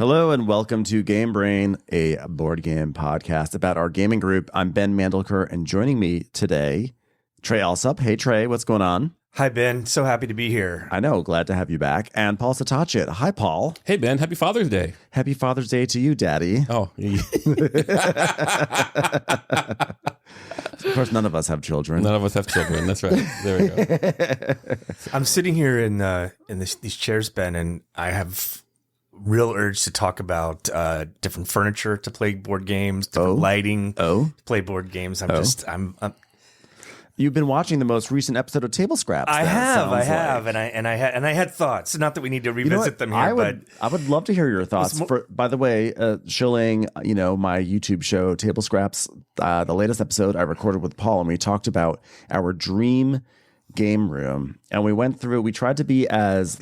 Hello and welcome to Game Brain, a board game podcast about our gaming group. I'm Ben Mandelker, and joining me today, Trey Alsup. Hey, Trey, what's going on? Hi, Ben. So happy to be here. I know, glad to have you back. And Paul Satachit. Hi, Paul. Hey, Ben. Happy Father's Day. Happy Father's Day to you, Daddy. Oh, Of course, none of us have children. None of us have children. That's right. There we go. I'm sitting here in these chairs, Ben, and I have real urge to talk about different furniture to play board games, different lighting to play board games. I'm You've been watching the most recent episode of Table Scraps. I have, and I had thoughts. Not that we need to revisit them here, I would love to hear your thoughts. By the way, shilling, my YouTube show Table Scraps, the latest episode I recorded with Paul, and we talked about our dream game room, and we tried to be as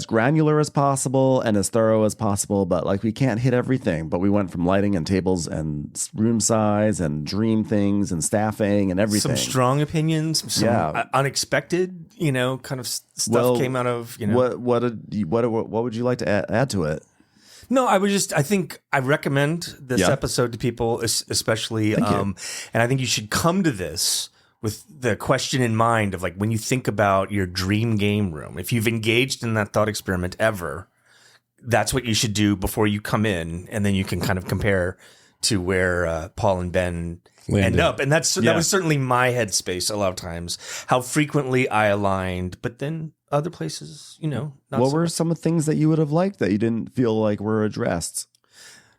granular as possible and as thorough as possible, but we can't hit everything. But we went from lighting and tables and room size and dream things and staffing and everything. Some strong opinions, some unexpected, kind of stuff came out of, What would you like to add to it? No, I think I recommend this episode to people, especially, and I think you should come to this with the question in mind of when you think about your dream game room, if you've engaged in that thought experiment ever, that's what you should do before you come in. And then you can kind of compare to where Paul and Ben end up. And that was certainly my headspace a lot of times, how frequently I aligned, but then other places, not what were some of the things that you would have liked that you didn't feel like were addressed?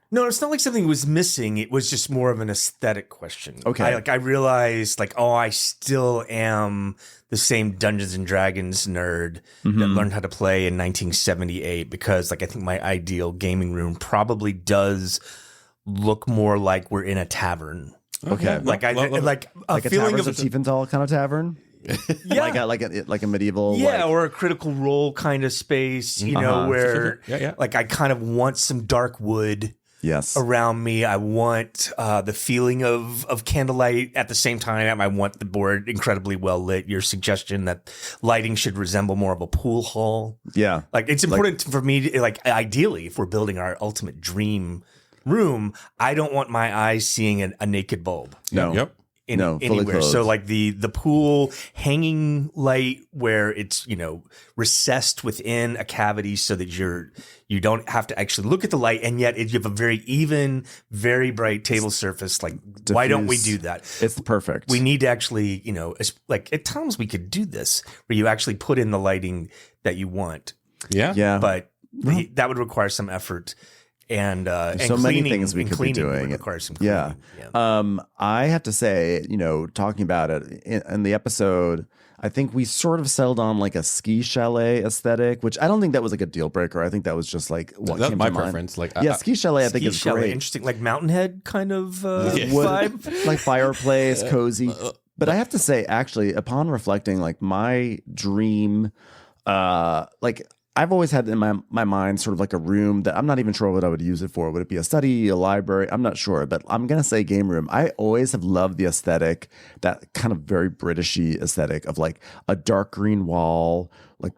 No, it's not like something was missing. It was just more of an aesthetic question. Okay. I realized I still am the same Dungeons and Dragons nerd that learned how to play in 1978 because I think my ideal gaming room probably does look more like we're in a tavern. Okay. A feeling feeling of a Tiefenthal kind of tavern? Yeah. like a medieval or a Critical Role kind of space, where I kind of want some dark wood. Yes. Around me. I want the feeling of candlelight. At the same time, I want the board incredibly well lit. Your suggestion that lighting should resemble more of a pool hall. Yeah. It's important for me to, ideally, if we're building our ultimate dream room, I don't want my eyes seeing a naked bulb. No. Yep. Anywhere. So the pool hanging light where it's, recessed within a cavity so that you don't have to actually look at the light. And yet you have a very even, very bright table surface. Diffuse. Why don't we do that? It's perfect. We need to actually, at times we could do this where you actually put in the lighting that you want. Yeah. Yeah. But that would require some effort. And so many things we could be doing. Require some cleaning. I have to say, talking about it in the episode, I think we sort of settled on a ski chalet aesthetic, which I don't think that was a deal breaker. I think that was just what that's came my to mind. preference. Ski chalet, I think is great. Interesting, like Mountainhead kind of vibe, like fireplace, cozy. But I have to say, actually, upon reflecting, my dream, I've always had in my mind sort of a room that I'm not even sure what I would use it for. Would it be a study, a library? I'm not sure, but I'm going to say game room. I always have loved the aesthetic, that kind of very Britishy aesthetic of a dark green wall,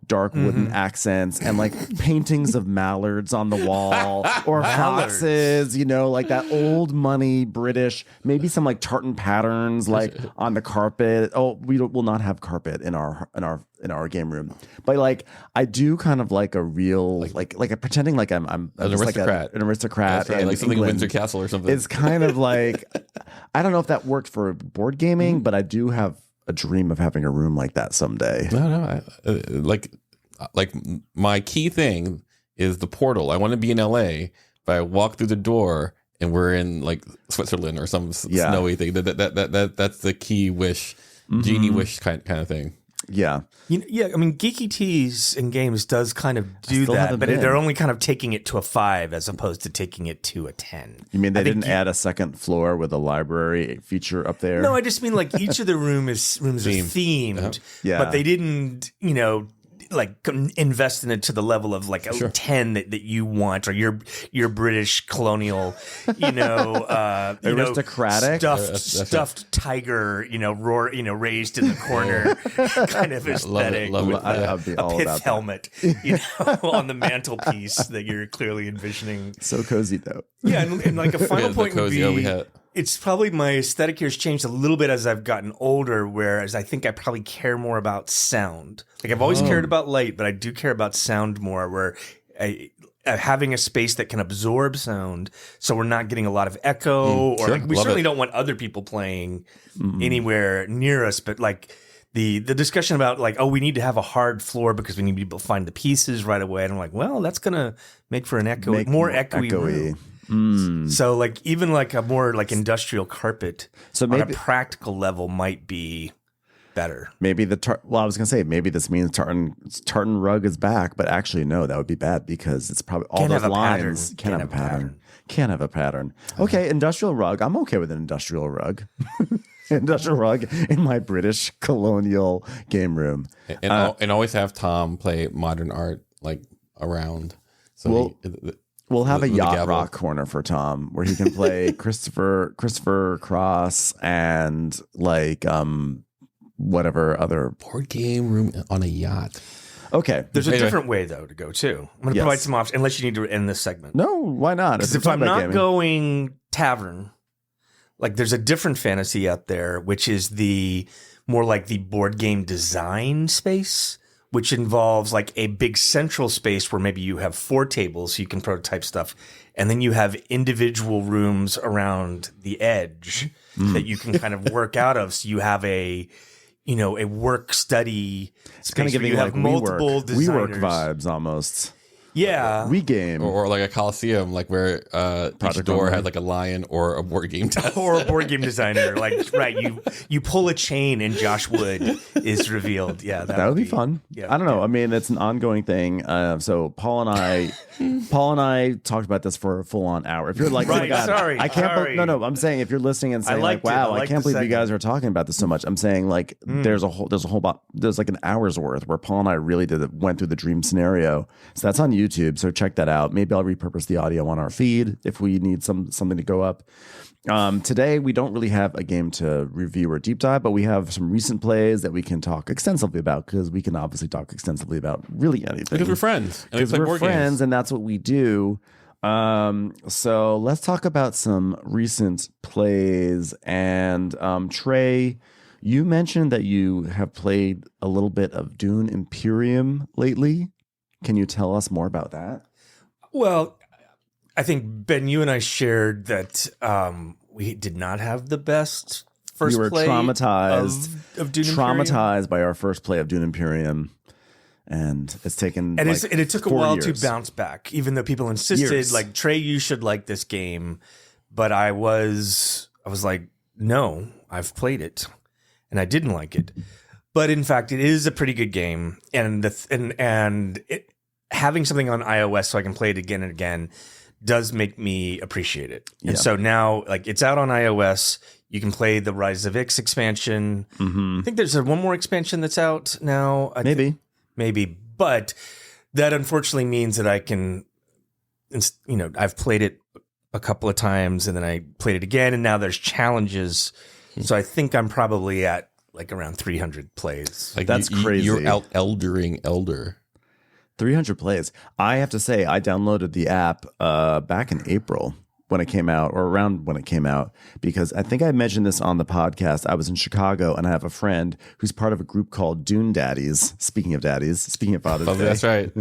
dark wooden accents and paintings of mallards on the wall or foxes, that old money British, maybe some tartan patterns on the carpet. Oh, we'll not have carpet in our game room, but I do kind of a real pretending I'm an aristocrat. an aristocrat, right, in something in England. Windsor Castle or something. It's kind of I don't know if that worked for board gaming, but I do have a dream of having a room like that someday. No, my key thing is the portal. I want to be in LA, but I walk through the door and we're in Switzerland or some snowy thing. That's the key wish, genie wish kind of thing. Yeah. I mean, Geeky Teas in games does kind of do that, but they're only kind of taking it to a 5 as opposed to taking it to a 10. You mean they didn't add a second floor with a library feature up there? No, I just mean each of the rooms are themed, Yeah. but they didn't, invest in it to the level of like a 10 that you want, or your British colonial, aristocratic, stuffed tiger, raised in the corner kind of aesthetic with a pith helmet, on the mantelpiece that you're clearly envisioning. So cozy though. Yeah, and like a final point would be, it's probably my aesthetic here has changed a little bit as I've gotten older, whereas I think I probably care more about sound. Like I've always cared about light, but I do care about sound more, where having a space that can absorb sound, so we're not getting a lot of echo, or like we certainly don't want other people playing anywhere near us, but like the discussion about like, we need to have a hard floor because we need to be able to find the pieces right away. And I'm like, well, that's going to make for an more echoey room. So like even like a more like industrial carpet on a practical level might be better. Maybe I was gonna say maybe this means tartan rug is back, but actually no, that would be bad because it's probably all those lines can't have a pattern. Can't have a pattern. Okay, industrial rug. I'm okay with an industrial rug. Industrial rug in my British colonial game room, and always have Tom play modern art like around. So we'll have a yacht rock corner for Tom where he can play Christopher Cross and like whatever other board game room on a yacht. Okay. There's a different way though to go too. I'm going to provide some options unless you need to end this segment. No, why not? Because if I'm not going tavern, like there's a different fantasy out there, which is the more like the board game design space, which involves like a big central space where maybe you have 4 tables so you can prototype stuff. And then you have individual rooms around the edge that you can kind of work out of. So you have a work study space. Kind of giving you have multiple designers. WeWork vibes almost. Yeah. We game. Or like a Coliseum, like where each door had like a lion or a board game designer. Or a board game designer. Like, right, you pull a chain and Josh Wood is revealed. Yeah, that would be fun. Yeah, I don't know. I mean, it's an ongoing thing. So Paul and I talked about this for a full on hour. If you're like, right, oh my God, sorry, I can't. No. I'm saying if you're listening and saying like, wow, I can't believe you guys are talking about this so much. I'm saying like, there's like an hour's worth where Paul and I really went through the dream scenario. So that's on YouTube. So check that out. Maybe I'll repurpose the audio on our feed if we need something to go up. Today, we don't really have a game to review or deep dive, but we have some recent plays that we can talk extensively about because we can obviously talk extensively about really anything. Because we're friends. Because we're friends and that's what we do. So let's talk about some recent plays. And Trey, you mentioned that you have played a little bit of Dune Imperium lately. Can you tell us more about that? Well, I think, Ben, you and I shared that we did not have the best first play. We were traumatized of Dune Imperium. Traumatized by our first play of Dune Imperium. And it's taken and it took a while to bounce back, even though people insisted, like, Trey, you should like this game. But I was like, no, I've played it. And I didn't like it. But in fact, it is a pretty good game, and having something on iOS so I can play it again and again does make me appreciate it. Yeah. And so now, like, it's out on iOS. You can play the Rise of X expansion. I think there's one more expansion that's out now. Maybe, but that unfortunately means that I can, I've played it a couple of times, and then I played it again, and now there's challenges. So I think I'm probably at like around 300 plays. Like that's crazy. You're out-eldering Elder. 300 plays. I have to say, I downloaded the app back in April when it came out, or around when it came out, because I think I mentioned this on the podcast. I was in Chicago, and I have a friend who's part of a group called Dune Daddies. Speaking of Father's Day. That's right.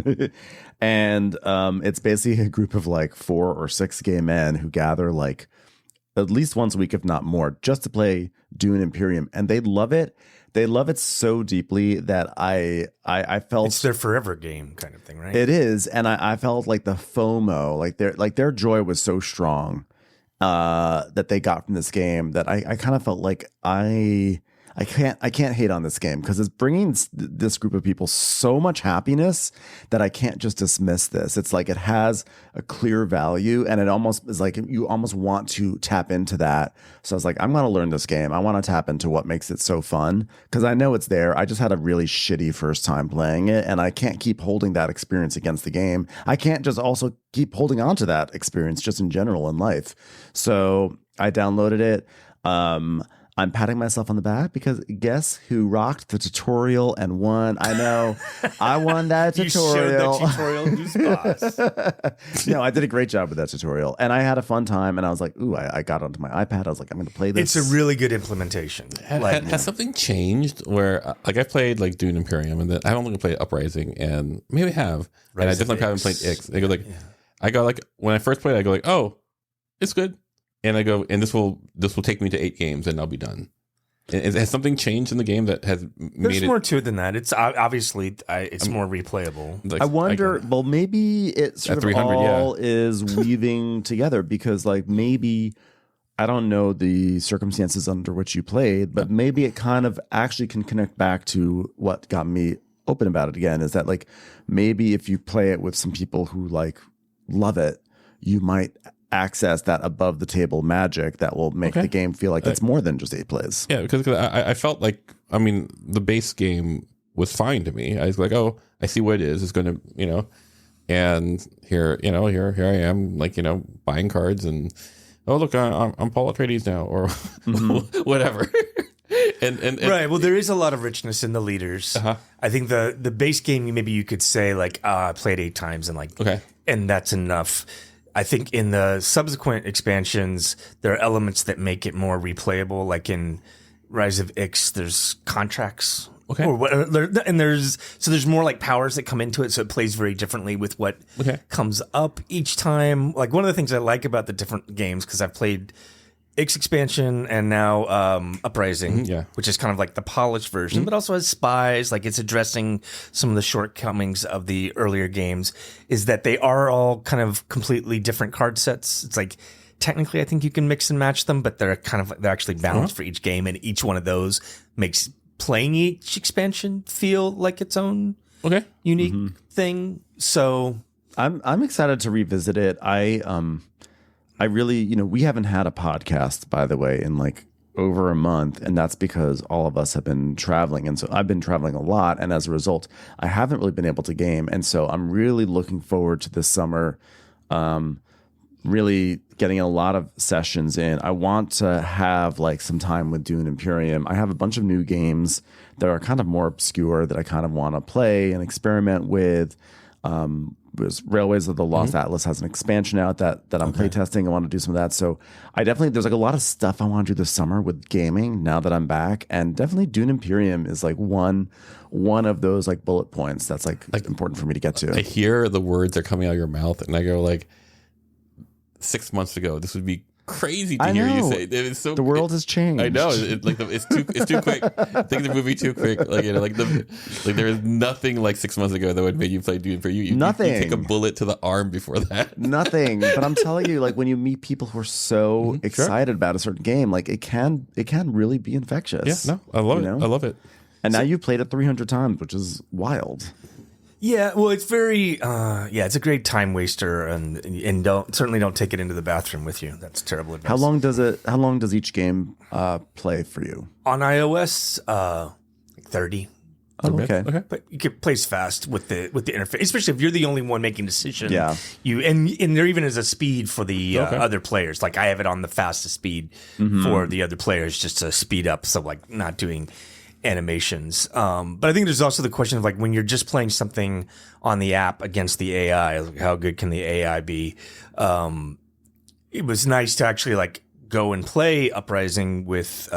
And it's basically a group of like 4 or 6 gay men who gather like at least once a week, if not more, just to play Dune Imperium. And they love it. They love it so deeply that I felt it's their forever game kind of thing, right? It is, and I felt like the FOMO, like their joy was so strong that they got from this game that I kind of felt like I I can't hate on this game because it's bringing this group of people so much happiness that I can't just dismiss this. It's like it has a clear value, and it almost is like you almost want to tap into that. So I was like, I'm going to learn this game. I want to tap into what makes it so fun because I know it's there. I just had a really shitty first time playing it, and I can't keep holding that experience against the game. I can't just also keep holding on to that experience just in general in life. So I downloaded it. I'm patting myself on the back because guess who rocked the tutorial and won? I know. I won that tutorial. You showed the tutorial who's boss. No, I did a great job with that tutorial. And I had a fun time. And I was like, ooh, I got onto my iPad. I was like, I'm going to play this. It's a really good implementation. Has something changed where, like, I played, like, Dune Imperium, and then I only played Uprising, and maybe I have. And I definitely haven't played X. I go, like, I go, like, when I first played it, I go, like, oh, it's good. And I go, and this will take me to 8 games, and I'll be done. Has something changed in the game that has made There's more to it than that. It's obviously it's more replayable. Like, I wonder. Well, maybe it sort of all is weaving together because, like, maybe I don't know the circumstances under which you played, but maybe it kind of actually can connect back to what got me open about it again. Is that, like, maybe if you play it with some people who like love it, you might access that above the table magic that will make the game feel like it's more than just 8 plays. Yeah, because I felt like, I mean, the base game was fine to me. I was like, oh, I see what it is. It's going to, and here I am, like, buying cards and, oh, look, I'm Paul Atreides now, or whatever. and right. Well, there is a lot of richness in the leaders. I think the base game, maybe you could say, like, I played 8 times and, like, and that's enough. I think in the subsequent expansions, there are elements that make it more replayable. Like in Rise of Ix, there's contracts. And there's more like powers that come into it, so it plays very differently with what comes up each time. Like one of the things I like about the different games, because I've played Ix expansion and now Uprising, which is kind of like the polished version, but also has spies. Like it's addressing some of the shortcomings of the earlier games. Is that they are all kind of completely different card sets. It's like technically, I think you can mix and match them, but they're actually balanced for each game, and each one of those makes playing each expansion feel like its own unique thing. So I'm excited to revisit it. I really, we haven't had a podcast, by the way, in like over a month. And that's because all of us have been traveling. And so I've been traveling a lot. And as a result, I haven't really been able to game. And so I'm really looking forward to this summer, really getting a lot of sessions in. I want to have like some time with Dune Imperium. I have a bunch of new games that are kind of more obscure that I kind of want to play and experiment with. Railways of the Lost Atlas has an expansion out that I'm playtesting. I want to do some of that. So there's like a lot of stuff I want to do this summer with gaming now that I'm back. And definitely Dune Imperium is like one of those like bullet points that's like important for me to get to. I hear the words that are coming out of your mouth and I go like, 6 months ago, this would be crazy to hear you say. It's so, the world has changed. I know. It's too quick. Think the movie too quick. Like there is nothing like 6 months ago that would make you play Dune for you. Nothing. You take a bullet to the arm before that. Nothing. But I'm telling you, like when you meet people who are so excited about a certain game, like it can really be infectious. Yeah. No, I love it. I love it. And now you've played it 300 times, which is wild. Yeah, well, it's very, it's a great time waster, and certainly don't take it into the bathroom with you. That's terrible advice. How long does each game play for you? On iOS, 30. Oh, okay. But it plays fast with the interface, especially if you're the only one making decision. Yeah. And there even is a speed for the other players. Like I have it on the fastest speed for the other players just to speed up. So like not doing animations. But I think there's also the question of like when you're just playing something on the app against the AI, like how good can the AI be? It was nice to actually like go and play Uprising with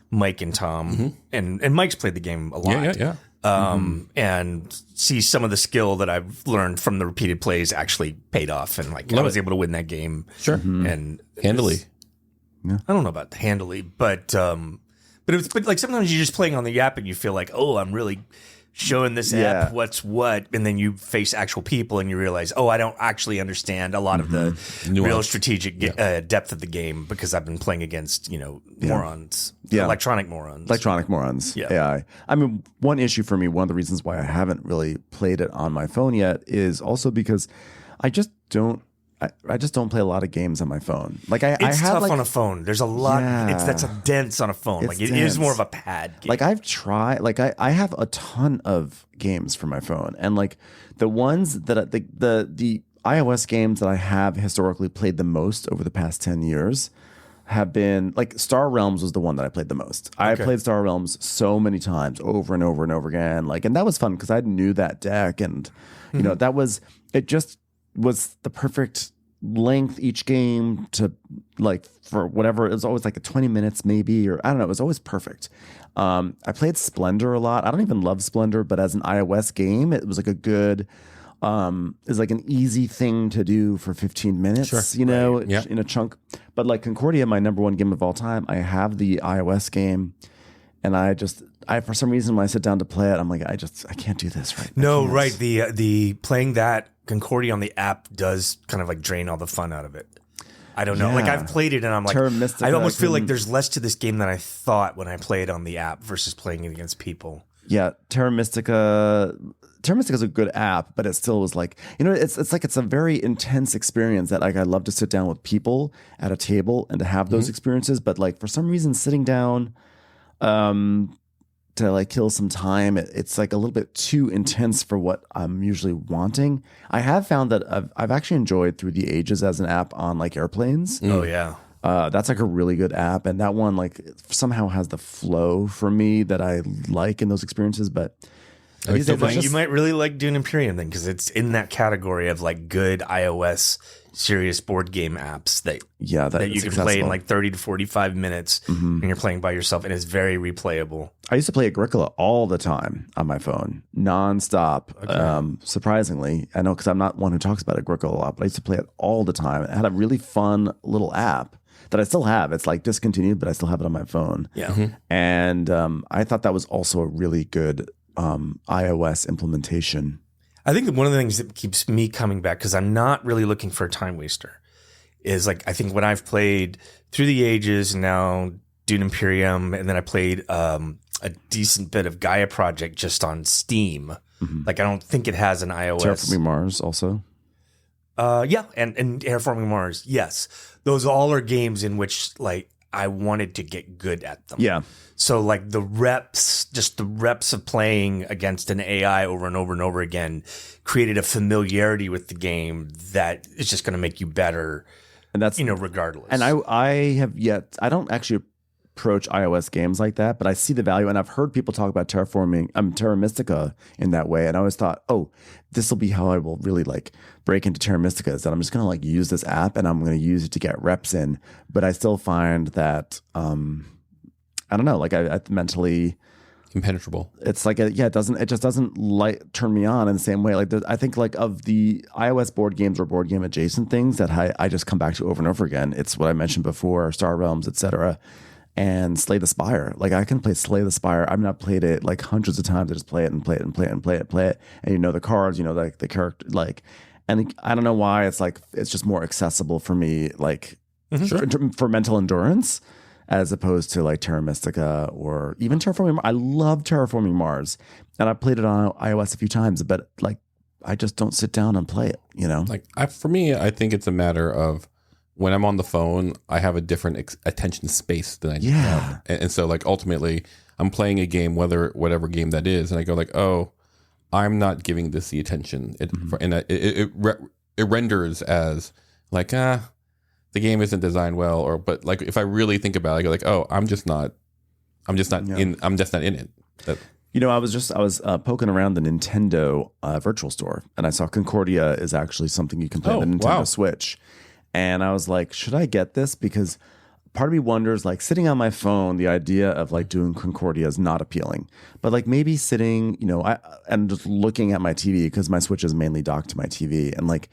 Mike and Tom, and Mike's played the game a lot. Yeah. And see some of the skill that I've learned from the repeated plays actually paid off, and like I was able to win that game. Sure, and handily. I don't know about handily, but like sometimes you're just playing on the app and you feel like, oh, I'm really showing this app what's what, and then you face actual people and you realize, oh, I don't actually understand a lot of the real strategic depth of the game because I've been playing against morons, electronic morons, AI. I mean, one issue for me, one of the reasons why I haven't really played it on my phone yet is also because I just don't play a lot of games on my phone. Like it's have tough on a phone. There's a lot. That's a dense on a phone. It's like it dense. is more of a pad game. Like I've tried. Like I have a ton of games for my phone, and like the ones that the iOS games that I have historically played the most over the past 10 years have been like Star Realms was the one that I played the most. I played Star Realms so many times over and over and over again. Like, and that was fun because I knew that deck, and it just was the perfect length each game to like for whatever. It was always like a 20 minutes maybe, or I don't know. It was always perfect. I played Splendor a lot. I don't even love Splendor, but as an iOS game, it was like a good, is like an easy thing to do for 15 minutes, in a chunk. But like Concordia, my number one game of all time, I have the iOS game, and I for some reason when I sit down to play it, I'm like, I can't do this right. No, right. The playing that Concordia on the app does kind of like drain all the fun out of it. I don't know. Like I've played it and I'm like, I almost feel like there's less to this game than I thought when I play it on the app versus playing it against people. Yeah, Terra Mystica is a good app, but it still was like, it's like it's a very intense experience that like I love to sit down with people at a table and to have those experiences. But like for some reason, sitting down to like kill some time, it's like a little bit too intense for what I'm usually wanting. I have found that I've actually enjoyed Through the Ages as an app on like airplanes. Oh yeah. That's like a really good app, and that one like somehow has the flow for me that I like in those experiences. But you might really like Dune Imperium then, because it's in that category of like good iOS serious board game apps that you can play in like 30 to 45 minutes when you're playing by yourself, and it's very replayable. I used to play Agricola all the time on my phone, nonstop. Surprisingly, I know because I'm not one who talks about Agricola a lot, but I used to play it all the time. It had a really fun little app that I still have. It's like discontinued, but I still have it on my phone. Yeah, and I thought that was also a really good iOS implementation. I think that one of the things that keeps me coming back, because I'm not really looking for a time waster, is like I think when I've played Through the Ages and now Dune Imperium, and then I played a decent bit of Gaia Project just on Steam. Like I don't think it has an iOS. Terraforming Mars also. And Terraforming Mars. Yes, those all are games in which like I wanted to get good at them. Yeah. So like the reps of playing against an AI over and over and over again created a familiarity with the game that is just going to make you better. And that's, regardless. And I don't actually approach iOS games like that, but I see the value, and I've heard people talk about Terra Mystica in that way. And I always thought, oh, this will be how I will really like break into Terra Mystica, is that I'm just going to like use this app and I'm going to use it to get reps in. But I still find that, I don't know, like I mentally impenetrable. It's like it just doesn't like turn me on in the same way. Like I think like of the iOS board games or board game adjacent things that I just come back to over and over again. It's what I mentioned before, Star Realms, etc. And Slay the Spire. Like I can play Slay the Spire. I've not played it like hundreds of times. I just play it and play it and play it and play it. And the cards, like the character, like, and I don't know why it's like it's just more accessible for me, like for mental endurance, as opposed to like Terra Mystica or even Terraforming Mars. I love Terraforming Mars, and I played it on iOS a few times, but like I just don't sit down and play it. Like for me, I think it's a matter of when I'm on the phone, I have a different attention space than I have, and so like ultimately, I'm playing a game, whatever game that is, and I go like, oh, I'm not giving this the attention, it renders as like the game isn't designed well, but like if I really think about it, I go like, oh, I'm just not in it. I was poking around the Nintendo virtual store, and I saw Concordia is actually something you can play on the Nintendo Switch, and I was like, should I get this? Because part of me wonders, like sitting on my phone, the idea of like doing Concordia is not appealing, but like maybe sitting, and just looking at my TV, because my Switch is mainly docked to my TV, and like,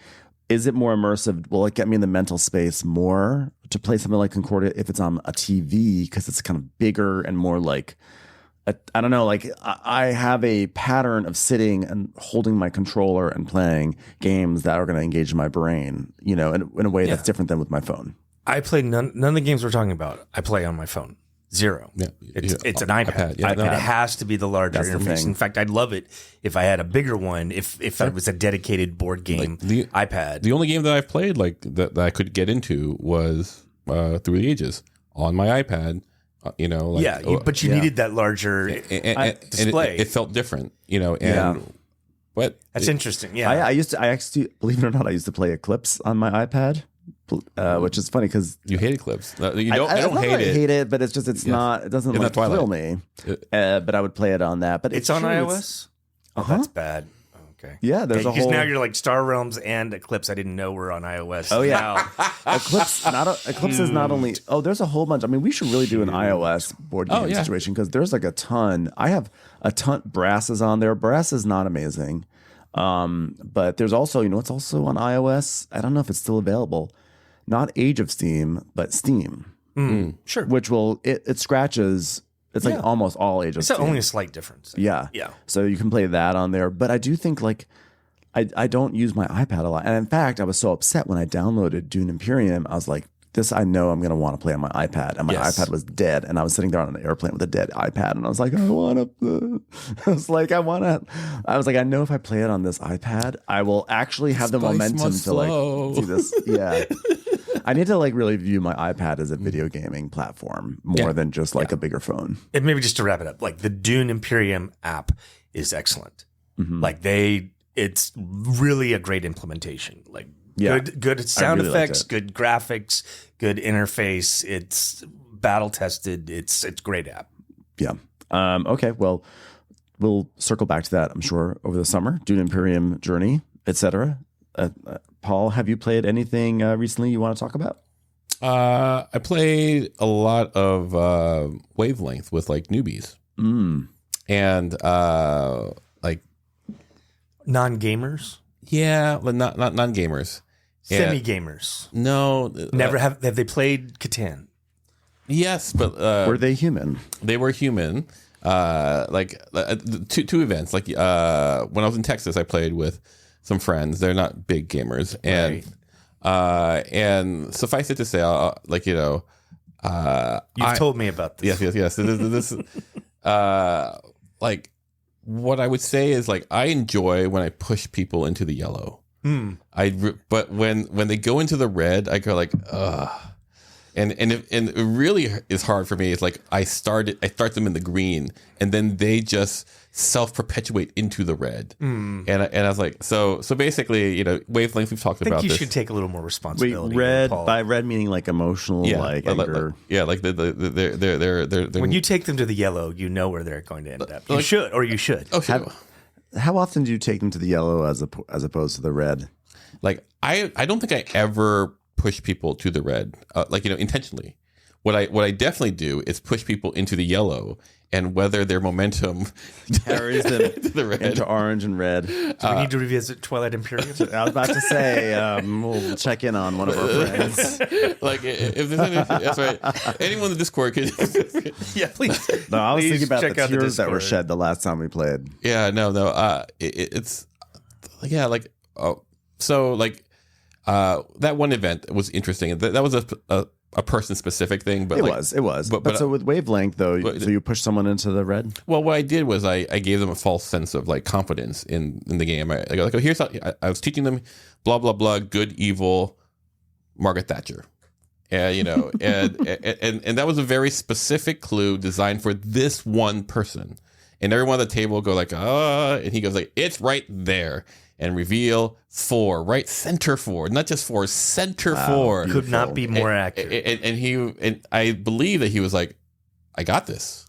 is it more immersive? Will it get me in the mental space more to play something like Concordia if it's on a TV, because it's kind of bigger and more like I don't know, like I have a pattern of sitting and holding my controller and playing games that are going to engage my brain, in a way that's different than with my phone. I play none of the games we're talking about. I play on my phone. Zero. Yeah, it's an iPad. It has to be the larger interface. In fact, I'd love it if I had a bigger one. If it was a dedicated board game iPad. The only game that I've played that I could get into was Through the Ages on my iPad. But you needed that larger display. And it felt different. But that's interesting. Yeah, I actually, believe it or not, I used to play Eclipse on my iPad. Which is funny because you hate Eclipse. I don't hate it, but it's just it doesn't thrill me. But I would play it on that. But it's on iOS. That's bad. Okay. Yeah, there's a whole. Because now you're like Star Realms and Eclipse. I didn't know were on iOS. Oh yeah, Eclipse is not only. Oh, there's a whole bunch. I mean, we should really do an iOS board game situation because there's like a ton. I have a ton. Brass is on there. Brass is not amazing. But there's also, it's also on iOS. I don't know if it's still available. Not Age of Steam, but Steam. Sure. Which it scratches. It's like almost all Age of Steam. It's only a slight difference. Yeah. So you can play that on there. But I do think I don't use my iPad a lot. And in fact, I was so upset when I downloaded Dune Imperium. I was like, this I know I'm going to want to play on my iPad. And my iPad was dead. And I was sitting there on an airplane with a dead iPad. And I was like, I know if I play it on this iPad, I will actually have the momentum to do this. Yeah. I need to really view my iPad as a video gaming platform more than just a bigger phone. And maybe just to wrap it up, the Dune Imperium app is excellent. Mm-hmm. It's really a great implementation. Good sound effects, good graphics, good interface. It's battle tested. It's a great app. Yeah. Okay. Well, we'll circle back to that, I'm sure, over the summer. Dune Imperium Journey, etc. Paul, have you played anything recently you want to talk about? I played a lot of Wavelength with newbies, and non-gamers. Yeah, but not non-gamers. Semi-gamers. No. Never have they played Catan? Yes, but were they human? They were human. Two events. When I was in Texas, I played with some friends. They're not big gamers, and suffice it to say, you've told me about this. Yes. This what I would say is I enjoy when I push people into the yellow. But when they go into the red, I go ugh. And it really is hard for me. It's I start them in the green, and then they just self-perpetuate into the red. And I was like, so basically, Wavelength, we've talked about this. I think you should take a little more responsibility. Wait, by red meaning emotional, anger. They're when you take them to the yellow, you know where they're going to end up. You should. Oh, sure. How often do you take them to the yellow as opposed to the red? I don't think I ever push people to the red, intentionally. What I definitely do is push people into the yellow, and whether their momentum carries them into orange and red. Do we need to revisit Twilight Imperium? I was about to say we'll check in on one of our friends. If there's anything, that's right. Anyone in the Discord could. Yeah, please. No, I was thinking about the tears that were shed the last time we played. Yeah, no. It's that one event was interesting. That was a person specific thing, but it was. But so with Wavelength though, so you push someone into the red. Well, what I did was I gave them a false sense of confidence in the game. I go here's how I was teaching them blah blah blah, good, evil, Margaret Thatcher, and and that was a very specific clue designed for this one person. And everyone at the table will go and he goes it's right there. And reveal 4, right? Center 4, not just 4, center 4. Could not be more accurate. And I believe that he was I got this.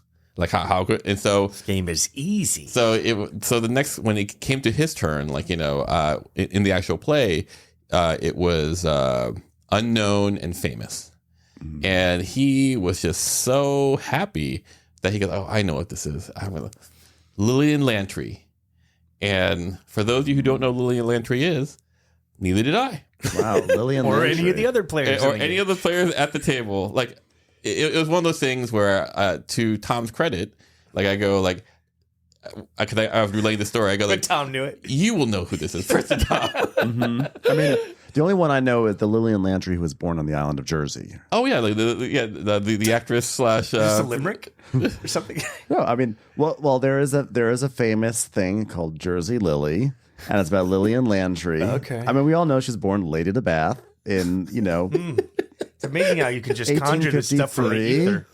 How good? And so this game is easy. So the next when it came to his turn, in the actual play, it was unknown and famous, and he was just so happy that he goes, "Oh, I know what this is. Lillian Lantry." And for those of you who don't know who Lillian Lantry is, neither did I. Wow, Lillian or Lantry. Any of the other players. Or any of the players at the table. It was one of those things where, to Tom's credit, Like I go like, I was relaying the story. I go like, Tom knew it. You will know who this is first of all. I mean, the only one I know is the Lillian Landry who was born on the island of Jersey. Oh yeah, like the actress slash just a limerick or something. No, I mean, well, there is a famous thing called Jersey Lily, and it's about Lillian Landry. Okay. I mean, we all know she's born Lady to Bath in It's amazing how you can just conjure this stuff from the ether.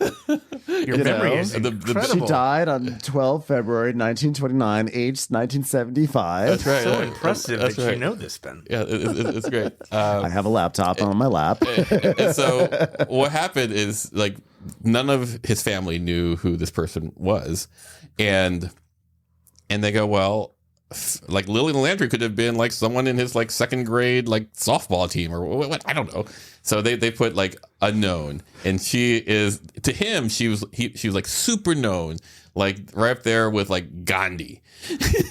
Your memory is incredible. She died on 12 February 1929, aged 1975. That's right. So impressive That's that right. you know this, Ben. Yeah, it's great. I have a laptop on my lap. And so what happened is like none of his family knew who this person was, and they go, well, like Lillian Landry could have been like someone in his like second grade like softball team or what, I don't know. So they put like unknown, and she is to him she was like super known, like right up there with like Gandhi.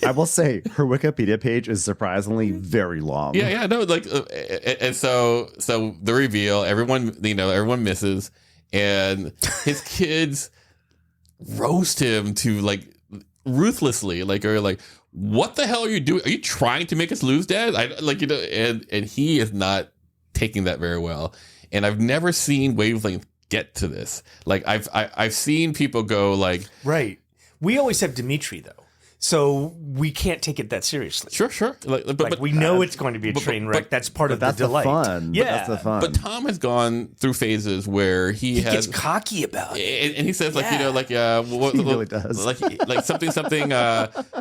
I will say her Wikipedia page is surprisingly very long. Yeah, no, like and so the reveal, everyone misses, and his kids roast him to like ruthlessly, like or like, what the hell are you doing? Are you trying to make us lose, Dad? And he is not taking that very well. And I've never seen Wavelength get to this. Like I've seen people go like, right. We always have Dimitri though, so we can't take it that seriously. Sure. But we know it's going to be a train wreck. That's part of the delight. Fun. Yeah, that's the fun. But Tom has gone through phases where he gets cocky about it, and he says like what, he really does. like something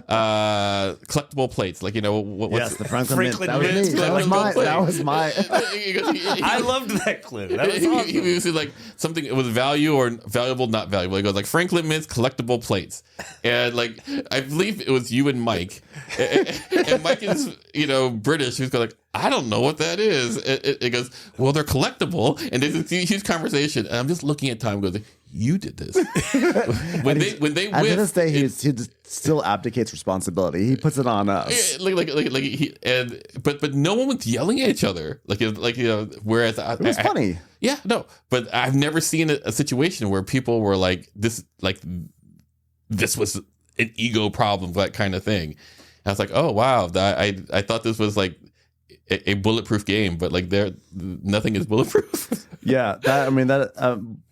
collectible plates, like what's yes, the Franklin Mint. That was Mint. me. That was my. I loved that clue. That was awesome. He was like something it was value or valuable, not valuable. He goes like Franklin Mint's collectible plates, and like I believe it was you and Mike, and Mike is British. He's going like, I don't know what that is. It goes, well, they're collectible, and there's a huge conversation. And I'm just looking at Tom and goes, you did this. when they and to this day, he still abdicates responsibility. He puts it on us. But no one was yelling at each other. Whereas it was funny. Yeah, no, but I've never seen a situation where people were like this was an ego problem, that kind of thing. And I was like, oh wow, I thought this was like a bulletproof game, but like nothing is bulletproof. Yeah,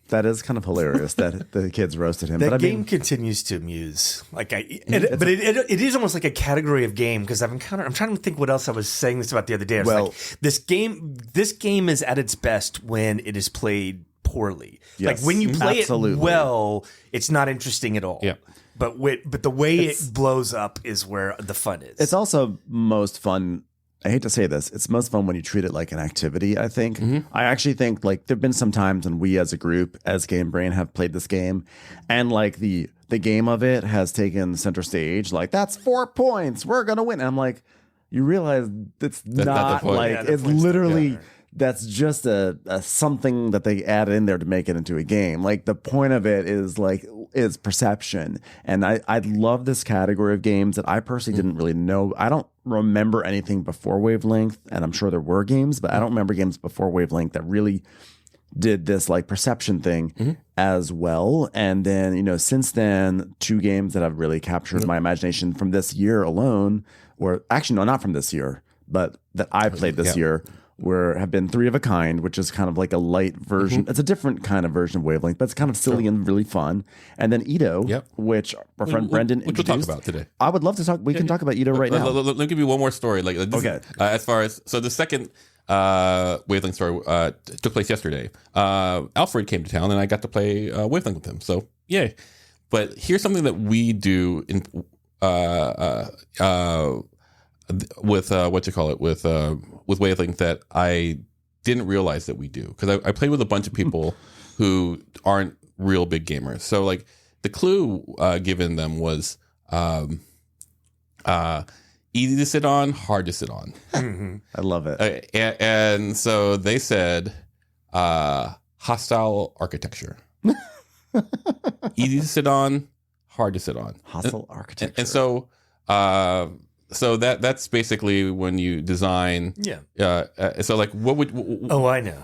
that is kind of hilarious that the kids roasted him. That game continues to amuse. But it is almost like a category of game because I'm trying to think what else I was saying this about the other day. I was like, this game is at its best when it is played poorly. Yes, like when you play absolutely. it well, it's not interesting at all. Yeah. But the way it blows up is where the fun is. It's also most fun. I hate to say this. It's most fun when you treat it like an activity, I think. Mm-hmm. I actually think like there've been some times when we as a group, as Game Brain, have played this game and like the game of it has taken center stage. Like, that's 4 points. We're going to win. And I'm like, you realize that's not like, it's literally... That's just a something that they add in there to make it into a game. Like the point of it is perception. And I love this category of games that I personally didn't really know. I don't remember anything before Wavelength, and I'm sure there were games, but I don't remember games before Wavelength that really did this like perception thing as well. And then, since then, 2 games that have really captured my imagination from this year alone, or actually, no, not from this year, but that I played this year, have been 3 of a Kind, which is kind of like a light version. It's a different kind of version of Wavelength, but it's kind of silly and really fun. And then Ito, which our friend Brendan introduced. We'll talk about today. I would love to talk. We can talk about Ito right now. Let me give you one more story. As far as the second Wavelength story took place yesterday. Alfred came to town, and I got to play Wavelength with him. So yay! But here's something that we do in with with Wavelength that I didn't realize that we do, because I played with a bunch of people who aren't real big gamers. So like the clue given them was easy to sit on, hard to sit on. I love it. And so they said hostile architecture. Easy to sit on, hard to sit on. Hostile architecture. And so that's basically when you design. Yeah. So like, what would? I know.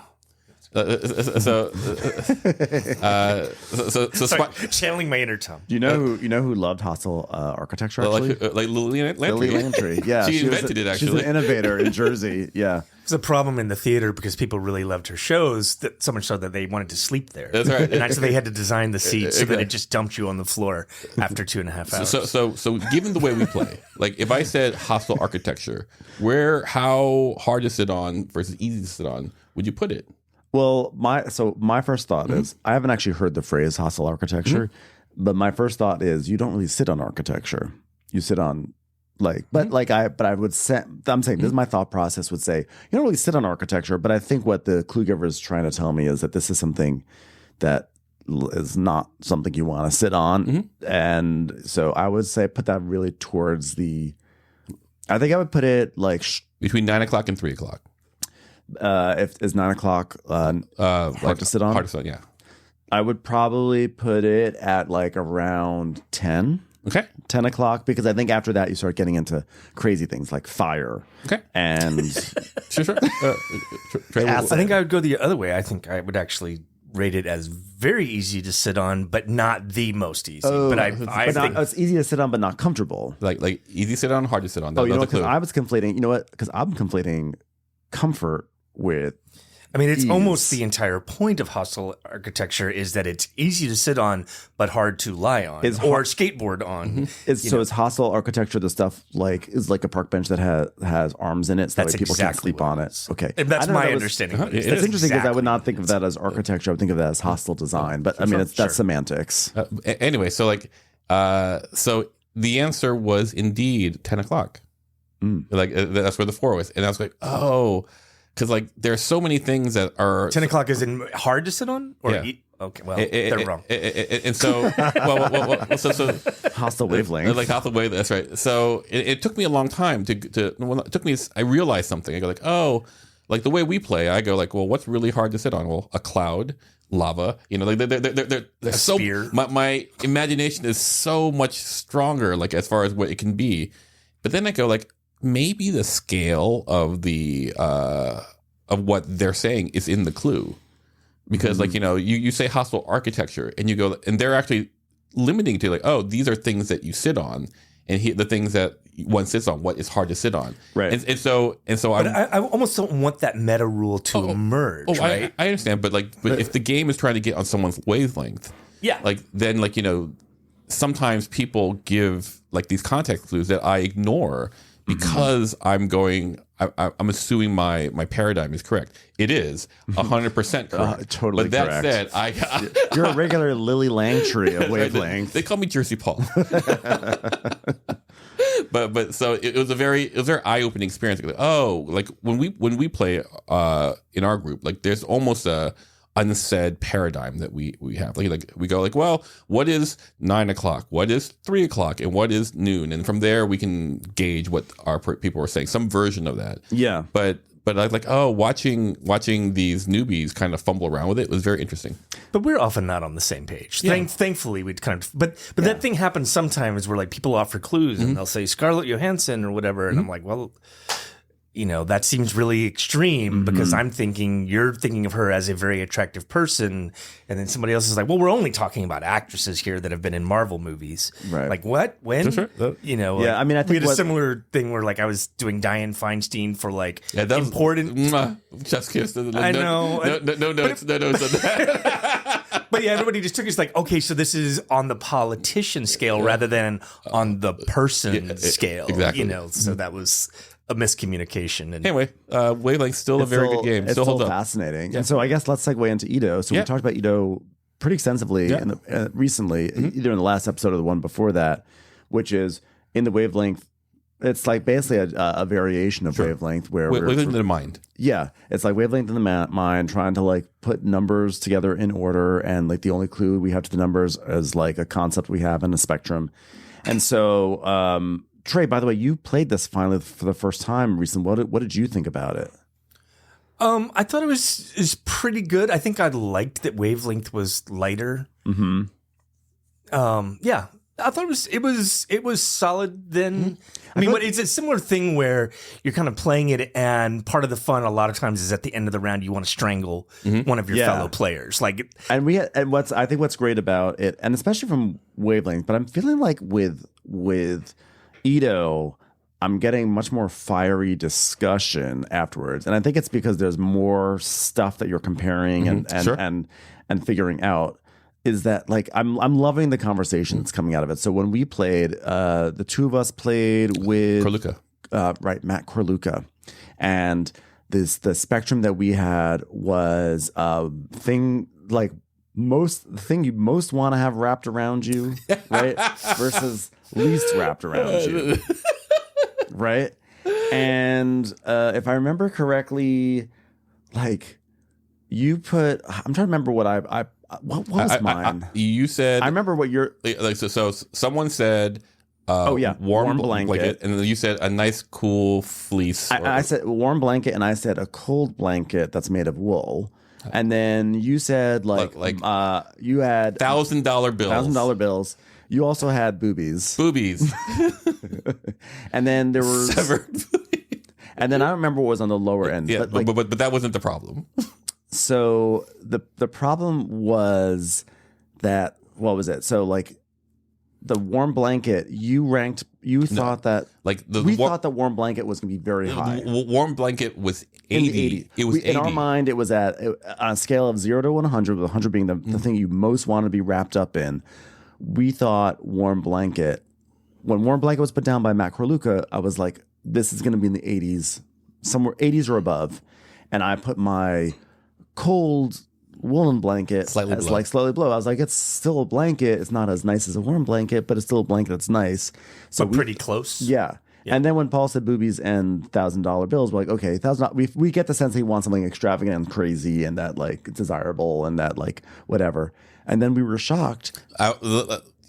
Sorry, channeling my inner Tom. You know who loved hostile architecture? Actually, like Lily Lantry. Lily Lantry. Yeah, she invented it. Actually, she's an innovator in Jersey. Yeah. It was a problem in the theater because people really loved her shows, that so much so that they wanted to sleep there. That's right. And actually, they had to design the seats so that it just dumped you on the floor after 2.5 hours. So given the way we play, like if I said hostile architecture, how hard to sit on versus easy to sit on would you put it? Well, my first thought is, I haven't actually heard the phrase hostile architecture, but my first thought is you don't really sit on architecture. You sit on I would say, I'm saying this is my thought process would say, you don't really sit on architecture, but I think what the clue giver is trying to tell me is that this is something that is not something you want to sit on. And so I would say put that really towards I think I would put it like between 9 o'clock and 3 o'clock. If is 9 o'clock hard to sit on? Hard to sit on, yeah. I would probably put it at like around 10. Okay. 10 o'clock, because I think after that you start getting into crazy things like fire. Okay. And sure. Trey, I think I would go the other way. I think I would actually rate it as very easy to sit on, but not the most easy. But I think it's easy to sit on, but not comfortable. Like easy to sit on, hard to sit on. Because I was conflating. You know what? Because I'm conflating comfort with. I mean, it's almost the entire point of hostile architecture is that it's easy to sit on, but hard to lie on or skateboard on. Is hostile architecture the stuff is like a park bench that has arms in it, so that way people can't sleep on it? Okay, that's my understanding. It's interesting because I would not think of that as architecture. I would think of that as hostile design. But I mean, that's semantics. Anyway, so so the answer was indeed 10 o'clock. That's where the 4 was, and I was like, oh. Because there's so many things that are 10 o'clock is hard to sit on, or okay, well they're wrong. And so, so hostile wavelength, hostile wavelength. That's right. So it took me a long time I realized something. I go the way we play. I go well, what's really hard to sit on? Well, a cloud, lava. They're so spear. My imagination is so much stronger. As far as what it can be, but then I go maybe the scale of of what they're saying is in the clue, because you say hostile architecture and you go and they're actually limiting to these are things that you sit on, and the things that one sits on, what is hard to sit on, right? And so I almost don't want that meta rule to emerge. Right? I understand, but if the game is trying to get on someone's wavelength, then sometimes people give these context clues that I ignore. Because I'm assuming my paradigm is correct. It is 100% correct. Totally but that correct. said, you're a regular Lily Lantry of wavelength. They call me Jersey Paul. but so it was a very eye-opening experience. When we play in our group, there's almost a unsaid paradigm that we have. We go well, what is 9 o'clock? What is 3 o'clock? And what is noon? And from there we can gauge what our people are saying, some version of that. Yeah. But I was watching these newbies kind of fumble around with it was very interesting. But we're often not on the same page. Yeah. Thankfully, we'd but that thing happens sometimes where people offer clues and they'll say Scarlett Johansson or whatever, and I'm like, well, that seems really extreme because you're thinking of her as a very attractive person. And then somebody else is like, well, we're only talking about actresses here that have been in Marvel movies. Right. What? When? Sure. Yeah. I mean, I think we had a similar thing where I was doing Dianne Feinstein for important. Chef's kiss. I know. No notes on that. But yeah, everybody just took it okay, so this is on the politician scale rather than on the person scale. Exactly. So that was a miscommunication. And anyway, Wavelength's still a very good game. It's still holds fascinating. Yeah. And so I guess let's segue into Ito. So we talked about Ito pretty extensively recently, either in the last episode or the one before that, which is in the Wavelength. It's basically a variation of Wavelength where Wavelength in the mind. Yeah, it's Wavelength in the mind, trying to put numbers together in order, and the only clue we have to the numbers is a concept we have in a spectrum. And so, Trey, by the way, you played this finally for the first time recently. What did you think about it? I thought it was pretty good. I think I liked that Wavelength was lighter. Mm-hmm. Yeah. thought it was solid then. I mean, it's a similar thing where you're kind of playing it, and part of the fun a lot of times is at the end of the round you want to strangle one of your fellow players. Like, and what's great about it, and especially from Wavelength, but I'm feeling like with Ito, I'm getting much more fiery discussion afterwards, and I think it's because there's more stuff that you're comparing and figuring out. Is that like I'm loving the conversation that's coming out of it. So when we played, the two of us played with Corluca. Matt Corluca, and the spectrum that we had was the thing you most want to have wrapped around you, right, versus least wrapped around you, right? And if I remember correctly, like you put, I'm trying to remember what what was mine? You said, I remember what you're like. So someone said, warm blanket, and then you said a nice cool fleece. I said warm blanket, and I said a cold blanket that's made of wool. And then you said you had $1,000 bills. $1,000 bills. You also had boobies. And then there was severed. And then I remember what was on the lower end. Yeah, but that wasn't the problem. So the problem was that, what was it? So like the warm blanket, we thought that the warm blanket was going to be very high. Warm blanket was 80. It was 80. In our mind, it was on a scale of 0 to 100, with 100 being the thing you most want to be wrapped up in. We thought warm blanket, when warm blanket was put down by Matt Corluca, I was like, this is going to be in the 80s, somewhere 80s or above. And I put my cold woolen blanket slightly below. I was like, it's still a blanket. It's not as nice as a warm blanket, but it's still a blanket that's nice. So pretty close. Yeah. And then when Paul said boobies and $1,000 bills, we're like, okay, $1,000. We get the sense he wants something extravagant and crazy and that like desirable and that like whatever. And then we were shocked. No,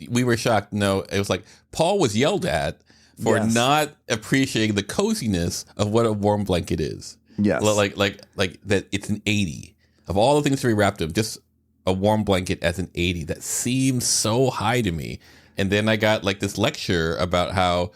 it was like Paul was yelled at for not appreciating the coziness of what a warm blanket is. Yes. Like that it's an 80. Of all the things to be wrapped up, just a warm blanket as an 80. That seems so high to me. And then I got like this lecture about how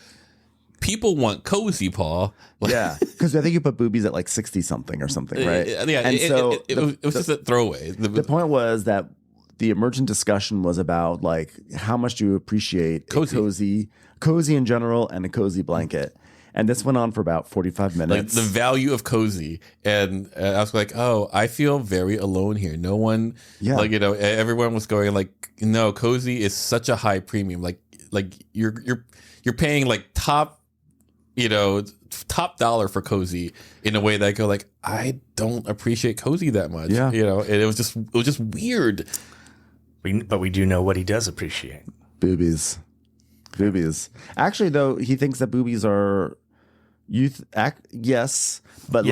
people want cozy, Paul. Yeah, because I think you put boobies at like 60 something or something, right? Yeah, and it was just a throwaway. The point was that the emergent discussion was about like how much do you appreciate cozy in general and a cozy blanket. And this went on for about 45 minutes. Like the value of cozy. And I was like, oh, I feel very alone here. No one, everyone was going like, no, cozy is such a high premium. Like you're paying like top dollar for cozy in a way that I go like, I don't appreciate cozy that much. Yeah. And it was just weird. But we do know what he does appreciate. Boobies. Actually, though, he thinks that boobies are yes, but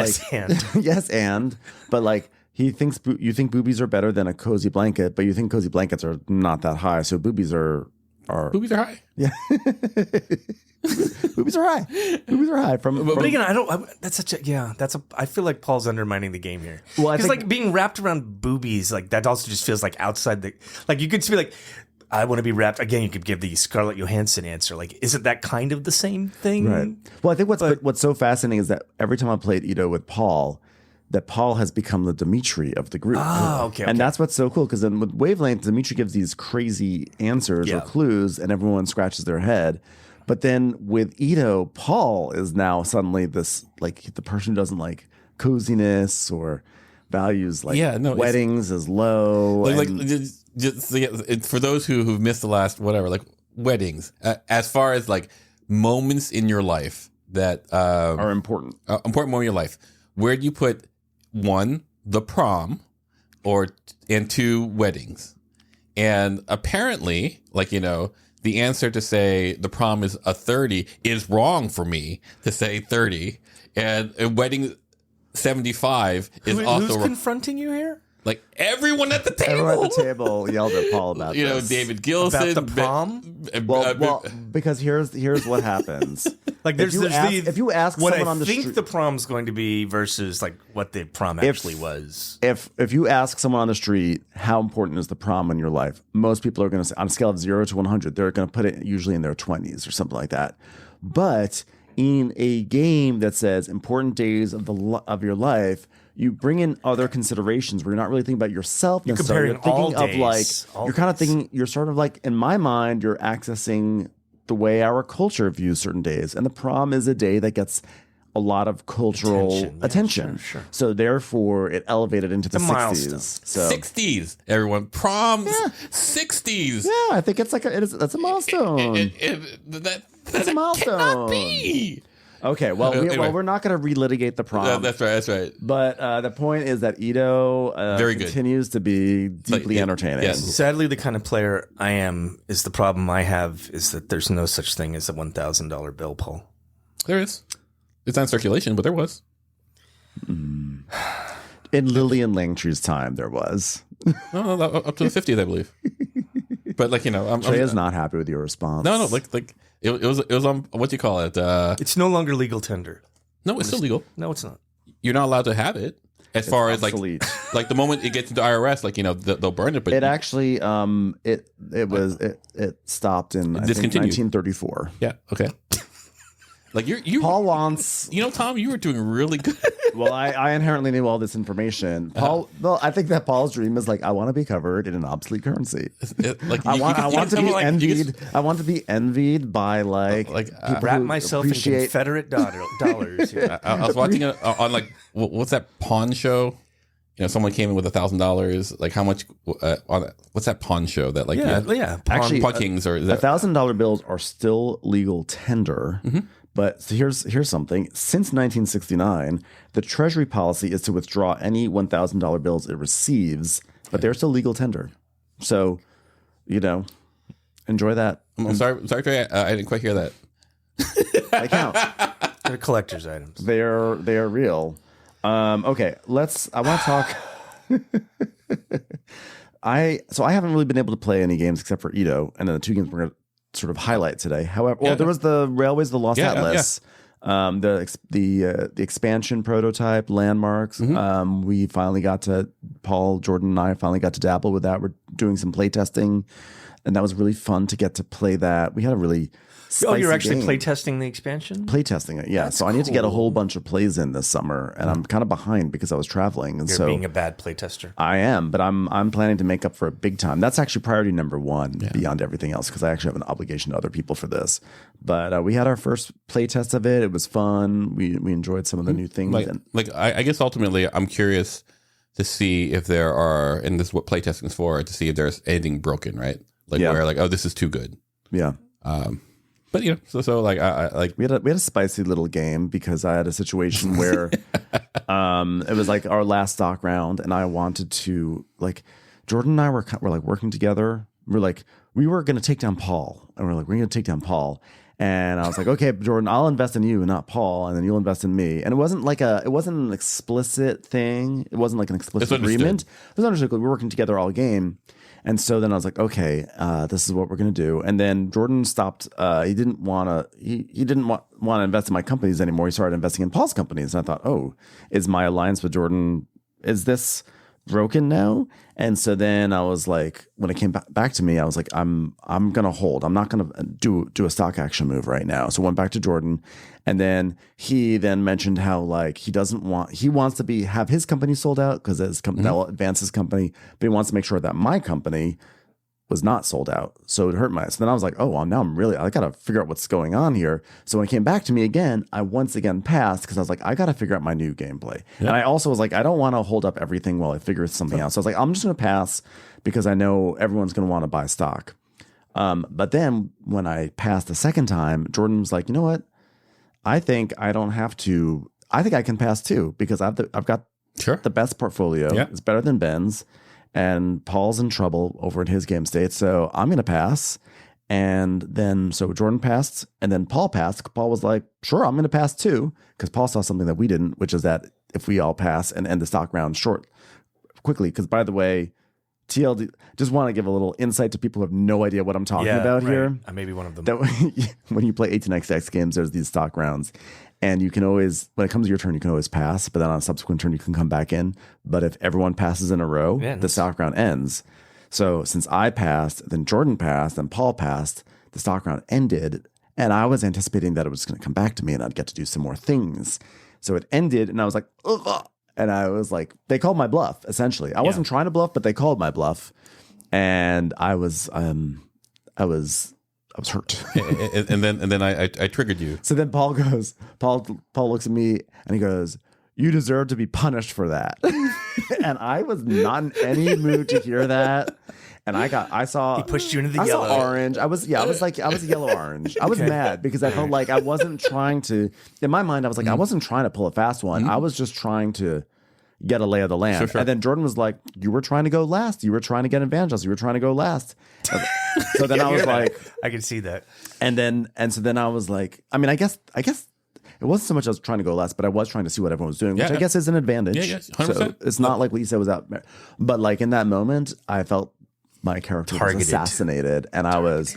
but like he thinks you think boobies are better than a cozy blanket, but you think cozy blankets are not that high, so boobies are high. Yeah. Boobies are high. But again, I feel like Paul's undermining the game here. Well, because like being wrapped around boobies, like that also just feels like outside the, like you could just be like, I want to be wrapped. Again, you could give the Scarlett Johansson answer. Like, is it that kind of the same thing? Right. Well, I think what's so fascinating is that every time I played Ito with Paul, that Paul has become the Dimitri of the group. Okay. And that's what's so cool, because then with Wavelength, Dimitri gives these crazy answers or clues, and everyone scratches their head. But then with Ito, Paul is now suddenly this, like, the person who doesn't like coziness or values like weddings is low. For those who've missed the last whatever, like weddings, as far as like moments in your life that are important moment in your life, where do you put one, the prom, and two, weddings? And apparently, like, the answer to say the prom is a 30 is wrong for me to say 30, and a wedding 75 is also who's confronting you here? Like everyone at the table. Everyone at the table yelled at Paul about this. David Gilson. About the prom? Well, because here's what happens. Like if you ask what someone I on the think street, the prom's going to be versus like what the prom actually was. If you ask someone on the street how important is the prom in your life, most people are going to say on a scale of 0 to 100, they're going to put it usually in their 20s or something like that. But in a game that says important days of your life, you bring in other considerations where you're not really thinking about yourself. You're comparing all days. You're kind of thinking. You're sort of like, in my mind, you're accessing the way our culture views certain days, and the prom is a day that gets a lot of cultural attention. Sure. So therefore, it elevated into the 60s. Milestone. So 60s, everyone. Proms, 60s. yeah, I think it's like that's a milestone. That's a milestone. Cannot be. Okay, well, Anyway. we're not going to relitigate the prom. That's right. But the point is that Ito continues to be deeply entertaining. Yes. Sadly, the kind of player I am is the problem I have is that there's no such thing as a $1,000 bill, Paul. There is. It's not circulation, but there was. In Lillian Langtry's time, there was. No, up to the 50th, I believe. But Trey is not happy with your response. No, it was on what do you call it? It's no longer legal tender. No, it's still legal. No, it's not. You're not allowed to have it. As far as obsolete. like the moment it gets into IRS, they'll burn it. But it actually it stopped in I think 1934. Yeah. Okay. Like you Paul wants. Tom, you were doing really good. Well, I inherently knew all this information. Paul, well, I think that Paul's dream is like, I want to be covered in an obsolete currency. I want to be envied. I want to be envied by people wrap who myself in Confederate dollars. Here. I was watching it on what's that pawn show? Someone came in with $1,000. Like how much on what's that pawn show that actually pawn kings or $1,000 bills are still legal tender. Mm-hmm. But here's something. Since 1969, the Treasury policy is to withdraw any $1,000 bills it receives, but they're still legal tender. So, enjoy that. I'm sorry, Trey, I didn't quite hear that. They count. They're collector's items. They are real. Okay, I want to talk. I haven't really been able to play any games except for Ito, and then the two games we're going to sort of highlight today. However, there was the Railways of the Lost Atlas, the expansion prototype, Landmarks. Mm-hmm. We finally got to Jordan and I finally got to dabble with that. We're doing some play testing, and that was really fun to get to play that. We had a really you're actually play testing the expansion? Play testing it, yeah. That's so I need to get a whole bunch of plays in this summer, and I'm kind of behind because I was traveling. And You're being a bad play tester. I am, but I'm planning to make up for it big time. That's actually priority number one beyond everything else, because I actually have an obligation to other people for this. But we had our first play test of it. It was fun. We enjoyed some of the new things. I guess ultimately I'm curious to see if there are, and this is what play testing is for, to see if there's anything broken, right? Where this is too good. Yeah. But so I we had a spicy little game because I had a situation where it was like our last stock round, and I wanted to Jordan and I were working together. We were going to take down Paul, and we're going to take down Paul. And I was like, okay, Jordan, I'll invest in you and not Paul, and then you'll invest in me. And it wasn't an explicit thing. It wasn't like an explicit agreement. It was understood. We were working together all game. And so then I was like, okay, this is what we're going to do. And then Jordan stopped. He didn't want to invest in my companies anymore. He started investing in Paul's companies. And I thought, oh, is my alliance with Jordan, is this broken now? And so then I was like, when it came back to me, I was like, I'm going to hold. I'm not going to do a stock action move right now. So I went back to Jordan, and then he then mentioned how he wants to have his company sold out because that will advance his company, but he wants to make sure that my company was not sold out. So it hurt so then I was like, oh, well, now I got to figure out what's going on here. So when it came back to me again, I once again passed because I was like, I got to figure out my new gameplay. Yep. And I also was like, I don't want to hold up everything while I figure something out. So I was like, I'm just going to pass because I know everyone's going to want to buy stock. But then when I passed the second time, Jordan was like, you know what? I think I don't have to. I think I can pass too because I've got the best portfolio. Yeah. It's better than Ben's. And Paul's in trouble over at his game state, so I'm going to pass. And then, so Jordan passed, and then Paul passed. Paul was like, sure, I'm going to pass too, because Paul saw something that we didn't, which is that if we all pass and end the stock round short quickly, because by the way, TLD, just want to give a little insight to people who have no idea what I'm talking about here. I may be one of them. That when you play 18xx games, there's these stock rounds. And you can always, when it comes to your turn, you can always pass. But then on a subsequent turn, you can come back in. But if everyone passes in a row, the stock round ends. So since I passed, then Jordan passed, then Paul passed, the stock round ended. And I was anticipating that it was going to come back to me and I'd get to do some more things. So it ended and I was like, ugh. And I was like, they called my bluff, essentially. I wasn't trying to bluff, but they called my bluff. And I was hurt. and then I triggered you. So then Paul looks at me and he goes, "You deserve to be punished for that." And I was not in any mood to hear that. And I saw he pushed you into the yellow. I saw orange. I was yellow orange. I was mad because I felt like I wasn't trying to, in my mind, I was like, I wasn't trying to pull a fast one. I was just trying to get a lay of the land. Sure. And then Jordan was like, "You were trying to go last. You were trying to get advantage. You were trying to go last." So then I was like, I can see that. So then I was like, I mean, I guess it wasn't so much I was trying to go last, but I was trying to see what everyone was doing, which I guess is an advantage. Yeah, 100%. So it's not like what you said was out. But like in that moment, I felt my character was assassinated, and I was.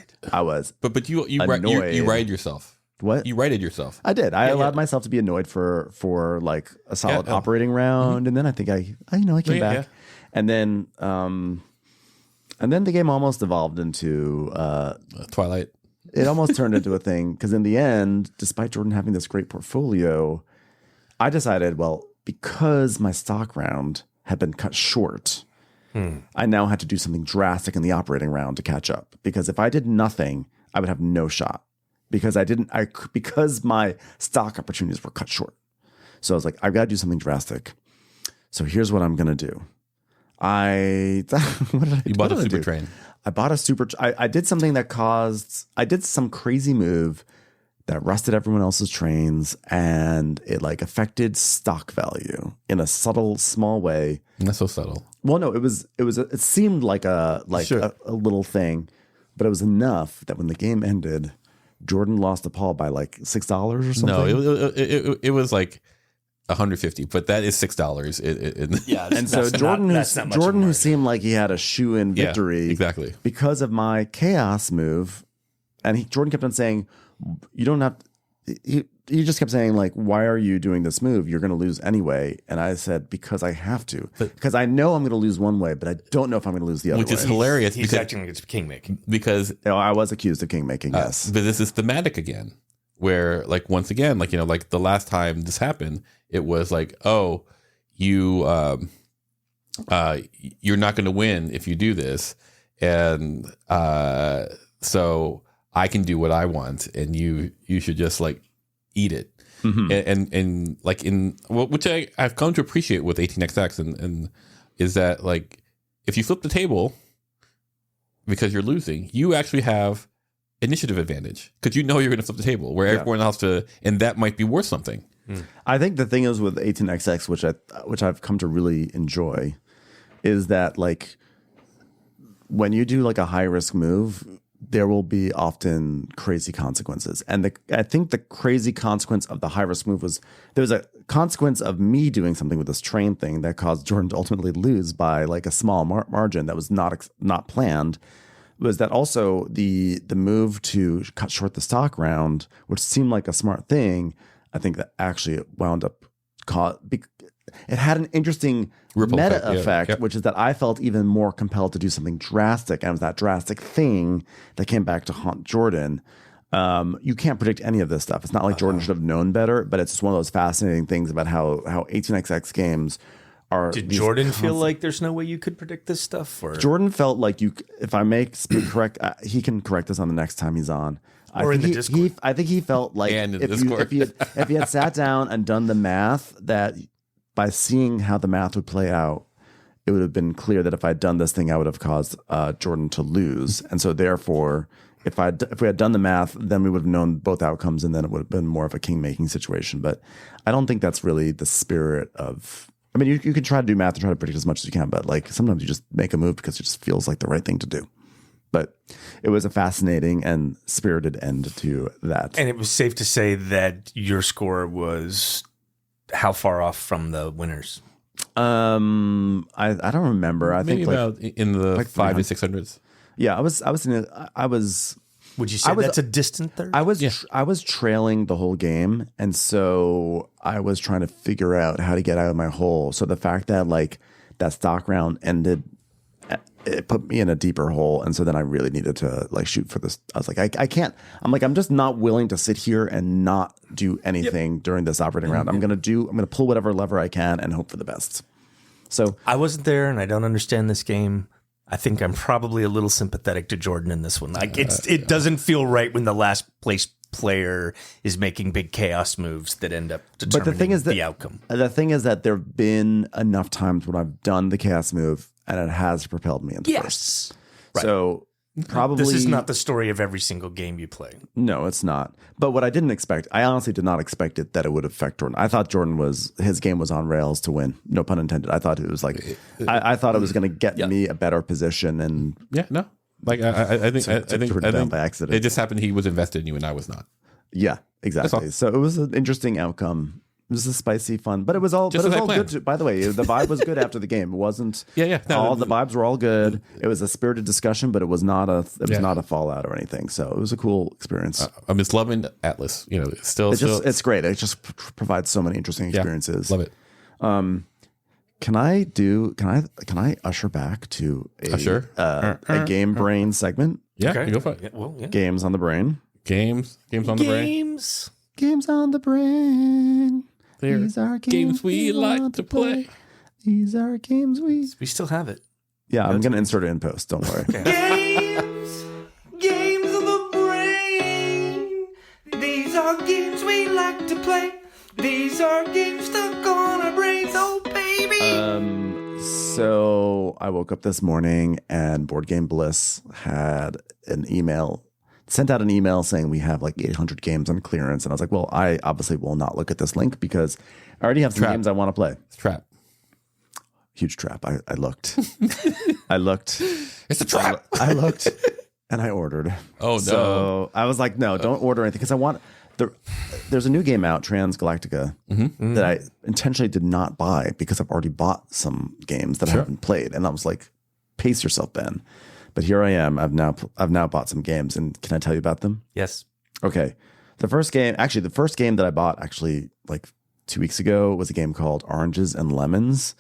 But you righted yourself. What? You righted yourself. I did. I allowed myself to be annoyed for like a solid operating round, and then I think I came back, and then the game almost evolved into Twilight. It almost turned into a thing because in the end, despite Jordan having this great portfolio, I decided, well, because my stock round had been cut short, I now had to do something drastic in the operating round to catch up. Because if I did nothing, I would have no shot. Because because my stock opportunities were cut short. So I was like, I've got to do something drastic. So here's what I'm going to do. You bought a super train. I bought a super. I did something I did some crazy move that rusted everyone else's trains, and it like affected stock value in a subtle, small way. Not so subtle. Well, no, it seemed like a little thing, but it was enough that when the game ended, Jordan lost to Paul by like $6 or something. No, it was like 150, but that is $6. And so Jordan, who seemed like he had a shoe-in victory, exactly, because of my chaos move, and Jordan kept on saying, "You don't have." He just kept saying like, "Why are you doing this move? You're going to lose anyway." And I said, "Because I have to. Because I know I'm going to lose one way, but I don't know if I'm going to lose the other." Which is hilarious. He's acting like it's king-making. Because I was accused of king-making. Yes, but this is thematic again. Where like once again, like like the last time this happened, it was like, oh, you're not going to win if you do this, and so I can do what I want, and you should just like eat it, and like which I've come to appreciate with 18xx, and is that like if you flip the table because you're losing, you actually have initiative advantage because you're going to flip the table where everyone else and that might be worth something. I think the thing is with 18xx, which I've come to really enjoy, is that like when you do like a high risk move, there will be often crazy consequences. And I think the crazy consequence of the high risk move was there was a consequence of me doing something with this train thing that caused Jordan to ultimately lose by like a small margin that was not planned. Was that also the move to cut short the stock round, which seemed like a smart thing. I think that actually it wound up it had an interesting meta effect, which is that I felt even more compelled to do something drastic. And it was that drastic thing that came back to haunt Jordan. You can't predict any of this stuff. It's not like Jordan should have known better, but it's just one of those fascinating things about how 18xx games are. Did Jordan feel like there's no way you could predict this stuff? Or? Jordan felt like if I make speak correct, he can correct us on the next time he's on. Or in the Discord. I think he felt like if he had sat down and done the math, that by seeing how the math would play out, it would have been clear that if I'd done this thing, I would have caused Jordan to lose. And so therefore, if we had done the math, then we would have known both outcomes, and then it would have been more of a king-making situation. But I don't think that's really the spirit of... I mean, you can try to do math and try to predict as much as you can, but like sometimes you just make a move because it just feels like the right thing to do. But it was a fascinating and spirited end to that. And it was safe to say that your score was how far off from the winners? I don't remember. I Maybe think about in the like 500 to 600s. Yeah, I was. Would you say that's a distant third? I was trailing the whole game, and so I was trying to figure out how to get out of my hole. So the fact that like that stock round ended, it put me in a deeper hole, and so then I really needed to like shoot for this. I was like, I can't. I'm just not willing to sit here and not do anything during this operating round. I'm gonna pull whatever lever I can and hope for the best. So I wasn't there, and I don't understand this game. I think I'm probably a little sympathetic to Jordan in this one. Like it doesn't feel right when the last place player is making big chaos moves that end up determining the outcome. The thing is that there've been enough times when I've done the chaos move and it has propelled me into first. Right. So probably this is not the story of every single game you play. No, it's not. But what I didn't expect, I honestly did not expect it that it would affect Jordan. I thought his game was on rails to win. No pun intended. I thought it was like I thought it was going to get me a better position and like I think down by accident. It just happened he was invested in you and I was not. Yeah, exactly. So it was an interesting outcome. It was a spicy fun, but it was all good too. By the way, the vibe was good after the game. It wasn't the vibes were all good. It was a spirited discussion, but it was not a fallout or anything. So it was a cool experience. I'm just loving Atlas. You know, it's great. It just provides so many interesting experiences. Love it. Can I usher back to a game brain segment? Yeah, okay. Go for it. Games on the brain. Games on the brain. Games on the brain. These are games we like to play. These are games we still have it. Yeah, I'm going to insert it in post. Don't worry. Games of the brain. These are games we like to play. These are games stuck on our brains, oh baby. So I woke up this morning and Board Game Bliss had sent out an email saying we have like 800 games on clearance. And I was like, well, I obviously will not look at this link because I already have some games I want to play. It's a trap. Huge trap. I looked. I looked. It's a trap. I looked and I ordered. Oh, no. So I was like, no, don't order anything because I want... There's a new game out, Transgalactica, that I intentionally did not buy because I've already bought some games that I haven't played. And I was like, pace yourself, Ben. But here I am. I've now bought some games, and can I tell you about them? Yes. Okay. The first game that I bought like 2 weeks ago was a game called Oranges and Lemons,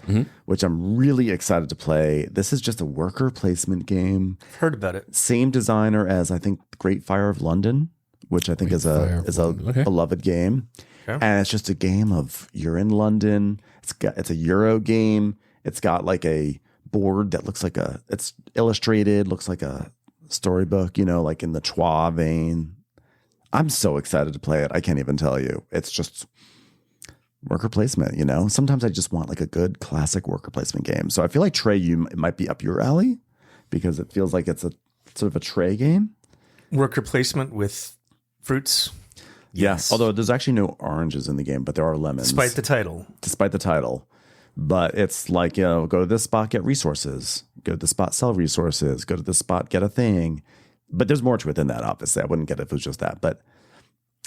which I'm really excited to play. This is just a worker placement game. I've heard about it. Same designer as I think Great Fire of London, which I think is a beloved game. Okay. And it's just a game of you're in London. It's a Euro game. It's got like a board that looks like it's illustrated, looks like a storybook, like in the Troyes vein. I'm so excited to play it. I can't even tell you. It's just worker placement, Sometimes I just want like a good classic worker placement game. So I feel like Trey, it might be up your alley because it feels like it's a sort of a Trey game. Worker placement with fruits. Yes. Although there's actually no oranges in the game, but there are lemons. Despite the title. But it's like, go to this spot, get resources. Go to this spot, sell resources. Go to this spot, get a thing. But there's more to it than that, obviously. I wouldn't get it if it was just that. But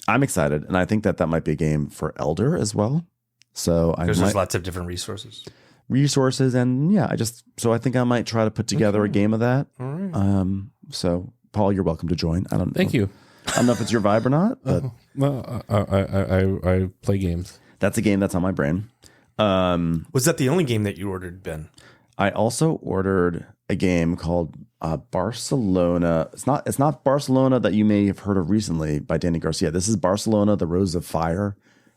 I'm excited. And I think that might be a game for Elder as well. So there's lots of different resources. And I think I might try to put together a game of that. All right. So Paul, you're welcome to join. I don't know. Thank you. I don't know if it's your vibe or not, but I play games. That's a game that's on my brain. Was that the only game that you ordered, Ben? I also ordered a game called Barcelona. It's not Barcelona that you may have heard of recently by Danny Garcia. This is Barcelona: The Rose of Fire.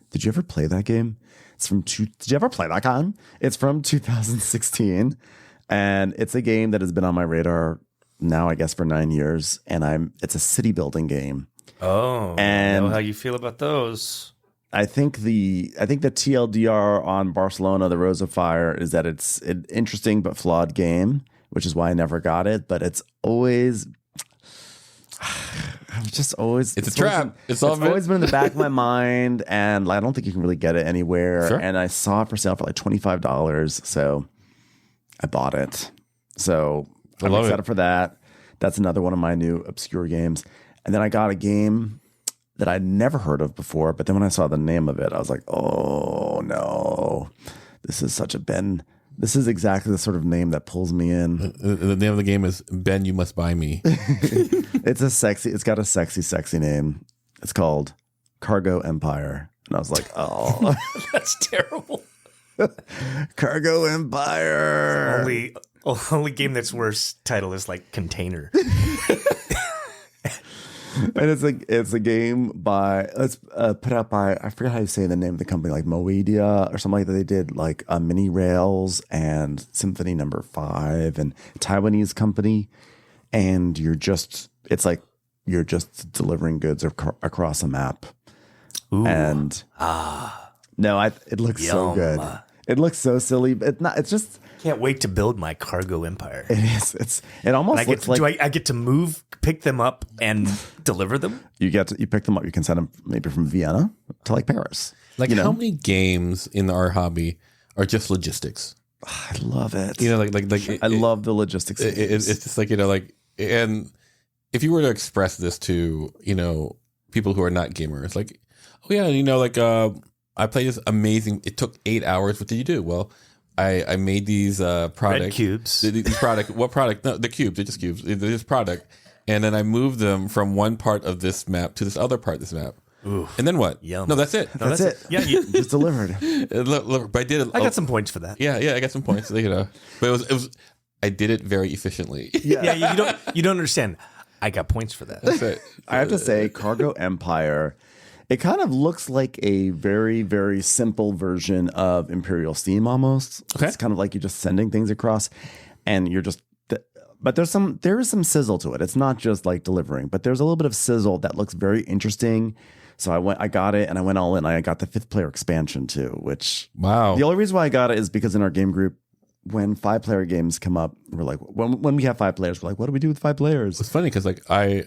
Did you ever play that game? Did you ever play that game? It's from 2016, and it's a game that has been on my radar now, I guess, for 9 years. And it's a city building game. Oh, and I know how you feel about those. I think the TLDR on Barcelona, The Rose of Fire, is that it's an interesting but flawed game, which is why I never got it. But it's always, it's a trap. It's always been in the back of my mind, and I don't think you can really get it anywhere. Sure. And I saw it for sale for like $25, so I bought it. So I'm excited for that. That's another one of my new obscure games. And then I got a game that I'd never heard of before, but then when I saw the name of it, I was like, oh no. This is such a Ben. This is exactly the sort of name that pulls me in. The name of the game is Ben, You Must Buy Me. It's got a sexy name. It's called Cargo Empire. And I was like, oh. That's terrible. Cargo Empire. Only game that's worse title is like Container. And it's a game put out by, I forget how you say the name of the company, like Moedia or something like that. They did like Mini Rails and Symphony Number 5 and Taiwanese company. And you're just delivering goods across a map. Ooh. And it looks so good. It looks so silly, but it's not. It's just can't wait to build my cargo empire. It is. It almost looks like I get to move, pick them up, and deliver them. You pick them up. You can send them maybe from Vienna to like Paris. Like how many games in our hobby are just logistics? I love it. I love the logistics. It's just like and if you were to express this to people who are not gamers, like, oh yeah, I played this amazing. It took 8 hours. What did you do? Well, I made these products. Red cubes. These product. What product? No, the cubes. They're just cubes. They're just product. And then I moved them from one part of this map to this other part of this map. Ooh, and then what? Yum. No, that's it. That's it. Yeah, you just delivered. But I did it. I got some points for that. Yeah, I got some points. But it was. I did it very efficiently. Yeah, you don't understand. I got points for that. That's it. I have to say, Cargo Empire. It kind of looks like a very, very simple version of Imperial Steam almost. Okay. It's kind of like you're just sending things across and you're just, but there is some sizzle to it. It's not just like delivering, but there's a little bit of sizzle that looks very interesting. So I got it and I went all in. I got the 5th player expansion too, which wow. The only reason why I got it is because in our game group, when 5-player games come up, we're like, when we have 5 players, we're like, what do we do with 5 players? It's funny because like I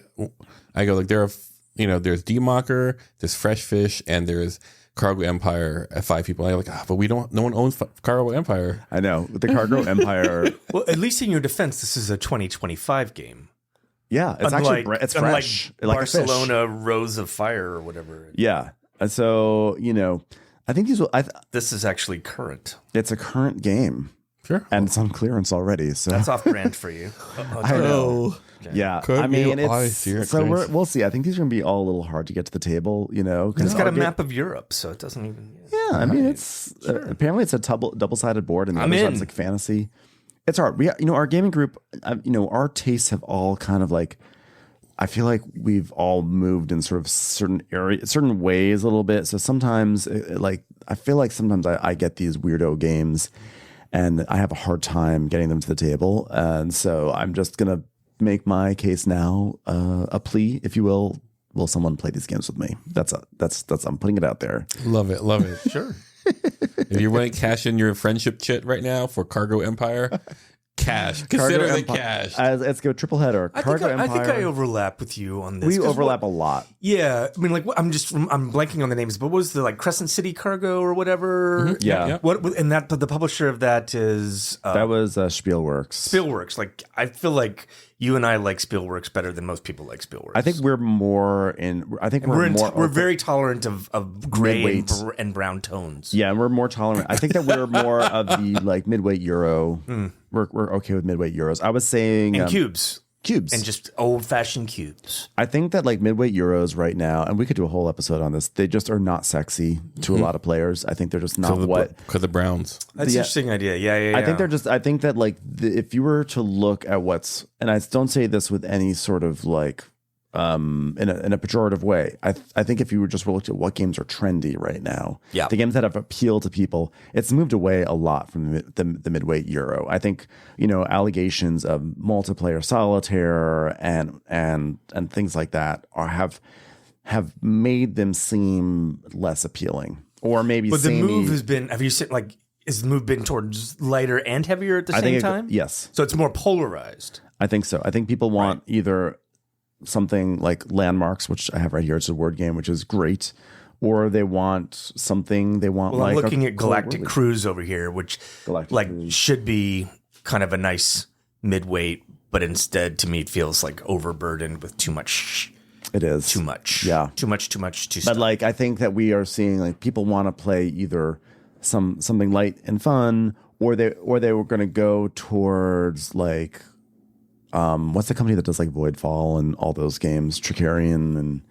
go like there are, there's D-Mocker, there's Fresh Fish, and there's Cargo Empire at 5 people. I'm like, but no one owns Cargo Empire. I know. The Cargo Empire. Well, at least in your defense, this is a 2025 game. Yeah, it's it's fresh. Like Barcelona, Rose of Fire or whatever. Yeah. And so, I think this is actually current. It's a current game. Sure. And it's on clearance already. So that's off brand for you. I know. Okay. Yeah. We'll see. I think these are going to be all a little hard to get to the table, It's got a map of Europe, so it doesn't even. Yeah. I mean, it's apparently it's a double-sided board and the other side's like fantasy. It's hard. Our gaming group, our tastes have all kind of like, I feel like we've all moved in sort of certain ways a little bit. So sometimes I feel like sometimes I get these weirdo games and I have a hard time getting them to the table. And so I'm just going to make my case now, a plea, if you will. Will someone play these games with me? That's I'm putting it out there. Love it. Sure. If you want to cash in your friendship chit right now for Cargo Empire, cash. Consider the cash. Let's go triple header. I think I overlap with you on this. We overlap a lot. Yeah, I mean, like I'm blanking on the names, but what was the Crescent City Cargo or whatever? Mm-hmm. Yeah. What and that the publisher of that is that was Spielworks. Spielworks. Like I feel like you and I like Spielworks better than most people like Spielworks. I think we're more in. I think we're very tolerant of gray and brown tones. Yeah, and we're more tolerant. I think that we're more of the like midweight Euro. We're okay with midweight Euros. I was saying cubes. Cubes. And just old-fashioned cubes. I think that like midweight Euros right now, and we could do a whole episode on this, they just are not sexy to a lot of players. I think they're just not because the Browns. That's an interesting idea. Yeah. I think that like if you were to look at what's, and I don't say this with any sort of like in a pejorative way. I think if you were just looked at what games are trendy right now, the games that have appealed to people, it's moved away a lot from the midweight Euro. I think allegations of multiplayer solitaire and things like that have made them seem less appealing, or maybe. But the move has been. Have you seen is the move been towards lighter and heavier at the same time? Yes. So it's more polarized. I think so. I think people want either something like Landmarks, which I have right here. It's a word game, which is great. Or they want something. They want I'm looking at Galactic Cruise over here, which Cruise should be kind of a nice midweight, but instead to me it feels like overburdened with too much. It is too much. Yeah, too much. But like I think that we are seeing like people want to play either something light and fun, or they were going to go towards like what's the company that does like Voidfall and all those games, Tricarian, and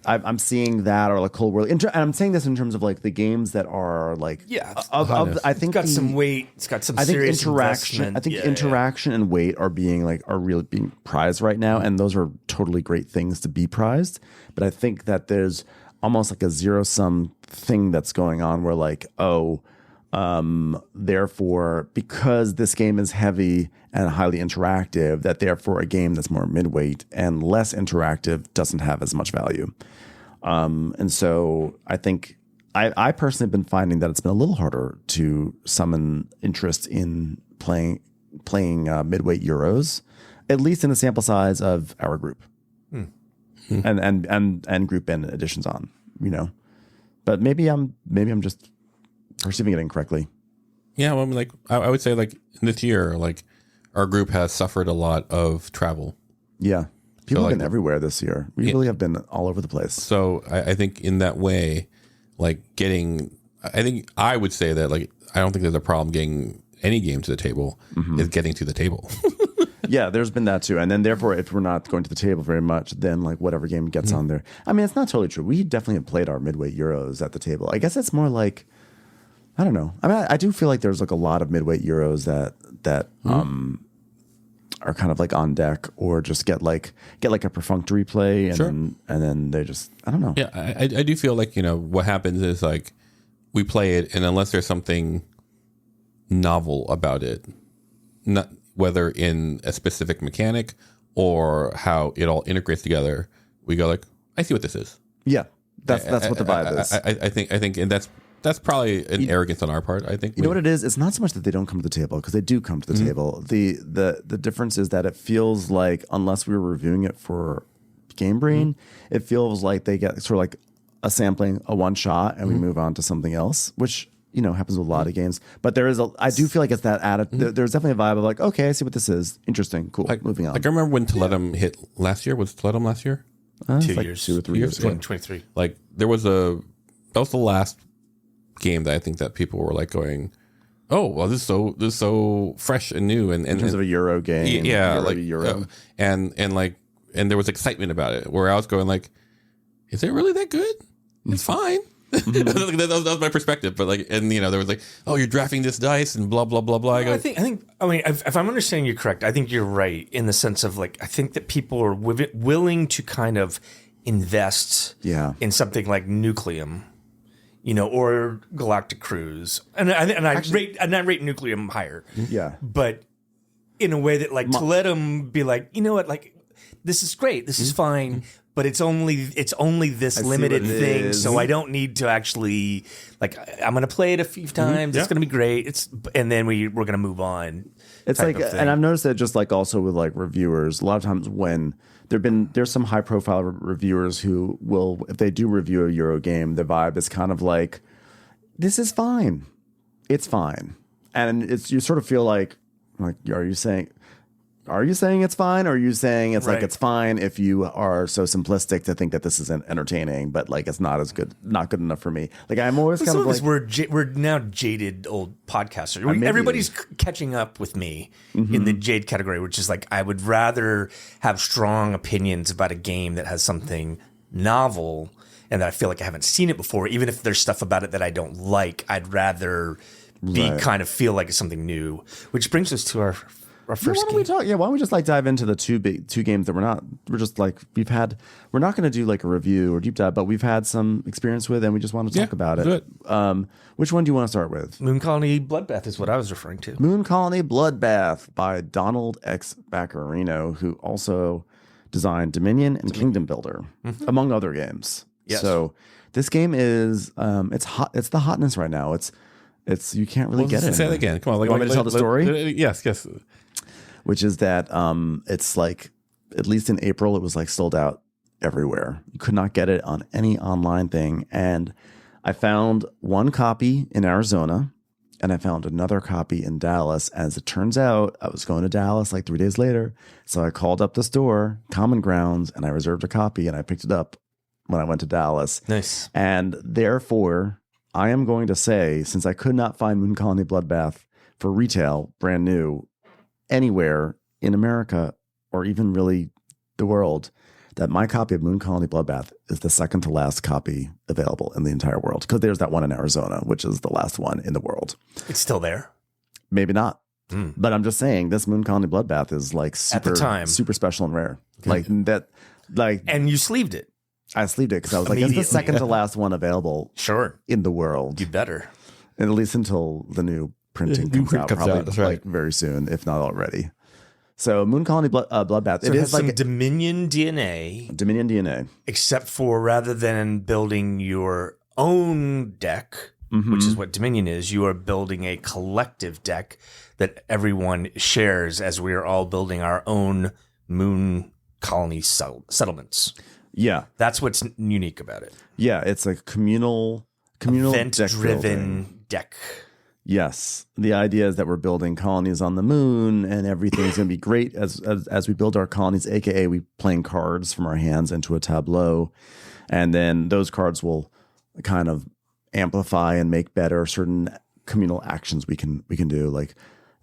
I'm seeing that, or like Cold War. And I'm saying this in terms of like the games that are like, I think it's got some weight. It's got some serious investment. I think interaction and weight are really being prized right now, and those are totally great things to be prized. But I think that there's almost like a zero sum thing that's going on where like, therefore, because this game is heavy and highly interactive, that therefore a game that's more midweight and less interactive doesn't have as much value. And so I think I personally have been finding that it's been a little harder to summon interest in playing midweight Euros, at least in the sample size of our group, and group N editions on, but maybe I'm just perceiving it incorrectly. Yeah, well, like I would say, like this year, like our group has suffered a lot of travel. Yeah, people have been everywhere this year. We really have been all over the place. So I think in that way, like I would say that like I don't think there's a problem getting any game to the table. Is getting to the table. Yeah, there's been that too. And then therefore, if we're not going to the table very much, then like whatever game gets on there. I mean, it's not totally true. We definitely have played our midweight Euros at the table. I guess it's more like, I don't know. I mean, I do feel like there's like a lot of midweight Euros that are kind of like on deck, or just get like a perfunctory play, and then they just, I don't know. Yeah, I do feel like what happens is like we play it, and unless there's something novel about it, not whether in a specific mechanic or how it all integrates together, we go like, I see what this is. Yeah, that's what the vibe is. I think, and that's probably an arrogance on our part. I think. You know what it is? It's not so much that they don't come to the table, because they do come to the table. The difference is that it feels like, unless we were reviewing it for Game Brain, it feels like they get sort of like a sampling, a one shot, and we move on to something else, which happens with a lot of games. But I do feel like it's that attitude. There's definitely a vibe of like, okay, I see what this is. Interesting, cool. Moving on. Like I remember when Toletum hit last year. Was Toletum last year? 2 years, 2 or 3 years. 2023. Like that was the last game that I think that people were like going, oh well, this is so fresh and new, and in terms of a Euro game, Euro. And there was excitement about it, where I was going like, is it really that good? It's fine. that was my perspective, but like, and there was like, oh, you're drafting this dice and blah blah blah blah. I mean, if I'm understanding you correct, I think you're right in the sense of like, I think that people are willing to kind of invest in something like Nucleum, or Galactic Cruise, and I rate Nucleum higher. Yeah, but in a way that like to let them be like, like, this is great, this is fine. But it's only this limited thing, so I don't need to actually, like, I'm going to play it a few times. It's going to be great. And then we're going to move on. It's like, and I've noticed that just like also with like reviewers, a lot of times when there's some high profile reviewers who will, if they do review a Euro game, the vibe is kind of like, this is fine, it's fine, and you sort of feel like are you saying it's fine, or are you saying it's like it's fine if you are so simplistic to think that this is entertaining, but like it's not good enough for me? Like I'm always kind of like, we're now jaded old podcasters. Everybody's catching up with me in the jade category, which is like I would rather have strong opinions about a game that has something novel and that I feel like I haven't seen it before, even if there's stuff about it that I don't like. I'd rather kind of feel like it's something new, which brings us to our first game. Why don't we just like dive into the two games that we're not going to do like a review or deep dive, but we've had some experience with, and we just want to talk about it. Which one do you want to start with? Moon Colony Bloodbath is what I was referring to. Moon Colony Bloodbath by Donald X. Baccarino, who also designed Dominion and Kingdom Builder, among other games. Yes. So this game is it's hot. It's the hotness right now. It's you can't really get it. Say it again. Come on. You want me to tell the story? Yes. Which is that it's like, at least in April, it was like sold out everywhere. You could not get it on any online thing. And I found one copy in Arizona, and I found another copy in Dallas. As it turns out, I was going to Dallas like 3 days later. So I called up the store, Common Grounds, and I reserved a copy, and I picked it up when I went to Dallas. Nice. And therefore, I am going to say, since I could not find Moon Colony Bloodbath for retail, brand new, anywhere in America or even really the world, that my copy of Moon Colony Bloodbath is the second to last copy available in the entire world. Because there's that one in Arizona, which is the last one in the world. It's still there. Maybe not. But I'm just saying this Moon Colony Bloodbath is like super, at the time, super special and rare. Like that, like, and you sleeved it. I sleeved it because I was like, it's the second to last one available in the world. You better. And at least until the new printing comes out, probably like very soon, if not already. So Moon Colony Bloodbath. So it has some Dominion DNA. Dominion DNA. Except for rather than building your own deck, which is what Dominion is, you are building a collective deck that everyone shares as we are all building our own Moon Colony settlements. Yeah. That's what's unique about it. Yeah, it's a communal event-driven deck. Yes. The idea is that we're building colonies on the moon and everything's going to be great as we build our colonies, aka we playing cards from our hands into a tableau. And then those cards will kind of amplify and make better certain communal actions we can do. Like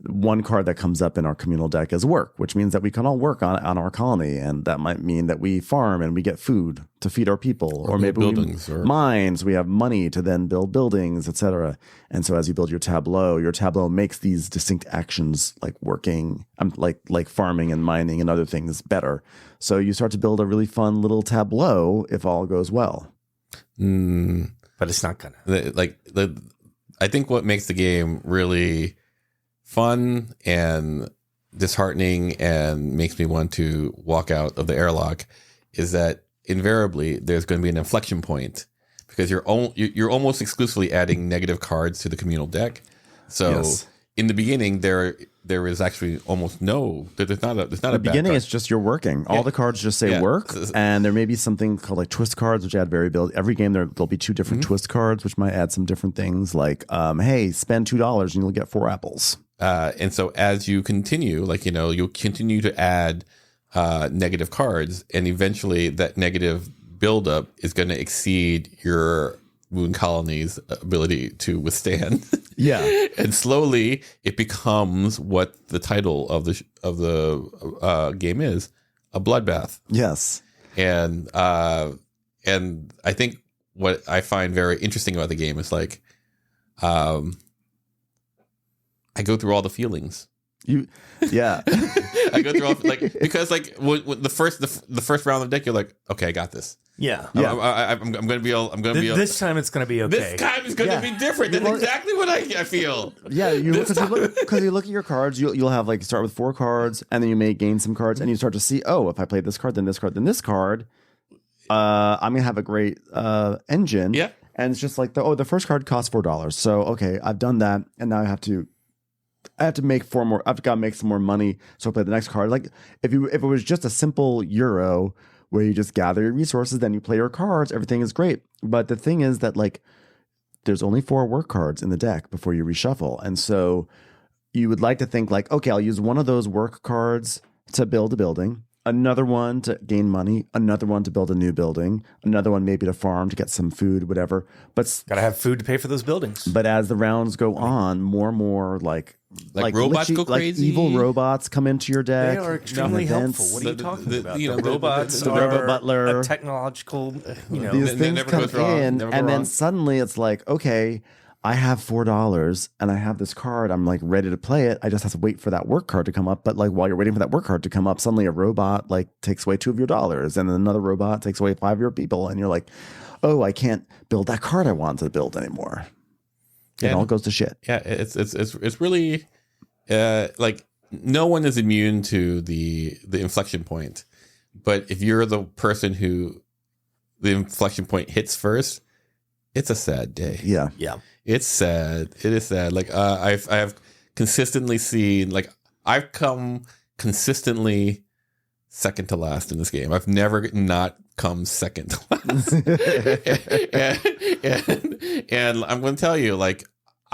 one card that comes up in our communal deck is work, which means that we can all work on our colony. And that might mean that we farm and we get food to feed our people, or maybe mines, we have money to then build buildings, etc. And so as you build your tableau makes these distinct actions like working, like farming and mining and other things better. So you start to build a really fun little tableau if all goes well. But it's not gonna. I think what makes the game really fun and disheartening and makes me want to walk out of the airlock is that invariably there's going to be an inflection point, because you're almost exclusively adding negative cards to the communal deck. So in the beginning there is actually almost there's not a the beginning. It's just you're working. All the cards just say work, and there may be something called like twist cards, which add variability. Every game there'll be two different twist cards, which might add some different things. Like, hey, spend $2 and you'll get 4 apples. And so as you continue, you'll continue to add negative cards, and eventually that negative buildup is going to exceed your Moon Colony's ability to withstand. Yeah. And slowly it becomes what the title of the game is, a bloodbath. Yes. And I think what I find very interesting about the game is I go through all the feelings. I go through all because when the first round of the deck, you're like, okay, I got this. Yeah. I'm going to be able. This time it's going to be okay. This time it's going to be different. That's exactly what I feel. Yeah, because you look at your cards, you'll have you start with 4 cards, and then you may gain some cards, and you start to see, if I play this card, then this card, then this card, I'm going to have a great engine. Yeah. And it's just like the first card costs $4. So okay, I've done that, and now I have to make 4 more. I've got to make some more money, so I play the next card. Like if it was just a simple Euro where you just gather your resources, then you play your cards, everything is great. But the thing is that there's only 4 work cards in the deck before you reshuffle, and so you would like to think okay, I'll use one of those work cards to build a building, another one to gain money, another one to build a new building, another one maybe to farm to get some food, whatever. But gotta have food to pay for those buildings. But as the rounds go on, more and more robots go crazy. Evil robots come into your deck. They are extremely helpful. What are you talking about? The robots the are robot butler, a technological. These things come in, and then suddenly it's like, okay, I have $4 and I have this card. I'm ready to play it. I just have to wait for that work card to come up. But while you're waiting for that work card to come up, suddenly a robot takes away $2 of your dollars, and then another robot takes away 5 of your people, and you're like, oh, I can't build that card I wanted to build anymore. It all goes to shit. Yeah, it's really no one is immune to the inflection point, but if you're the person who the inflection point hits first, it's a sad day. Yeah. It's sad. It is sad. I have consistently seen, I've come consistently second to last in this game. I've never not come second to last. and I'm going to tell you,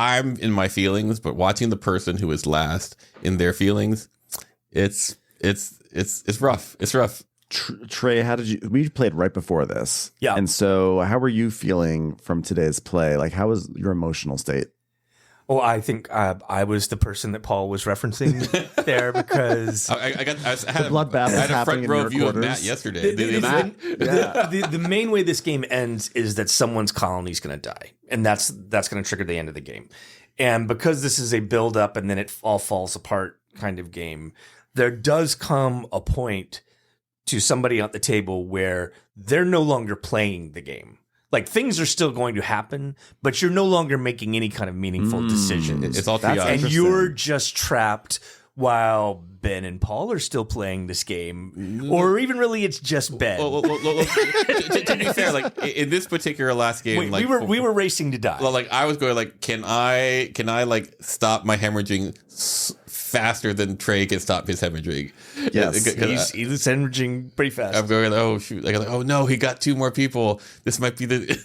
I'm in my feelings, but watching the person who is last in their feelings, it's rough. It's rough. Trey, how did you? We played right before this, Yeah. And so, how were you feeling from today's play? Like, how was your emotional state? Well, I think I was the person that Paul was referencing there because I had Bloodbath is a front happening in row your view of quarters. Matt yesterday. the main way this game ends is that someone's colony is going to die, and that's going to trigger the end of the game. And because this is a build up and then it all falls apart kind of game, there does come a point to somebody at the table where they're no longer playing the game. Like, things are still going to happen, but you're no longer making any kind of meaningful decisions. It's all That's triage. And you're just trapped while Ben and Paul are still playing this game. Or even really, it's just Ben. To be fair, like in this particular last game, Wait, like we were racing to die. like I was going like, can I like stop my hemorrhaging faster than Trey can stop his hemorrhaging? Yes. He's hemorrhaging pretty fast. I'm going, oh shoot! Like, oh no, he got 2 more people. This might be the.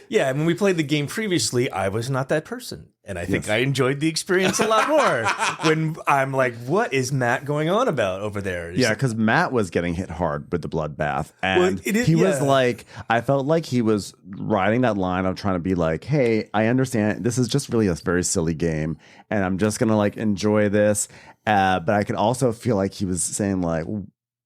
Yeah, when we played the game previously, I was not that person. And I think I enjoyed the experience a lot more when I'm like, what is Matt going on about over there? Yeah, because Matt was getting hit hard with the bloodbath. And Well, he was like, I felt like he was riding that line of trying to be like, hey, I understand this is just really a very silly game. And I'm just going to like enjoy this. But I could also feel like he was saying like,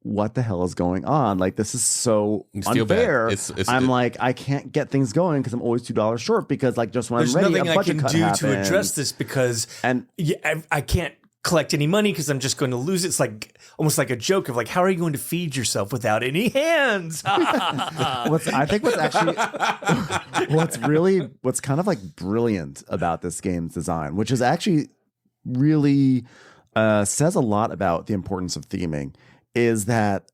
what the hell is going on? Like, this is so unfair. I'm like, I can't get things going because I'm always $2 short because like just when There's I'm ready, nothing a I budget can cut do happens. to address this because I can't collect any money because I'm just going to lose it. It's like almost like a joke of like, how are you going to feed yourself without any hands? What's kind of like brilliant about this game's design, which is actually really says a lot about the importance of theming, is that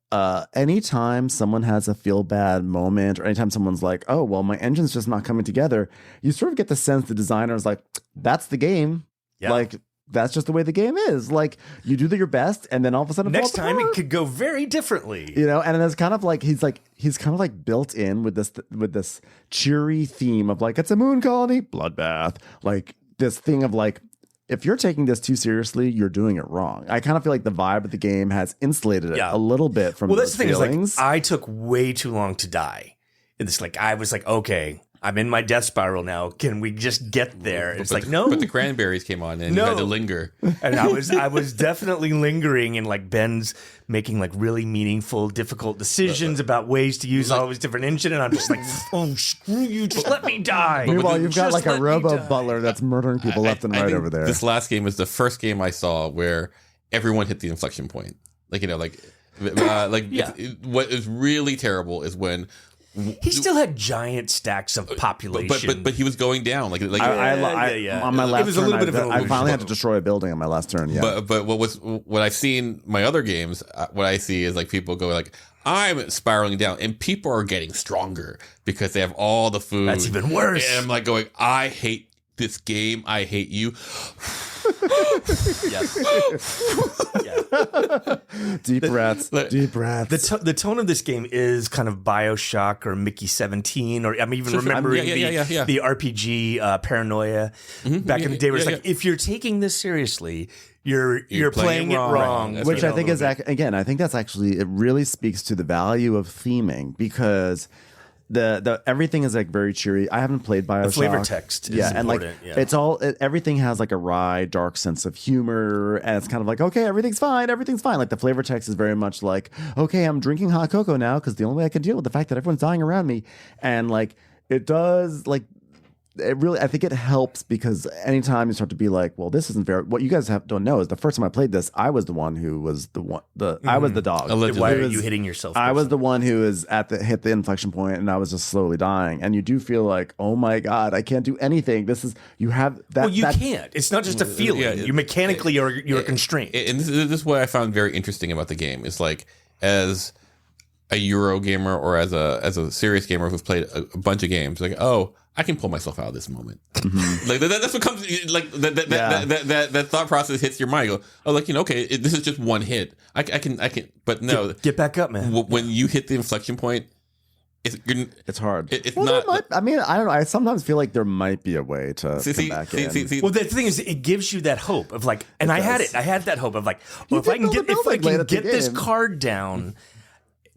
anytime someone has a feel bad moment or anytime someone's like, oh, well, my engine's just not coming together, you sort of get the sense the designer is like, that's the game. Yeah. Like, that's just the way the game is. Like, you do your best and then all of a sudden Next time it could go very differently. You know, and it's kind of like he's kind of like built in with this cheery theme of like, it's a moon colony, bloodbath, like this thing of like, if you're taking this too seriously, you're doing it wrong. I kind of feel like the vibe of the game has insulated it a little bit from that's the thing feelings. is like, I took way too long to die. It's like, I was like, okay, I'm in my death spiral now. Can we just get there? It's like, no. But the cranberries came on and you had to linger. And I was definitely lingering, and like Ben's making like really meaningful, difficult decisions about ways to use all these different engine, and I'm just like, oh, screw you, just let me die. Meanwhile, you've got Just like a let me robo die. butler that's murdering people left and right think over there. This last game was the first game I saw where everyone hit the inflection point. Like, you know, what is really terrible is when He still had giant stacks of population. but he was going down. Like on my last It was a turn, little bit of an I finally illusion. had to destroy a building on my last turn. Yeah, But what I've seen my other games, what I see is like people go like, I'm spiraling down, and people are getting stronger because they have all the food. That's even worse. And I'm like going, I hate this game. I hate you. Yes. deep breaths. Deep breaths. The tone of this game is kind of BioShock or Mickey 17, or I'm even remembering the RPG Paranoia back in the day where it's like, if you're taking this seriously, you're playing it wrong. Which I think is, again, I think that's actually, it really speaks to the value of theming, because the everything is like very cheery. I haven't played BioShock. The flavor text is important. And like it's all everything has like a wry, dark sense of humor, and it's kind of like, okay, everything's fine. Like the flavor text is very much like, okay, I'm drinking hot cocoa now because the only way I can deal with the fact that everyone's dying around me, and like it does like. It really, I think it helps, because anytime you start to be like, well, this isn't fair. What you guys don't know is the first time I played this, I was the one who was I was the dog. Allegedly. Why are you hitting yourself? I was the one who is hit the inflection point, and I was just slowly dying. And you do feel like, oh my God, I can't do anything. You have that. Well, you can't. It's not just a feeling. You mechanically you're constrained. And this is what I found very interesting about the game. Is like, as a Euro gamer or as a serious gamer who's played a bunch of games, like, oh, I can pull myself out of this moment. Mm-hmm. Like that's what comes. Like that thought process hits your mind. You go, oh, like, you know, okay, this is just one hit. I can. But no, get back up, man. When you hit the inflection point, it's hard. It's not. I mean, I don't know. I sometimes feel like there might be a way to come back in. Well, the thing is, it gives you that hope of like, and I had that hope of like, well, if I can get this card down.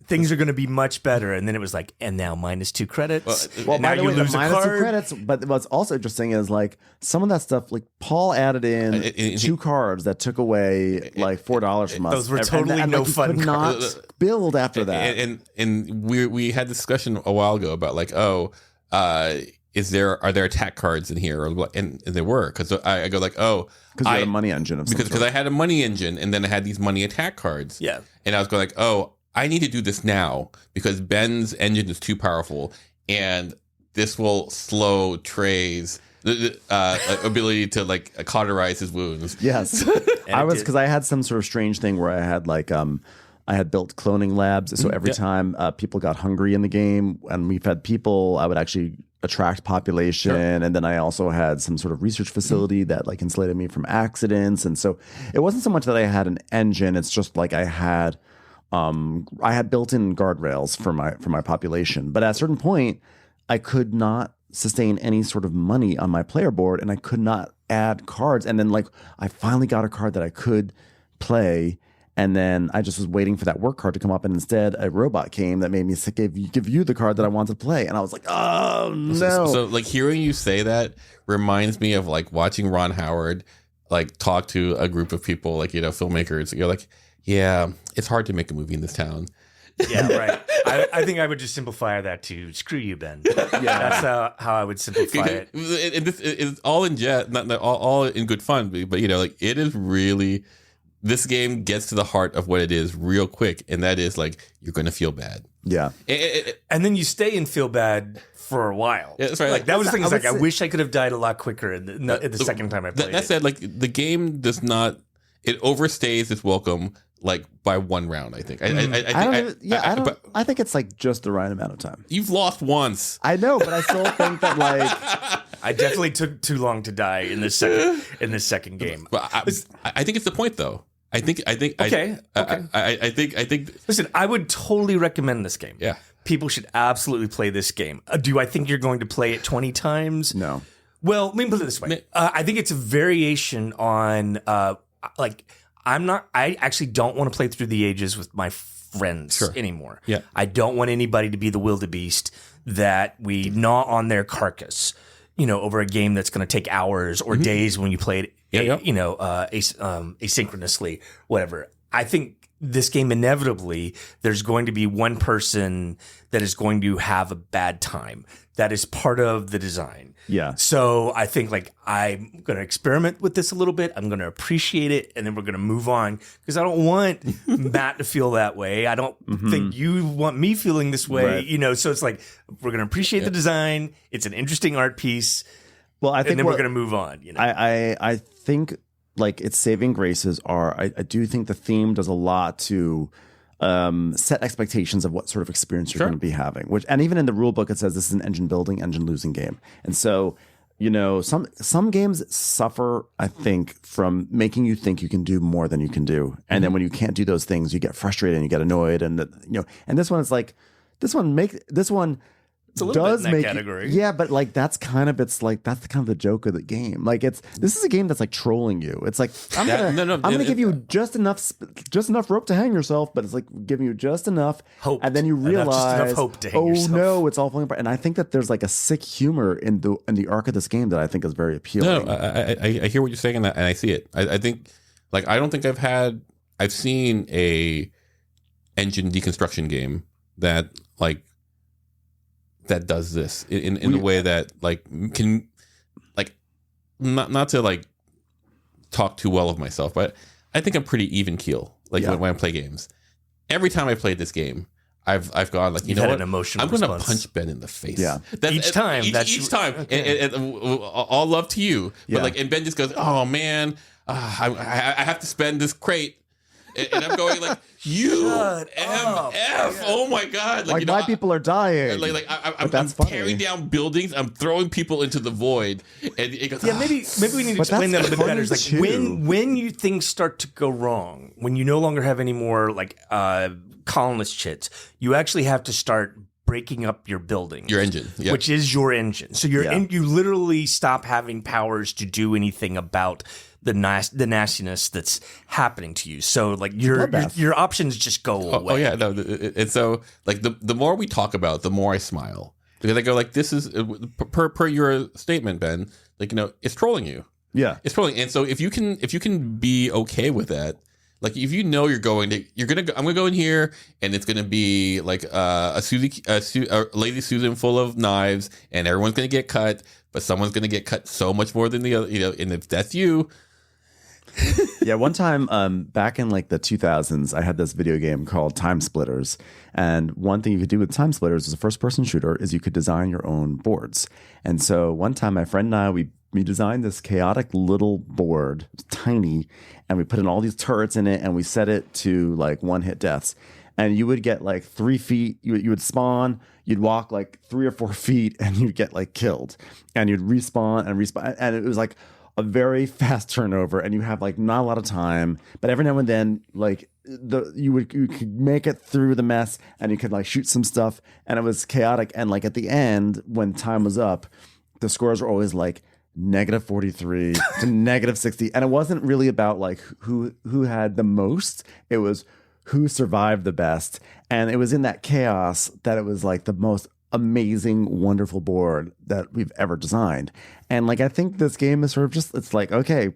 things are going to be much better. And then it was like, and now -2 credits. Well, now by the you way, lose the a -2 card. credits. But what's also interesting is like some of that stuff. Like Paul added in 2 cards that took away like $4 from us. Those were totally no fun could cards. not build after that. And we had discussion a while ago about like, are there attack cards in here? And there were, because I go like, because you had a money engine of some because I had a money engine, and then I had these money attack cards. Yeah, and I was going like, I need to do this now because Ben's engine is too powerful, and this will slow Trey's ability to like cauterize his wounds. Yes, because I had some sort of strange thing where I had like I had built cloning labs, so every time people got hungry in the game and we fed people, I would actually attract population. Sure. And then I also had some sort of research facility that like insulated me from accidents. And so it wasn't so much that I had an engine, it's just like I had built-in guardrails for my population. But at a certain point, I could not sustain any sort of money on my player board, and I could not add cards. And then like I finally got a card that I could play, and then I just was waiting for that work card to come up, and instead a robot came that made me give you the card that I wanted to play, and I was like, oh no. So like hearing you say that reminds me of like watching Ron Howard like talk to a group of people, like, you know, filmmakers. You're like, yeah, it's hard to make a movie in this town. Yeah, right. I think I would just simplify that to screw you, Ben. Yeah, that's how I would simplify it. And this is all in all in good fun, but you know, like it is really, this game gets to the heart of what it is real quick, and that is like you're going to feel bad. Yeah, and then you stay and feel bad for a while. Yeah, that's right. Like that was the thing. Like I wish I could have died a lot quicker in the second time I played. That said, like the game does not. It overstays its welcome. Like by 1 round, I think. I think it's like just the right amount of time. You've lost once. I know, but I still think that like I definitely took too long to die in this second game. But I think it's the point, though. I think. Okay. I think. Listen, I would totally recommend this game. Yeah, people should absolutely play this game. Do I think you're going to play it 20 times? No. Well, let me put it this way. I think it's a variation on I actually don't want to play Through the Ages with my friends anymore. Yeah. I don't want anybody to be the wildebeest that we gnaw on their carcass, you know, over a game that's going to take hours or days when you play it, asynchronously, whatever. I think this game, inevitably, there's going to be one person that is going to have a bad time. That is part of the design. Yeah. So I think like I'm going to experiment with this a little bit. I'm going to appreciate it, and then we're going to move on, because I don't want Matt to feel that way. I don't think you want me feeling this way, right. you know. So it's like we're going to appreciate the design. It's an interesting art piece. Well, I think, and then we're going to move on. You know, I think like its saving graces are. I do think the theme does a lot to set expectations of what sort of experience you're going to be having, and even in the rule book it says this is an engine building, engine losing game. And so, you know, some games suffer, I think, from making you think you can do more than you can do, and then when you can't do those things, you get frustrated and you get annoyed, and and this one is like this one it's a little bit in that category. Yeah, but like that's kind of the joke of the game. Like this is a game that's like trolling you. It's like I'm gonna give you just enough rope to hang yourself, but it's like giving you just enough hope, and then you realize, enough hope to hang yourself. No, it's all falling apart. And I think that there's like a sick humor in the arc of this game that I think is very appealing. No, I hear what you're saying, and I see it. I think like I don't think I've seen a engine deconstruction game that like. That does this in a way that like can like not to like talk too well of myself, but I think I'm pretty even keel when I play games. Every time I played this game, I've gone like, you know what, I'm going to punch Ben in the face. Yeah, each time. Okay. And all love to you, but like, and Ben just goes, oh man, I have to spend this crate. And I'm going like, you MF, oh my God. Like, you know, my people are dying. I'm tearing down buildings. I'm throwing people into the void. And it goes, maybe we need to explain that a bit better. It's like when things start to go wrong, when you no longer have any more like colonist chits, you actually have to start breaking up your building, your engine, which is your engine. So you literally stop having powers to do anything about the nastiness that's happening to you. So like your options just go away. Oh yeah, no. And so like the more we talk about it, the more I smile because I go like, this is per your statement, Ben. Like, it's trolling you. Yeah, it's trolling. And so if you can be okay with that. Like if I'm gonna go in here and it's gonna be like a Lady Susan full of knives and everyone's gonna get cut, but someone's gonna get cut so much more than the other, and if that's you. Yeah, one time back in like the 2000s, I had this video game called Time Splitters, and one thing you could do with Time Splitters as a first-person shooter is you could design your own boards. And so one time, my friend and I we designed this chaotic little board, tiny, and we put in all these turrets in it, and we set it to like one-hit deaths. And you would get like 3 feet. You would spawn. You'd walk like 3 or 4 feet, and you'd get like killed. And you'd respawn, and it was like a very fast turnover, and you have like not a lot of time, but every now and then like you could make it through the mess, and you could like shoot some stuff, and it was chaotic. And like at the end, when time was up, the scores were always like -43 to -60, and it wasn't really about like who had the most. It was who survived the best, and it was in that chaos that it was like the most amazing, wonderful board that we've ever designed. And like I think this game is sort of just, it's like, okay,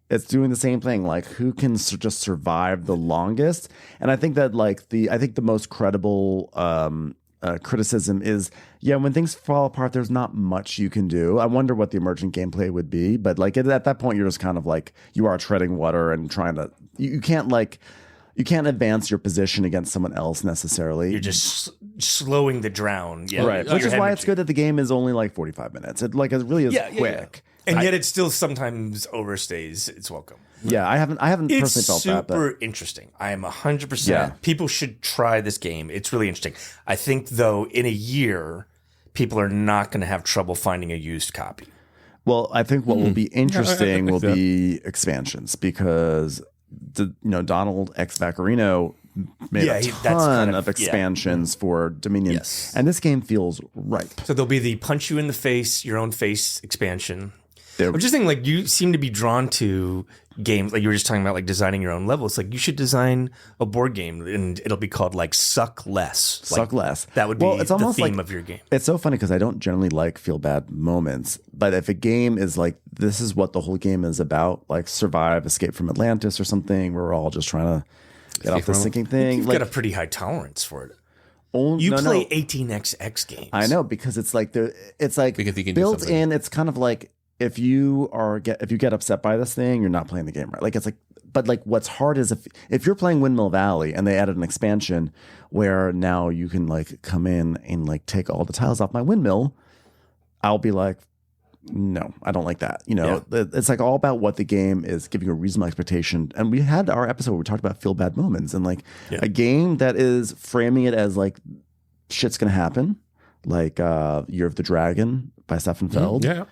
it's doing the same thing, like who can just survive the longest. And I think that like the most credible criticism is, when things fall apart, there's not much you can do. I wonder what the emergent gameplay would be, but like at that point you're just kind of like, you are treading water and trying to, you can't advance your position against someone else necessarily. You're just slowing the drown. Yeah. Right. Which is why it's good that the game is only like 45 minutes. It really is quick. Yeah. And yet it still sometimes overstays its welcome. Yeah, I haven't personally felt that. It's super interesting. I am 100%. Yeah. People should try this game. It's really interesting. I think, though, in a year, people are not going to have trouble finding a used copy. Well, I think what will be interesting will be expansions, because Donald X Vaccarino made a ton of expansions for Dominion. Yes. And this game feels ripe. So there'll be the punch you in the face, your own face expansion. I'm just thinking, like, you seem to be drawn to games, like you were just talking about, like designing your own levels. Like, you should design a board game, and it'll be called like Suck Less. Suck Less. That would be the theme of your game. It's so funny because I don't generally like feel bad moments, but if a game is like, this is what the whole game is about, like survive, escape from Atlantis or something, where we're all just trying to get off this sinking thing. You've got a pretty high tolerance for it. You play 18xx games. I know, because it's like built in. It's kind of like, if you get upset by this thing, you're not playing the game right. Like, it's like, but like what's hard is if you're playing Windmill Valley and they added an expansion where now you can like come in and like take all the tiles off my windmill, I'll be like, no, I don't like that. It's like all about what the game is giving you a reasonable expectation. And we had our episode where we talked about feel bad moments, and like a game that is framing it as like shit's gonna happen, like Year of the Dragon by Stefan Feld. Yeah.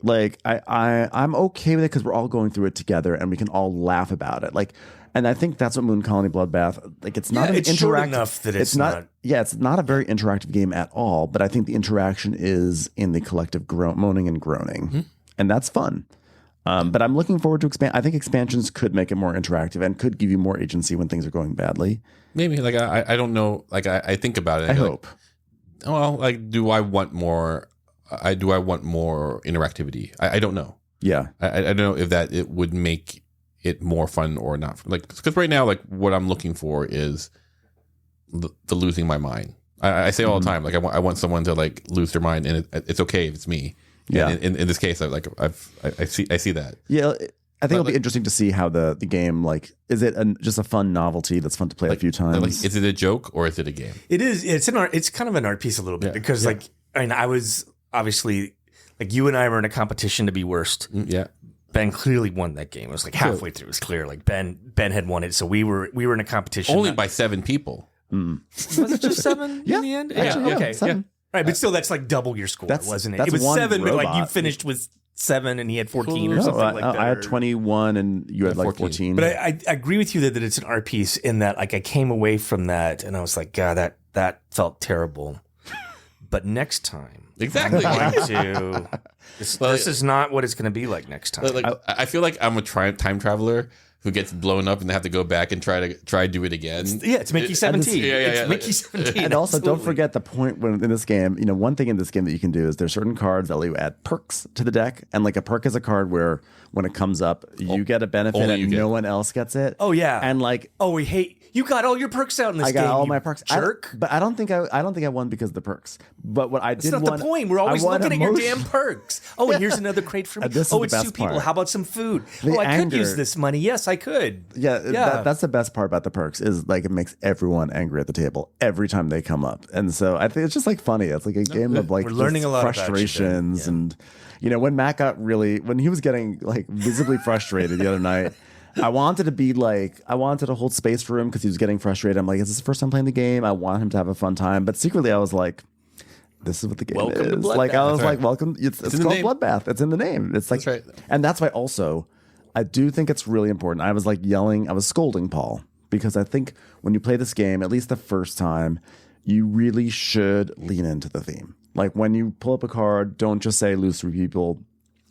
Like I'm okay with it because we're all going through it together and we can all laugh about it. Like, and I think that's what Moon Colony Bloodbath, like, it's not it's short enough that it's not. Yeah, it's not a very interactive game at all. But I think the interaction is in the collective moaning and groaning, and that's fun. But I'm looking forward to expand. I think expansions could make it more interactive and could give you more agency when things are going badly. Maybe, like, I don't know. Like, I think about it. I hope. Well, like, do I want more interactivity? I don't know. Yeah. I don't know if that it would make it more fun or not. Like, because right now, like, what I'm looking for is the losing my mind. I say all the time, like, I want someone to like lose their mind, and it's okay if it's me. Yeah. And in this case, I see that. Yeah. I think it'll be interesting to see how the game, like, is it just a fun novelty that's fun to play a few times? Like, is it a joke or is it a game? It is. It's kind of an art piece a little bit, because like, I mean, I was obviously, like, you and I were in a competition to be worst. Yeah. Ben clearly won that game. It was like halfway through. It was clear, like Ben had won it. So we were in a competition. Only by 7 people. Was it just 7 in the end? Actually, okay. 7. Yeah. Right, but still, that's like double your score, wasn't it? It was 7, but like you finished with 7 and he had 14 or something like that. I had 21 and you had like 14. But I agree with you that it's an art piece, in that, like, I came away from that and I was like, God, that felt terrible. But next time Exactly. I'm going to. This is not what it's going to be like next time. Like, I feel like I'm a time traveler who gets blown up and they have to go back and try to do it again. It's Mickey 17. It's Mickey 17. And also, don't forget the point when in this game, one thing in this game that you can do is there's certain cards that let you add perks to the deck. And like a perk is a card where when it comes up, you get a benefit and no one else gets it. Oh, yeah. And like, we hate. You got all your perks out in this game. I got all my perks. Jerk. But I don't think I won because of the perks. But what I did That's not the point. We're always looking at your damn perks. Oh, and here's another crate for me. It's two part. people. How about some food? I anger. could use this money. Yes, I could. Yeah. That's the best part about the perks is like it makes everyone angry at the table every time they come up. And so I think it's just like funny. It's like a game of like we're learning a lot frustrations and when Matt got when he was getting like visibly frustrated the other night. I wanted to hold space for him because he was getting frustrated. I'm like, is this the first time playing the game? I want him to have a fun time. But secretly I was like, this is what the game welcome is. To Bloodbath. Like I was like, welcome. It's called Bloodbath. It's in the name. It's like, that's right. And that's why also I do think it's really important. I was like yelling, I was scolding Paul because I think when you play this game, at least the first time, you really should lean into the theme. Like when you pull up a card, don't just say lose 3 people.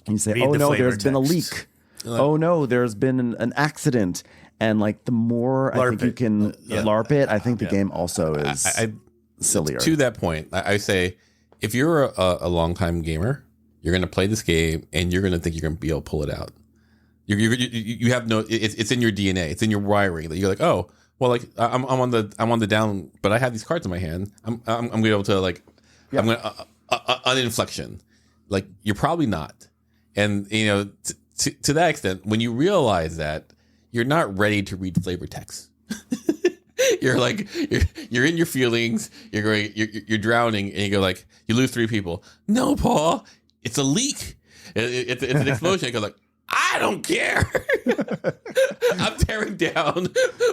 You say, oh no, there's been a leak. Oh no, there's been an accident. And like the more I think you can LARP it, I think the game also is sillier. To that point, I say if you're a longtime gamer, you're going to play this game and you're going to think you're going to be able to pull it out. You have no, it's in your DNA, it's in your wiring that you're like, oh, well, like I'm on the down, but I have these cards in my hand. I'm going to be able to like, I'm going to uninflection. Like you're probably not. And to that extent, when you realize that, you're not ready to read flavor text. You're like you're in your feelings. You're drowning, and you go like you lose 3 people. No, Paul, it's a leak. It's an explosion. You go like I don't care. I'm tearing down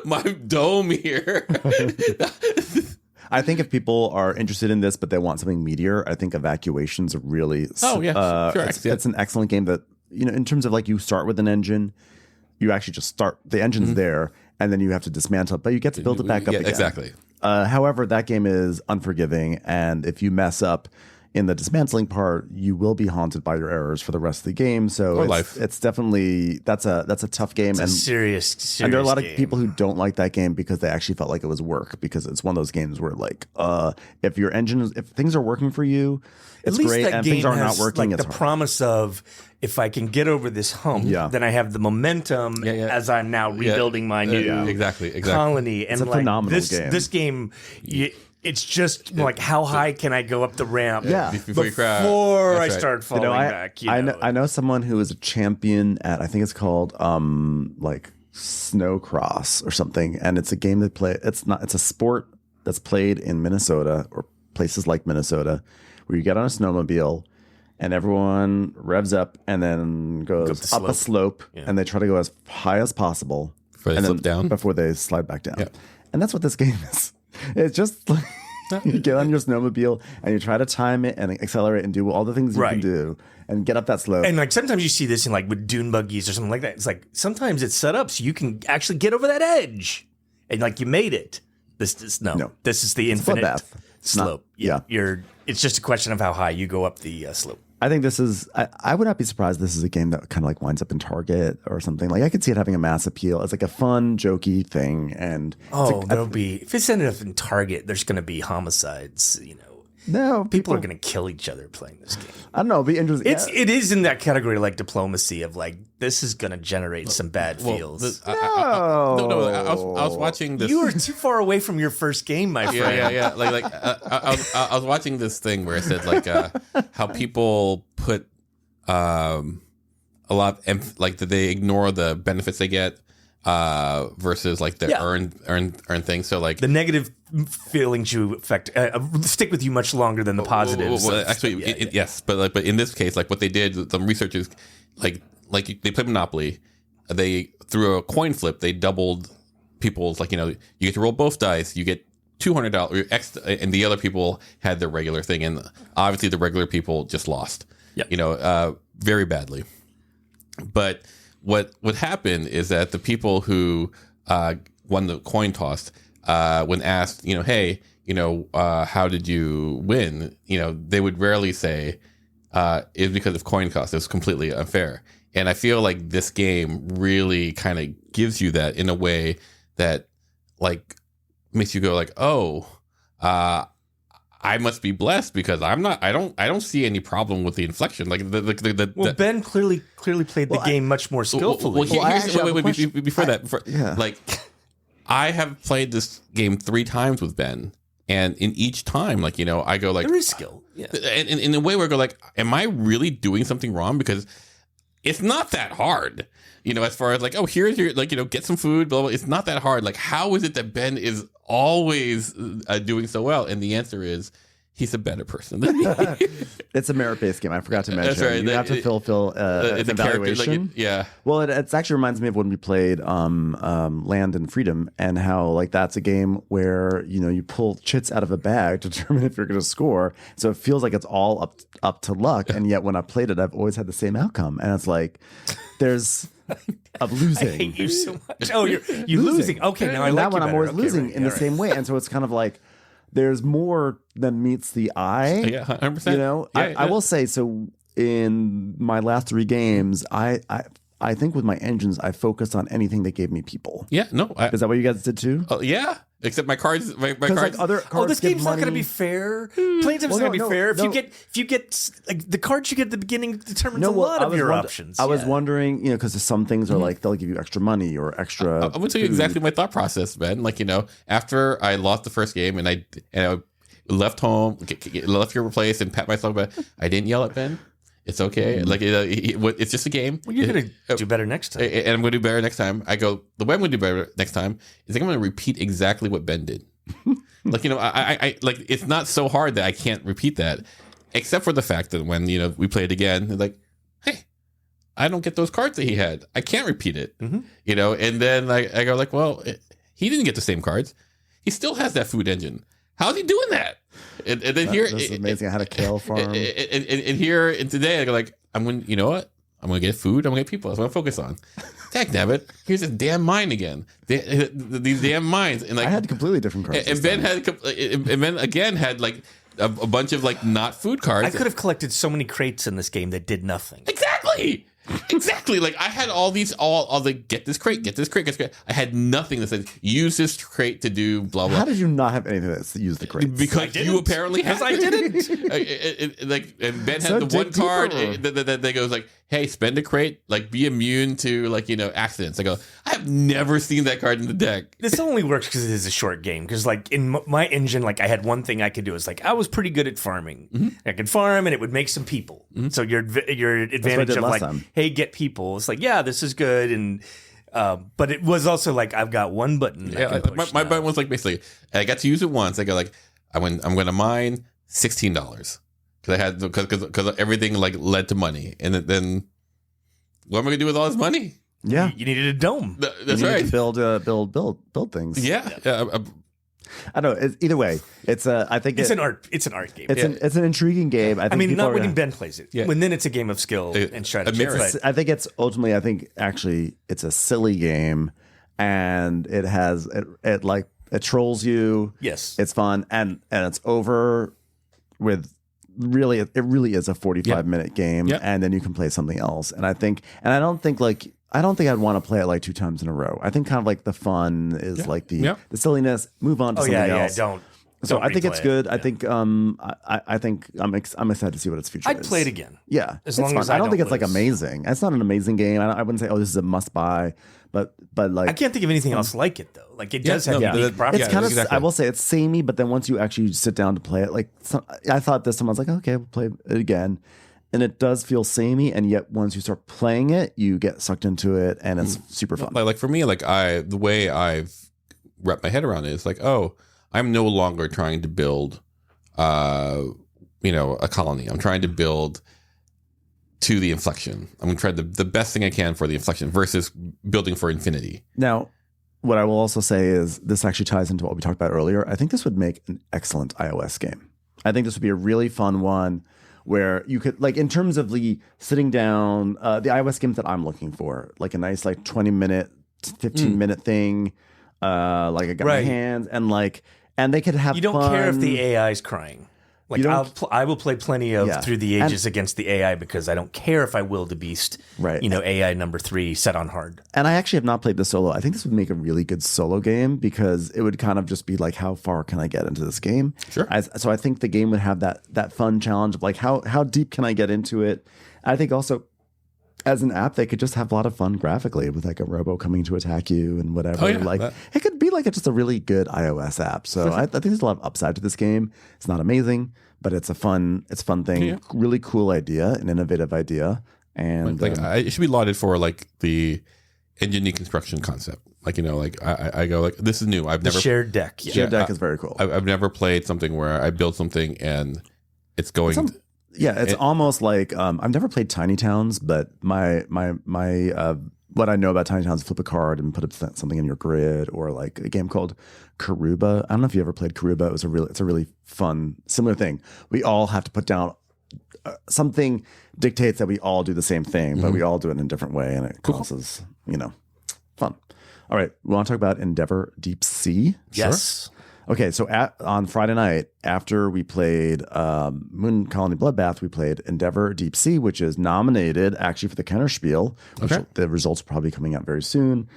my dome here. I think if people are interested in this, but they want something meatier, I think Evacuation's a really sure. It's an excellent game that in terms of like you start with an engine, you actually just start the engine's there, and then you have to dismantle it, but you get to build it back up again. Exactly. However, that game is unforgiving, and if you mess up in the dismantling part, you will be haunted by your errors for the rest of the game. So it's definitely that's a tough game. It's serious. And there are a lot of people who don't like that game because they actually felt like it was work, because it's one of those games where like if your engine if things are working for you, it's great, and things are not working. Like the promise of if I can get over this hump, then I have the momentum as I'm now rebuilding my new exactly colony. It's and a like phenomenal game. This game. It's just like how high can I go up the ramp? Before you crash. Before I start falling back. I know someone who is a champion at, I think it's called like Snowcross or something, and it's a game that it's a sport that's played in Minnesota or places like Minnesota, where you get on a snowmobile and everyone revs up and then goes up a slope, and they try to go as high as possible before they slide back down. And that's what this game is. It's just like you get on your snowmobile and you try to time it and accelerate and do all the things you can do and get up that slope. And like sometimes you see this in like with dune buggies or something like that. It's like sometimes it's set up so you can actually get over that edge and like you made it. This is the infinite slope. It's just a question of how high you go up the slope. I think this is, I would not be surprised this is a game that kind of like winds up in Target or something. Like I could see it having a mass appeal. It's like a fun, jokey thing. And there'll be, if it's ended up in Target, there's going to be homicides, No, people are going to kill each other playing this game. I don't know. It'd be interesting. It is in that category like diplomacy of like, this is going to generate some bad feels. I was watching this. You were too far away from your first game, my friend. Yeah. I was watching this thing where it said like how people put a lot of like that they ignore the benefits they get versus like the earn things. So like the negative feelings you affect stick with you much longer than the positives. Well, actually, yes, but in this case, like what they did, some researchers like they played Monopoly. They through a coin flip, they doubled people's you get to roll both dice, you get $200 extra, and the other people had their regular thing, and obviously the regular people just lost. Very badly. But what happened is that the people who won the coin toss, when asked, hey, how did you win? They would rarely say, it's because of coin cost. It's completely unfair. And I feel like this game really kind of gives you that in a way that like makes you go like, oh, I must be blessed because I don't see any problem with the inflection. Like Ben clearly played the game much more skillfully. Before that, like I have played this game 3 times with Ben. And in each time, like, I go like... There is skill. Yeah. And in a way where I go like, am I really doing something wrong? Because it's not that hard, as far as like, oh, here's your, like, get some food, blah, blah. It's not that hard. Like, how is it that Ben is always doing so well? And the answer is, he's a better person than me. It's a merit-based game. I forgot to mention. That's right. You have to fulfill an evaluation. Yeah. Well, it actually reminds me of when we played Land and Freedom, and how like that's a game where you pull chits out of a bag to determine if you're going to score. So it feels like it's all up to luck, and yet when I played it, I've always had the same outcome, and it's like there's. Of losing. I hate you so much. Oh, you're losing. Okay, now I like that one. You I'm always losing in the same way, and so it's kind of like. There's more than meets the eye. Yeah, 100%. I will say, so in my last 3 games, I think with my engines, I focused on anything that gave me people. Yeah, no. Is that what you guys did too? Yeah. Except my cards, my cards. Like other cards this game's not going to be fair. Playing time's not going to be fair. If you get like the cards you get at the beginning determines a lot of your options. I was wondering, because some things are like they'll give you extra money or extra. I'm going to tell you exactly my thought process, Ben. Like after I lost the first game and I left home, left your place and pat myself back, I didn't yell at Ben. It's okay. Like it's just a game. Well, you're going to do better next time. And I'm going to do better next time. I go, the way I'm going to do better next time is I'm going to repeat exactly what Ben did. Like, I like, it's not so hard that I can't repeat that, except for the fact that when, we play it again, like, hey, I don't get those cards that he had. I can't repeat it, and then I go like, well, he didn't get the same cards. He still has that food engine. How's he doing that? And then here, this is amazing. I had a kale farm. And here, and today, I go like, I'm going. You know what? I'm going to get food. I'm going to get people. That's what I'm focus on. Dagnabbit, here's this damn mine again. These damn mines. And like I had completely different cards. And Ben again had like a bunch of like not food cards. I could have collected so many crates in this game that did nothing. Exactly. Like I had all the get this crate. I had nothing that said use this crate to do blah blah. How did you not have anything that used the crate? Because you apparently had. I didn't. And Ben had the one card that goes like, hey, spend a crate, like be immune to like accidents. I go, I have never seen that card in the deck. This only works because it is a short game. Because like in my engine, like I had one thing I could do. It's like I was pretty good at farming. Mm-hmm. I could farm and it would make some people. Mm-hmm. So your advantage of like, hey, get people. It's like, yeah, this is good. And but it was also like I've got one button. Yeah, my button was like basically I got to use it once. I go like I'm going to mine $16 because I had because everything like led to money. And then what am I going to do with all this money? Yeah, you needed a dome. That's right. To build things. Yeah. I don't know. Either way, it's I think it's an art. It's an art game. It's an intriguing game. I mean, not when Ben plays it. Yeah. When then it's a game of skill and strategy. I think it's ultimately. I think actually it's a silly game, and it has it trolls you. Yes, it's fun, and it's over with. Really, it really is a 45-minute game, and then you can play something else. And I don't think I'd want to play it like 2 times in a row. I think kind of like the fun is like the silliness. Move on to something else. So I think it's good. I think I think I'm excited to see what its future is. I'd play it again. Yeah, as long as I don't think it's like amazing. It's not an amazing game. I wouldn't say this is a must buy. But like I can't think of anything else like it though. Like it does have unique properties. It's kind of I will say it's samey, but then once you actually sit down to play it, like I thought this time I was like, okay, we'll play it again. And it does feel samey, and yet once you start playing it, you get sucked into it, and it's super fun. Like for me, like the way I've wrapped my head around it is like, oh, I'm no longer trying to build, a colony. I'm trying to build to the inflection. I'm going to try the best thing I can for the inflection versus building for infinity. Now, what I will also say is this actually ties into what we talked about earlier. I think this would make an excellent iOS game. I think this would be a really fun one where you could, like, in terms of the sitting down, the iOS games that I'm looking for, like a nice, like 20-minute, 15-minute thing, like I got my hands, and like, and they could have. You don't care if the AI is crying. Like I will play plenty of Through the Ages against the AI because I don't care if I wildebeest, right? AI number 3 set on hard. And I actually have not played the solo. I think this would make a really good solo game because it would kind of just be like, how far can I get into this game? Sure. So I think the game would have that fun challenge of like, how deep can I get into it? I think also as an app, they could just have a lot of fun graphically with like a robo coming to attack you and whatever. It could be like just a really good iOS app. So I think there's a lot of upside to this game. It's not amazing, but it's a fun thing. Yeah. Really cool idea, an innovative idea. And it should be lauded for like the engine deconstruction concept. Like, I go like, this is new. I've never shared deck. Shared deck is very cool. I've never played something where I build something and it's going. It's almost like I've never played Tiny Towns, but my what I know about Tiny Towns, flip a card and put something in your grid, or like a game called Karuba. I don't know if you ever played Karuba. It's a really fun similar thing. We all have to put down something dictates that we all do the same thing, but we all do it in a different way, and it causes fun. All right, we want to talk about Endeavor Deep Sea. Yes. Sure. Okay, so on Friday night, after we played Moon Colony Bloodbath, we played Endeavor Deep Sea, which is nominated actually for the Kennerspiel, which the results are probably coming out very soon.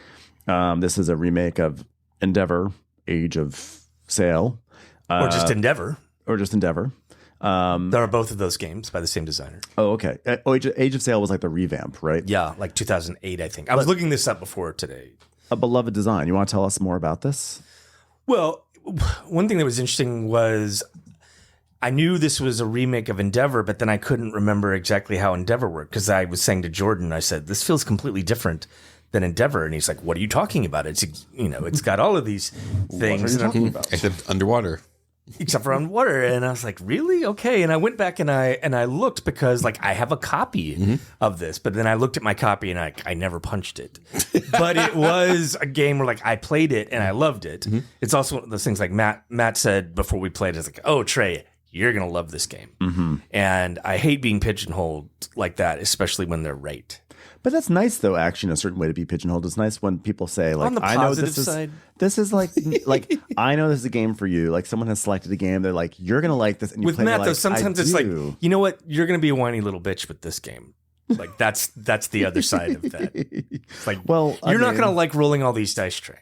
This is a remake of Endeavor, Age of Sail. Or just Endeavor. There are both of those games by the same designer. Oh, okay. Age of Sail was like the revamp, right? Yeah, like 2008, I think. I was looking this up before today. A beloved design. You want to tell us more about this? Well, one thing that was interesting was I knew this was a remake of Endeavor, but then I couldn't remember exactly how Endeavor worked because I was saying to Jordan, I said, this feels completely different than Endeavor. And he's like, what are you talking about? It's got all of these things. What are you talking about? Except underwater. Except for on water. And I was like, really? Okay. And I went back and I looked because like I have a copy of this, but then I looked at my copy and I never punched it. But it was a game where like I played it and I loved it. It's also one of those things like Matt said before we played, it's like, oh, Trey, you're going to love this game. And I hate being pigeonholed like that, especially when they're right. But that's nice, though. Actually, in a certain way, to be pigeonholed. It's nice when people say, "Like, on the I know positive side, this is like I know this is a game for you." Like, someone has selected a game. They're like, "You're gonna like this." And you with play Matt, like, though, sometimes it's like, you know what? You're gonna be a whiny little bitch with this game. Like that's the other side of that. It's like, you're not gonna like rolling all these dice, Trey.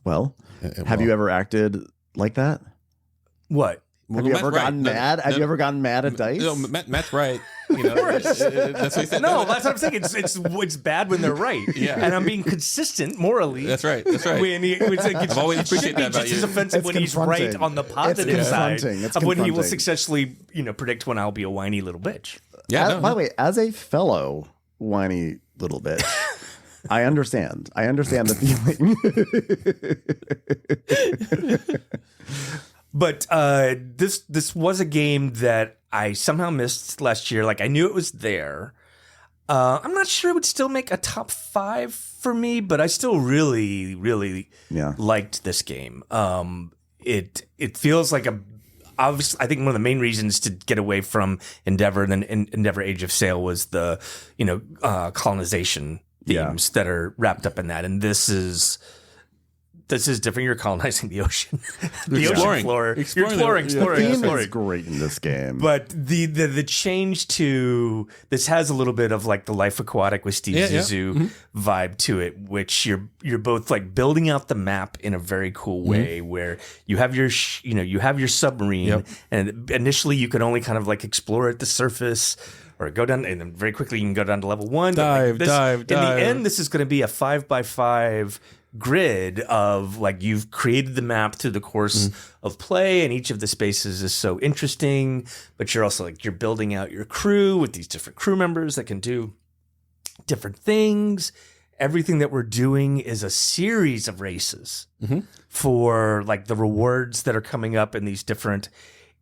Well, have you ever acted like that? What? Have you ever gotten mad? Have you ever gotten mad at dice? No, Matt's right. That's what he said. No, that's what I'm saying. It's bad when they're right. Yeah. And I'm being consistent morally. That's right. I've always appreciated that about just you. as offensive when he's right on the positive side of when he will successfully, predict when I'll be a whiny little bitch. Yeah. By the way, as a fellow whiny little bitch, I understand. I understand the feeling. But this was a game that I somehow missed last year. Like I knew it was there. I'm not sure it would still make a top 5 for me, but I still really, really liked this game. It feels like obviously, I think one of the main reasons to get away from Endeavor and then Endeavor Age of Sail was the colonization themes that are wrapped up in that, and this is different. You're colonizing the ocean, ocean floor. You're exploring. The theme is great in this game, but the change to this has a little bit of like the Life Aquatic with Steve Zissou vibe to it, which you're both like building out the map in a very cool way, where you have your submarine, and initially you can only kind of like explore at the surface. Or go down, and then very quickly you can go down to level 1. Dive. In the end, this is going to be a 5x5 grid of like you've created the map through the course of play, and each of the spaces is so interesting. But you're also like you're building out your crew with these different crew members that can do different things. Everything that we're doing is a series of races for like the rewards that are coming up in these different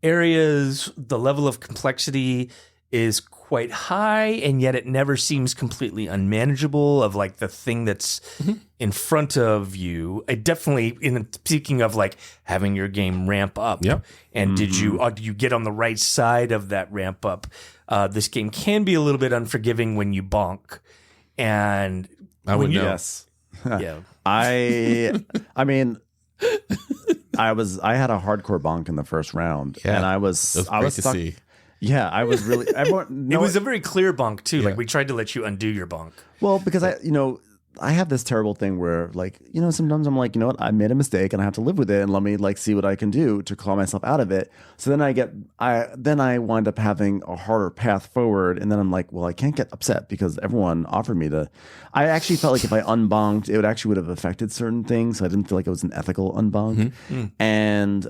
areas. The level of complexity is quite high, and yet it never seems completely unmanageable of like the thing that's in front of you. It definitely, speaking of like having your game ramp up, and did you get on the right side of that ramp up? This game can be a little bit unforgiving when you bonk, and I would know. Yes. Yeah. I mean, I had a hardcore bonk in the first round, and I was stuck. See. Yeah, I was really. Everyone, It was a very clear bonk too. Like we tried to let you undo your bonk. well, because I have this terrible thing where, like, sometimes I'm like, you know what, I made a mistake and I have to live with it, and let me like see what I can do to claw myself out of it. So then I wind up having a harder path forward, and then I'm like, well, I can't get upset because everyone offered me to. I actually felt like if I unbonked, it would have affected certain things, so I didn't feel like it was an ethical unbonk. And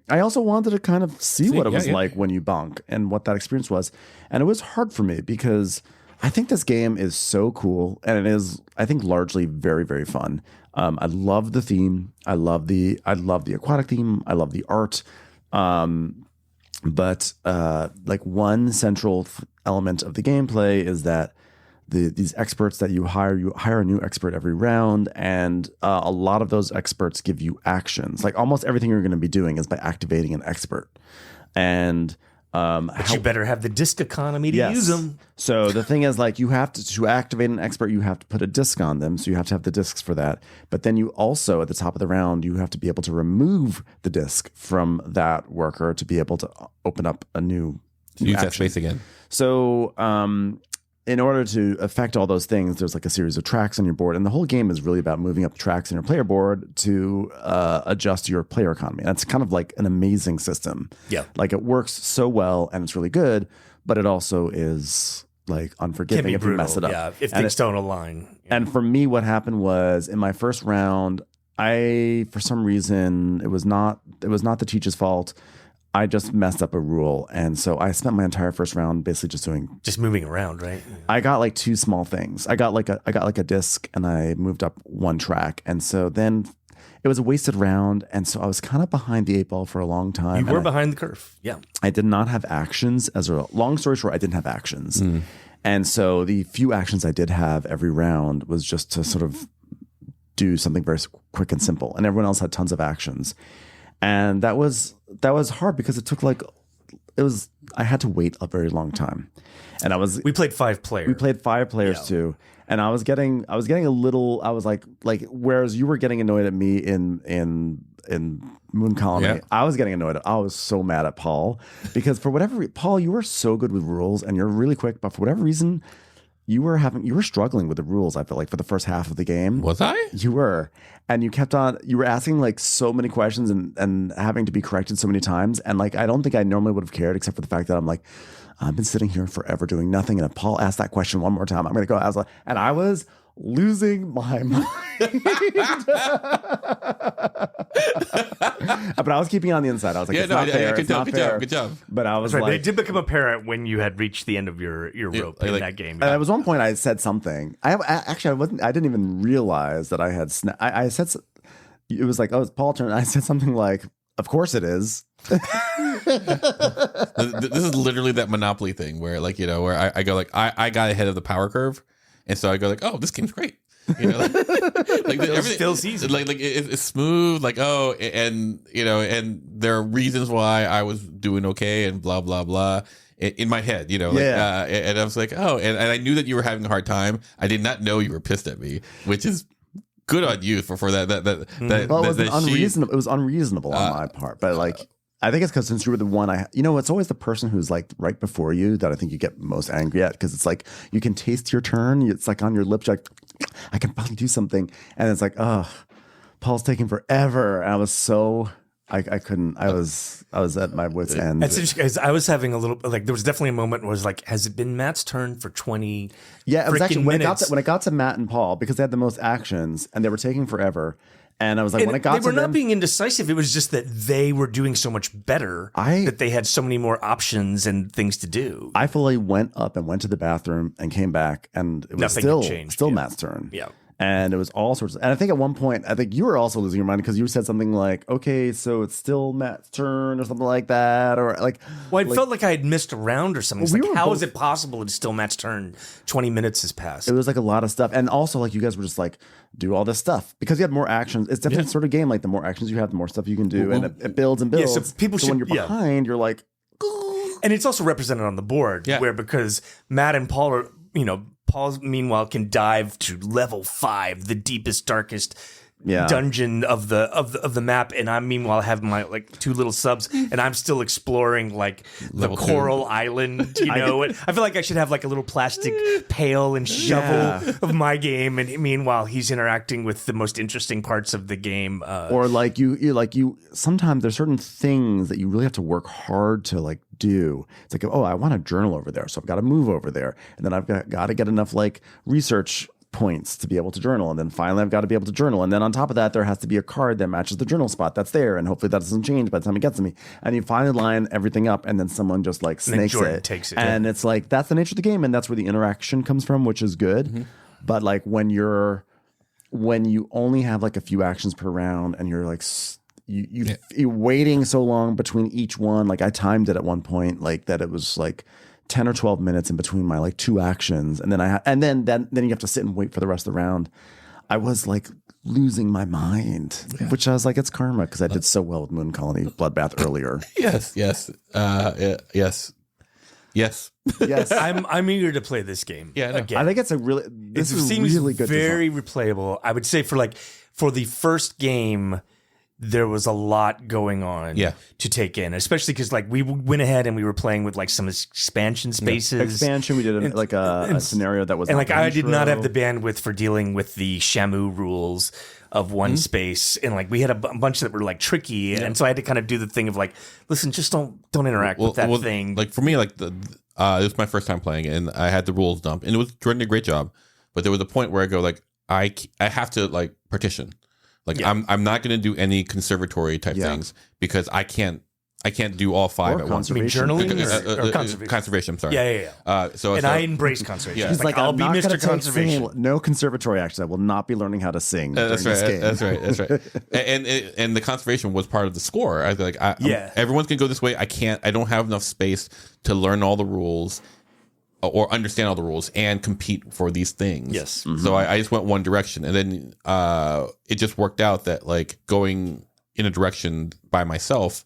I also wanted to kind of see what it was like when you bonk and what that experience was, and it was hard for me because I think this game is so cool, and it is, I think, largely very, very fun. I love the theme. I love the aquatic theme. I love the art. But like one central element of the gameplay is that these experts that you hire a new expert every round, and a lot of those experts give you actions. Like almost everything you're going to be doing is by activating an expert, and but you better have the disc economy to use them. So the thing is, like, you have to activate an expert, you have to put a disc on them. So you have to have the discs for that. But then you also, at the top of the round, you have to be able to remove the disc from that worker to be able to open up a new use action. that space again. So in order to affect all those things, there's like a series of tracks on your board, and the whole game is really about moving up tracks in your player board to adjust your player economy. And it's kind of like an amazing system. Yeah, like it works so well, and it's really good, but it also is like unforgiving if you mess it up. Yeah, if things don't align. Yeah. And for me, what happened was in my first round, for some reason, it was not the teacher's fault. I just messed up a rule, and so I spent my entire first round basically just moving around, right? Yeah. I got like two small things. I got like a disc, and I moved up one track, and so then it was a wasted round, and so I was kind of behind the eight ball for a long time. You were behind the curve, yeah. I did not have actions. As a long story short, I didn't have actions, and so the few actions I did have every round was just to sort of do something very quick and simple, and everyone else had tons of actions. And that was hard because I had to wait a very long time. And we played 5 players. We played 5 players too. And I was getting a little, I was like whereas you were getting annoyed at me in Moon Colony, I was getting annoyed. I was so mad at Paul because for whatever reason, Paul, you were so good with rules and you're really quick, but for whatever reason, you were struggling with the rules, I felt like, for the first half of the game. Was I? You were. And you were asking like so many questions and having to be corrected so many times. And like, I don't think I normally would have cared except for the fact that I'm like, I've been sitting here forever doing nothing. And if Paul asked that question one more time, I'm going to go. And I was losing my mind. But I was keeping it on the inside. I was like, it's not fair. Good job. But I was right, like, but it did become apparent when you had reached the end of your rope in that game. There was one point I said something. I didn't even realize that I had. I said it was like, oh, it's Paul's turn. I said something like, "Of course it is." This is literally that Monopoly thing where, like, where I go like, I got ahead of the power curve, and so I go like, oh, this game's great. Like everything feels easy. Like it's smooth. Like, oh, and and there are reasons why I was doing okay, and blah blah blah. In my head, and I was like, oh, and I knew that you were having a hard time. I did not know you were pissed at me, which is good on you for that. Well, it was unreasonable. It was unreasonable on my part, but like. I think it's because since you were the one it's always the person who's like right before you that I think you get most angry at, because it's like you can taste your turn. It's like on your lips, you're like, I can probably do something. And it's like, oh, Paul's taking forever. And I was so, I couldn't, I was at my wit's end. That's interesting, because I was having a little, like, there was definitely a moment where it was like, has it been Matt's turn for 20 Yeah, it was actually when minutes? it got to Matt and Paul, because they had the most actions and they were taking forever. And I was like, and when it got to they were them, not being indecisive. It was just that they were doing so much better that they had so many more options and things to do. I fully went up and went to the bathroom and came back, and it was still Matt's turn. Yeah. And it was all sorts of, and I think at one point, I think you were also losing your mind because you said something like, okay, so it's still Matt's turn or something like that. Or like, well, I felt like I had missed a round or something. It's like, how is it possible it's still Matt's turn? 20 minutes has passed. It was like a lot of stuff. And also like you guys were just like, do all this stuff because you had more actions. It's definitely sort of game. Like the more actions you have, the more stuff you can do. And it builds and builds. Yeah, so people should, when you're behind, you're like, and it's also represented on the board where, because Matt and Paul are, Paul, meanwhile, can dive to level 5, the deepest, darkest dungeon of the map, and I'm meanwhile having my like 2 little subs, and I'm still exploring like the Level coral island. You know, I feel like I should have like a little plastic pail and shovel of my game, and meanwhile he's interacting with the most interesting parts of the game. Or like you sometimes there's certain things that you really have to work hard to like do. It's like, oh, I want to journal over there, so I've got to move over there, and then I've got to get enough like research points to be able to journal, and then finally I've got to be able to journal, and then on top of that there has to be a card that matches the journal spot that's there, and hopefully that doesn't change by the time it gets to me, and you finally line everything up, and then someone just like snakes it, takes it, and it's like that's the nature of the game, and that's where the interaction comes from, which is good. But like when you only have like a few actions per round, and you're like you're waiting so long between each one, like I timed it at one point like that it was like 10 or 12 minutes in between my like 2 actions, and then then you have to sit and wait for the rest of the round. I was like losing my mind, which I was like, it's karma because I did so well with Moon Colony Bloodbath earlier. Yes. I'm eager to play this game. Yeah, no. again. I think it's this is really good. Very design. replayable. I would say for the first game, there was a lot going on to take in, especially because like we went ahead and we were playing with like some expansion spaces. We did a scenario that was, and like I did not have the bandwidth for dealing with the Shamu rules of one space, and like we had a bunch that were like tricky, and so I had to kind of do the thing of like, listen, just don't interact with that thing. Like for me, like it was my first time playing, and I had the rules dump, and Jordan did a great job, but there was a point where I go like, I have to like partition. Like I'm not going to do any conservatory type things because I can't do all 5 at once. I mean, journaling or conservation? Conservation, I'm sorry. Yeah. So I embrace conservation. Yeah. He's like, I'll be Mr. Conservation. No conservatory actions. I will not be learning how to sing. That's right. This game. That's right. And the conservation was part of the score. I was like, everyone's gonna go this way. I don't have enough space to learn all the rules or understand all the rules and compete for these things. Yes. So I just went one direction, and then it just worked out that like going in a direction by myself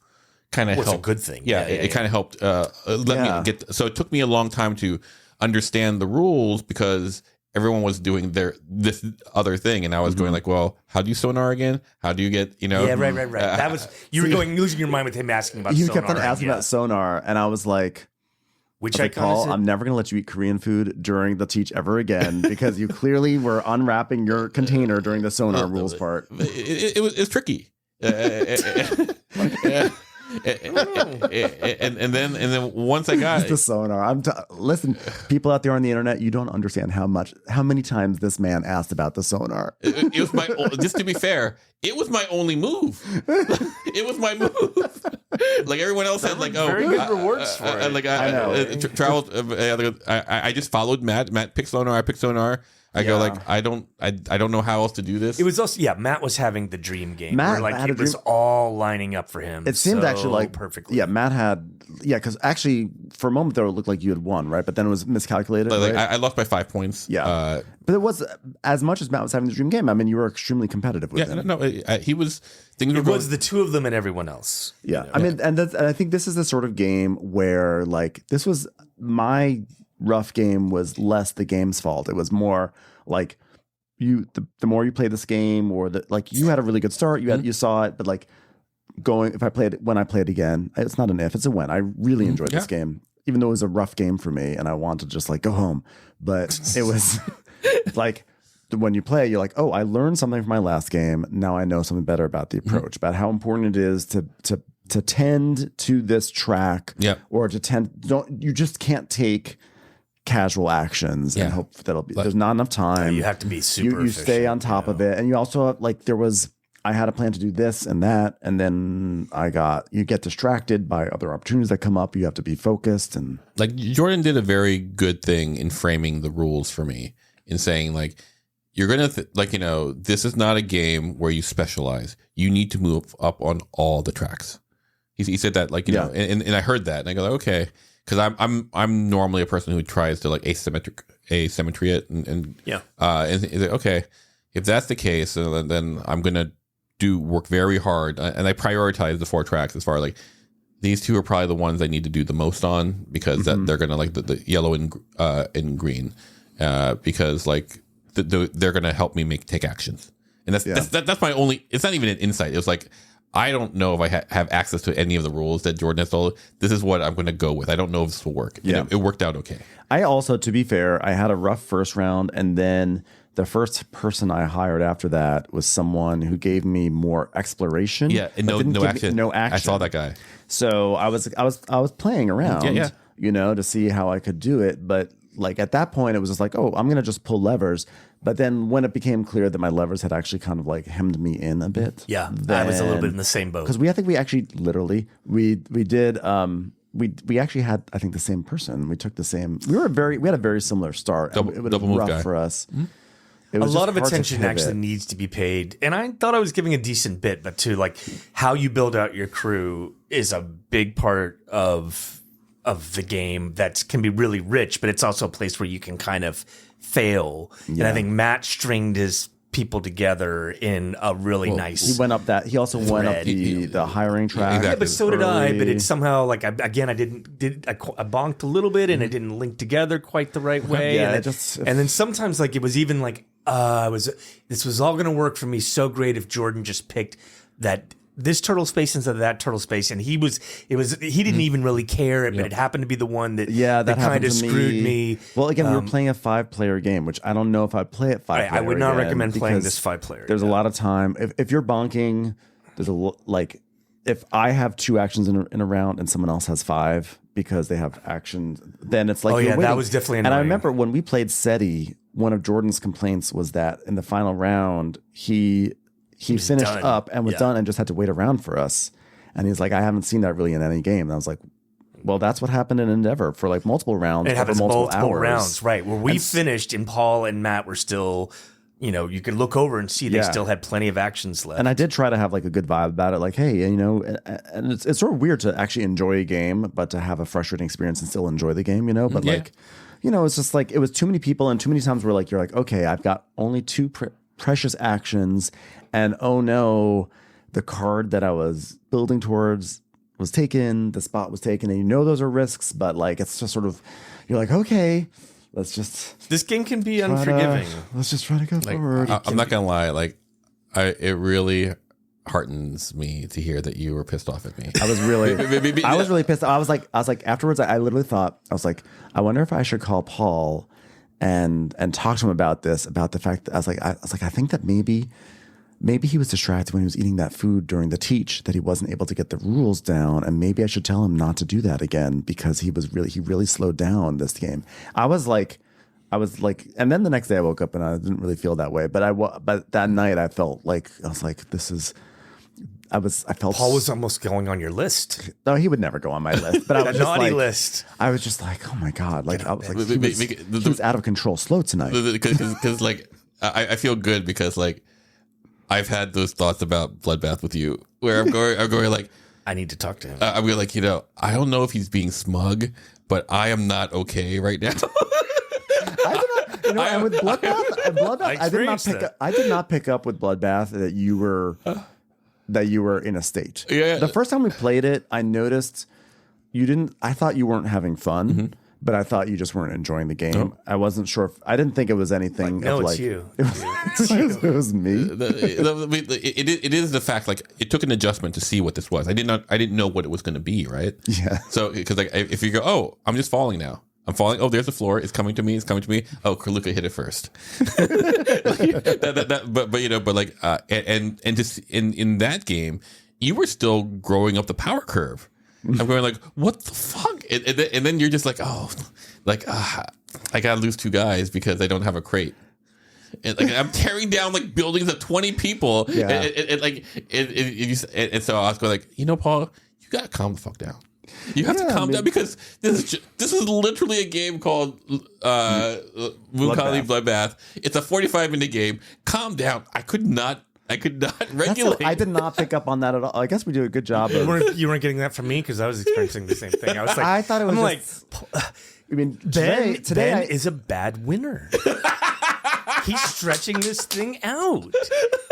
kind of helped. A good thing. Yeah, it kind of helped let me get. So it took me a long time to understand the rules because everyone was doing this other thing, and I was going like, well, how do you sonar again? How do you get Yeah, right. That was were losing your mind with him asking about. You kept on asking about sonar, and I was like. Which Paul, I'm never going to let you eat Korean food during the teach ever again because you clearly were unwrapping your container during the sonar rules part. It was tricky. And then once I got the sonar, listen, people out there on the internet, you don't understand how many times this man asked about the sonar. It was just to be fair, it was my only move. It was my move. Like everyone else had like very good rewards for it. Like I just followed Matt. Matt picked sonar. I picked sonar. I go like I don't know how else to do this. It was also Matt was having the dream game. Matt where, had it was all lining up for him. It seemed actually like perfectly. Yeah, Matt had because actually for a moment there it looked like you had won, right? But then it was miscalculated. Like, right? I lost by 5 points. Yeah, but it was as much as Matt was having the dream game. I mean, you were extremely competitive with him. No, he was. It was the two of them and everyone else. Yeah, I mean, and I think this is the sort of game where like this was my rough game was less the game's fault. It was more like. The more you play this game, or like you had a really good start, you saw it, but like when I play it again, it's not an if, it's a when. I really enjoyed this game, even though it was a rough game for me, and I wanted to just like go home. But it was like when you play, you're like, oh, I learned something from my last game. Now I know something better about the approach, about how important it is to tend to this track, or you just can't take casual actions and hope that'll be there's not enough time. You have to be super you stay on top of it, and you also like I had a plan to do this and that, and then you get distracted by other opportunities that come up. You have to be focused, and like Jordan did a very good thing in framing the rules for me, in saying like you're gonna this is not a game where you specialize. You need to move up on all the tracks. He said that like know, and I heard that, and I go like, okay. Because I'm normally a person who tries to like asymmetry it and he's like, okay, if that's the case, then I'm gonna work very hard, and I prioritize the 4 tracks as far as like these 2 are probably the ones I need to do the most on because they're gonna like the yellow and green because like they're gonna help me take actions, And that's my only. It's not even an insight. It was like, I don't know if I have access to any of the rules that Jordan has told. This is what I'm going to go with. I don't know if this will work. Yeah. It worked out okay. I also, to be fair, I had a rough first round, and then the first person I hired after that was someone who gave me more exploration. Yeah, and no action. No action. I saw that guy. So I was playing around, to see how I could do it. But like at that point, it was just like, oh, I'm gonna just pull levers. But then when it became clear that my levers had actually kind of like hemmed me in a bit, I was a little bit in the same boat because I think we actually literally we did. We actually had, I think, the same person. We took the same. We had a very similar start. It was rough guy. for us. Mm-hmm. It was a lot of attention actually needs to be paid, and I thought I was giving a decent bit, but to like how you build out your crew is a big part of the game that can be really rich, but it's also a place where you can kind of fail. And I think Matt stringed his people together in a really nice. He went up that. He also went up the hiring track. Yeah, but so did I. But it's somehow like I bonked a little bit, and it didn't link together quite the right way. Yeah, and then sometimes like it was even like this was all going to work for me so great if Jordan just picked this turtle space instead of that turtle space, and he didn't even really care, but it happened to be the one that kind of screwed me. Well, again, we were playing a 5-player game, which I don't know if I'd play it 5-player. I would not recommend playing this 5-player. There's a lot of time. If you're bonking, there's if I have 2 actions in a round and someone else has 5 because they have actions, then it's like that was definitely annoying. And I remember when we played SETI, one of Jordan's complaints was that in the final round he finished done. Up and was done and just had to wait around for us. And he's like, I haven't seen that really in any game. And I was like, well, that's what happened in Endeavor for like multiple rounds. It happens multiple rounds, right? Where we finished and Paul and Matt were still, you could look over and see they still had plenty of actions left. And I did try to have like a good vibe about it. Like, hey, and it's sort of weird to actually enjoy a game, but to have a frustrating experience and still enjoy the game, But like, it's just like, it was too many people and too many times where like, you're like, okay, I've got only 2 precious actions. And oh no, the card that I was building towards was taken, the spot was taken, and those are risks, but like it's just sort of, you're like, okay, let's just. This game can be unforgiving. Let's just try to go forward. I'm not gonna lie, like it really heartens me to hear that you were pissed off at me. I was really pissed. I was like afterwards, I literally thought, I was like, I wonder if I should call Paul and talk to him about the fact that I was like, I think that maybe he was distracted when he was eating that food during the teach, that he wasn't able to get the rules down, and maybe I should tell him not to do that again because he really slowed down this game. I was like, and then the next day I woke up and I didn't really feel that way, but that night I felt like I felt Paul was almost going on your list. No, he would never go on my list. But I was naughty list. I was just like, oh my god, like I was like, he was out of control, slow tonight. Because like I feel good because like. I've had those thoughts about Bloodbath with you, where I'm going like, I need to talk to him. I'm going like, I don't know if he's being smug, but I am not okay right now. And with Bloodbath, I did not pick up with Bloodbath that you were in a state. Yeah. The first time we played it, I noticed you didn't. I thought you weren't having fun. Mm-hmm. But I thought you just weren't enjoying the game. Oh. I wasn't sure. I didn't think it was anything. It's you. It was me. It is the fact. Like it took an adjustment to see what this was. I didn't know what it was going to be. Right. Yeah. So because like if you go, oh, I'm just falling now. I'm falling. Oh, there's the floor. It's coming to me. Oh, Luca hit it first. But like and just in that game, you were still growing up the power curve. I'm going like, what the fuck? And then you're just like, oh, like I gotta lose 2 guys because I don't have a crate. And like I'm tearing down like buildings of 20 people. Yeah. And so I was going like, Paul, you gotta calm the fuck down. You have to calm down because this is literally a game called Bloodbath. It's a 45-minute game. Calm down. I could not regulate. I did not pick up on that at all. I guess we do a good job. You weren't getting that from me because I was experiencing the same thing. I was like, I thought it was Ben is a bad winner. he's stretching this thing out.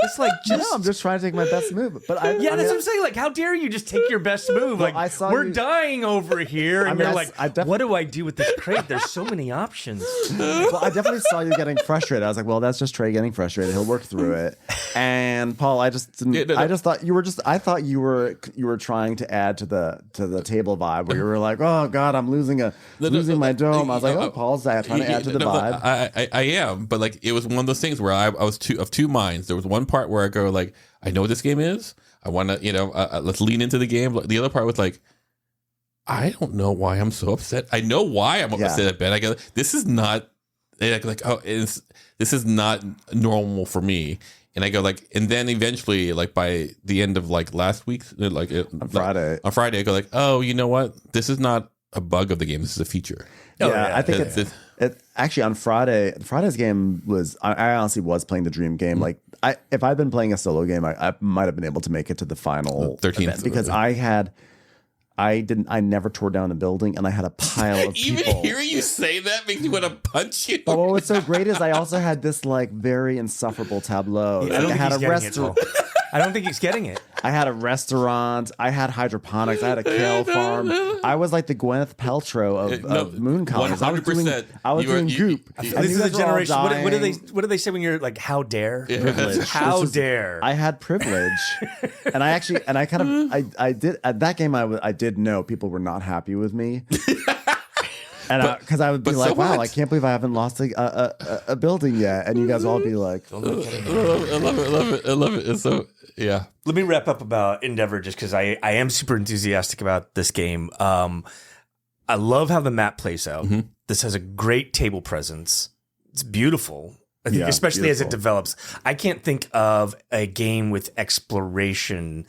It's like No, I'm just trying to take my best move. But that's what I'm saying. Like, how dare you just take your best move? Well, like, we're dying over here, and you're like, what do I do with this crate? There's so many options. Well, I definitely saw you getting frustrated. I was like, well, that's just Trey getting frustrated. He'll work through it. And Paul, I just didn't. I just thought you were I thought you were trying to add to the table vibe where you were like, oh God, I'm losing my dome. I was like, oh, Paul's trying to add to the vibe. I am, but like it was one of those things where I was of two minds. There was one part where I go like, I know what this game is. I want to, let's lean into the game. The other part was like, I don't know why I'm so upset. I know why I'm upset at Ben. I go, this is not this is not normal for me. And I go like, and then eventually, like by the end of like last week, like on Friday, I go like, oh, you know what? This is not a bug of the game. This is a feature. I think it actually on Friday's game was, I honestly was playing the dream game. Like if I'd been playing a solo game, I might have been able to make it to the final 13th because I never tore down a building and I had a pile of people. Even hearing you say that makes me want to punch you. But what's so great is I also had this like very insufferable tableau. I don't think he's getting it. I had a restaurant. I had hydroponics. I had a kale farm. I was like the Gwyneth Paltrow of Moon Colonies. 100%. I was doing goop. This is a generation. What do they say when you're like, how dare? Yeah. Privilege. How dare? I had privilege, and I did at that game. I did know people were not happy with me. And because I would be like, wow, I can't believe I haven't lost a building yet. And you guys all be like, I love it. And so, yeah. Let me wrap up about Endeavor just because I am super enthusiastic about this game. I love how the map plays out. Mm-hmm. This has a great table presence. It's beautiful. I think, especially as it develops. I can't think of a game with exploration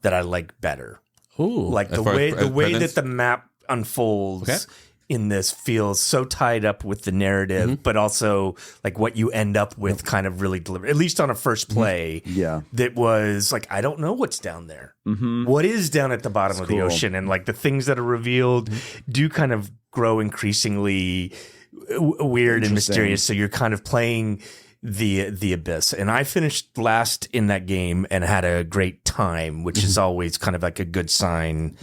that I like better. Ooh, like the way that the map unfolds in this feels so tied up with the narrative, but also like what you end up with kind of really delivered, at least on a first play. Yeah. That was like, I don't know what's down there. Mm-hmm. What is down at the bottom of the ocean? And like the things that are revealed do kind of grow increasingly weird and mysterious. So you're kind of playing the abyss. And I finished last in that game and had a great time, which is always kind of like a good sign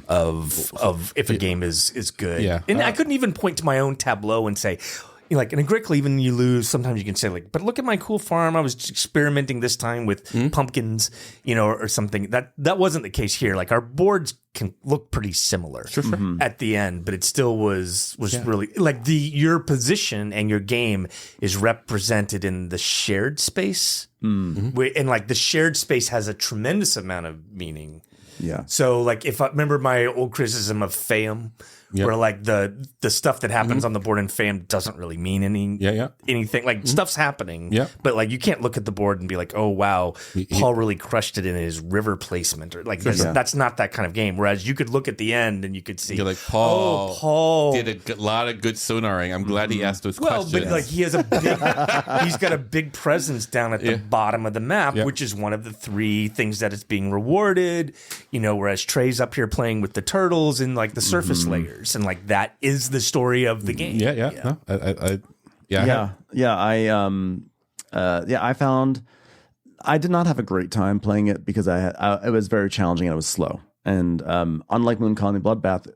of if a game is good. Yeah. And I couldn't even point to my own tableau and say, like in Agricola, even you lose, sometimes you can say like, but look at my cool farm. I was experimenting this time with pumpkins, or something. That wasn't the case here. Like our boards can look pretty similar at the end, but it still was really like your position and your game is represented in the shared space. Mm-hmm. And like the shared space has a tremendous amount of meaning. Yeah. So like if I remember my old criticism of FAM, where like the stuff that happens on the board in FAM doesn't really mean anything. Like stuff's happening, but like you can't look at the board and be like, oh wow, Paul really crushed it in his river placement, or like that's not that kind of game. Whereas you could look at the end and you could see, you're like, Paul did a lot of good sonaring. I'm glad he asked those questions. But like he has he's got a big presence down at the bottom of the map, which is one of the 3 things that is being rewarded. Whereas Trey's up here playing with the turtles and like the surface layers. And like that is the story of the game. I found I did not have a great time playing it because it was very challenging and it was slow. And unlike Moon Colony Bloodbath,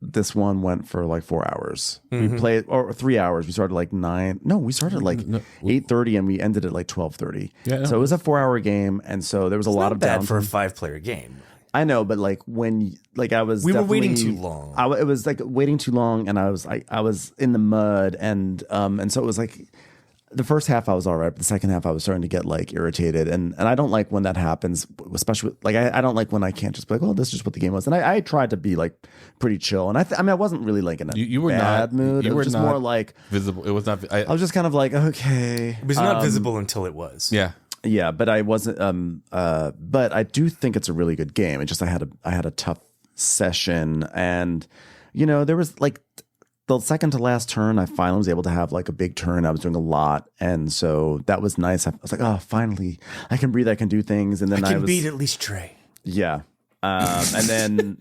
this one went for like 4 hours. We played, or 3 hours. We started like 9. No, we started like 8:30 and we ended at like 12:30. Yeah, so it was a 4-hour game, and so there was a lot of bad downtime for a 5-player game. I know, but like when like I was, we were waiting too long. It was like waiting too long, and I was in the mud, and so it was like the first half I was all right, but the second half I was starting to get like irritated, and I don't like when that happens, especially like I don't like when I can't just be like, well, this is just what the game was, and I tried to be like pretty chill, and I wasn't really like in a you were bad mood. You it was were just not more like visible. It was not. I was just kind of like, okay, it was not visible until it was. Yeah, but I wasn't. But I do think it's a really good game. It just I had a tough session, and there was like the second to last turn. I finally was able to have like a big turn. I was doing a lot, and so that was nice. I was like, oh, finally, I can breathe. I can do things, and then I can beat at least Trey. Yeah, and then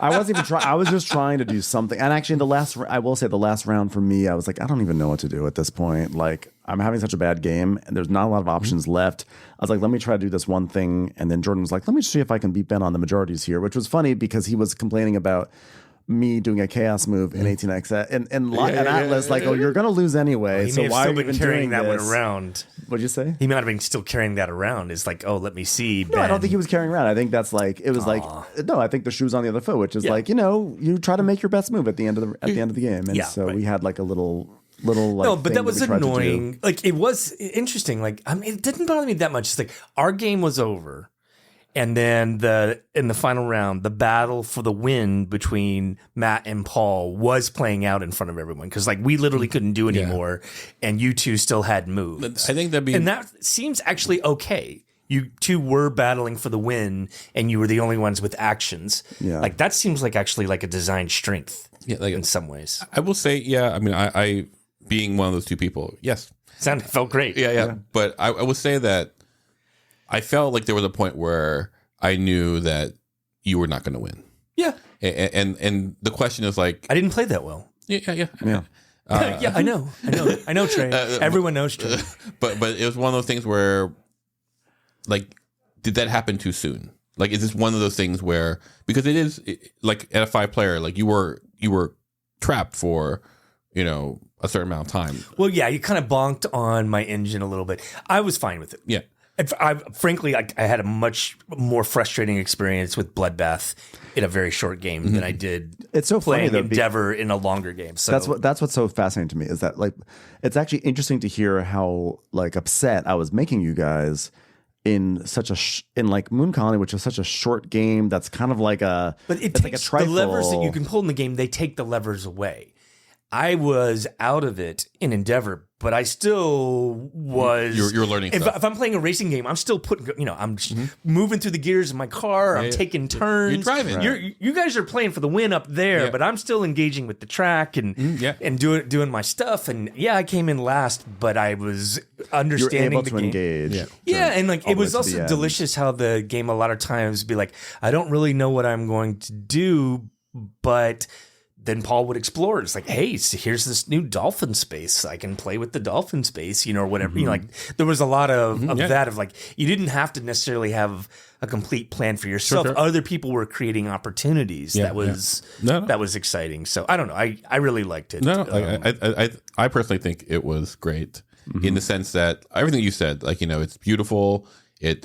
I wasn't even trying. I was just trying to do something. And actually, I will say the last round for me, I was like, I don't even know what to do at this point. Like, I'm having such a bad game, and there's not a lot of options left. I was like, let me try to do this one thing. And then Jordan was like, let me see if I can beat Ben on the majorities here, which was funny because he was complaining about me doing a chaos move in 18x and Atlas, like, oh, you're gonna lose anyway. So why are you even carrying that this? one around? What'd you say? He might have been still carrying that around. It's like, oh, let me see. No, I don't think he was carrying around. I think that's like it was like no. I think the shoe's on the other foot, which is like, you know, you try to make your best move at the end of the game, and so we had like a little like, no, but that was annoying. Like, it was interesting. Like, I mean, it didn't bother me that much. It's like our game was over. And then in the final round, the battle for the win between Matt and Paul was playing out in front of everyone because, like, we literally couldn't do anymore, and you two still had moves. I think and that seems actually okay. You two were battling for the win, and you were the only ones with actions. Yeah, like that seems like actually like a design strength. Yeah, like in some ways. I will say, yeah. I mean, I being one of those two people, yes, felt great. Yeah. But I would say that. I felt like there was a point where I knew that you were not going to win. Yeah. And the question is like... I didn't play that well. Yeah. Yeah, I know, Trey. Everyone knows Trey. But it was one of those things where, like, did that happen too soon? Like, is this one of those things where... Because it is, like, at a 5-player, like, you were trapped for, you know, a certain amount of time. Well, yeah, you kind of bonked on my engine a little bit. I was fine with it. Yeah. Frankly, I had a much more frustrating experience with Bloodbath in a very short game than I did. It's so playing funny, though, Endeavor in a longer game. So that's what's so fascinating to me is that, like, it's actually interesting to hear how, like, upset I was making you guys in such a in like Moon Colony, which is such a short game. That's kind of like a but it takes like a trifle. The levers that you can pull in the game. They take the levers away. I was out of it in Endeavor, but I still was. You're learning stuff. If I'm playing a racing game, I'm still putting, you know, I'm moving through the gears in my car. I'm taking turns. You're driving. Right. You guys are playing for the win up there, but I'm still engaging with the track and doing my stuff. And I came in last, but I was understanding You're able the to game. Engage. Yeah, and like it was also delicious how the game a lot of times be like, I don't really know what I'm going to do, but then Paul would explore. It's like, hey, so here's this new dolphin space. I can play with the dolphin space, you know, or whatever. You know, like there was a lot of that of like, you didn't have to necessarily have a complete plan for yourself. Sure. Other people were creating opportunities. That was exciting. So I don't know. I really liked it. I personally think it was great in the sense that everything you said, like, you know, it's beautiful. It's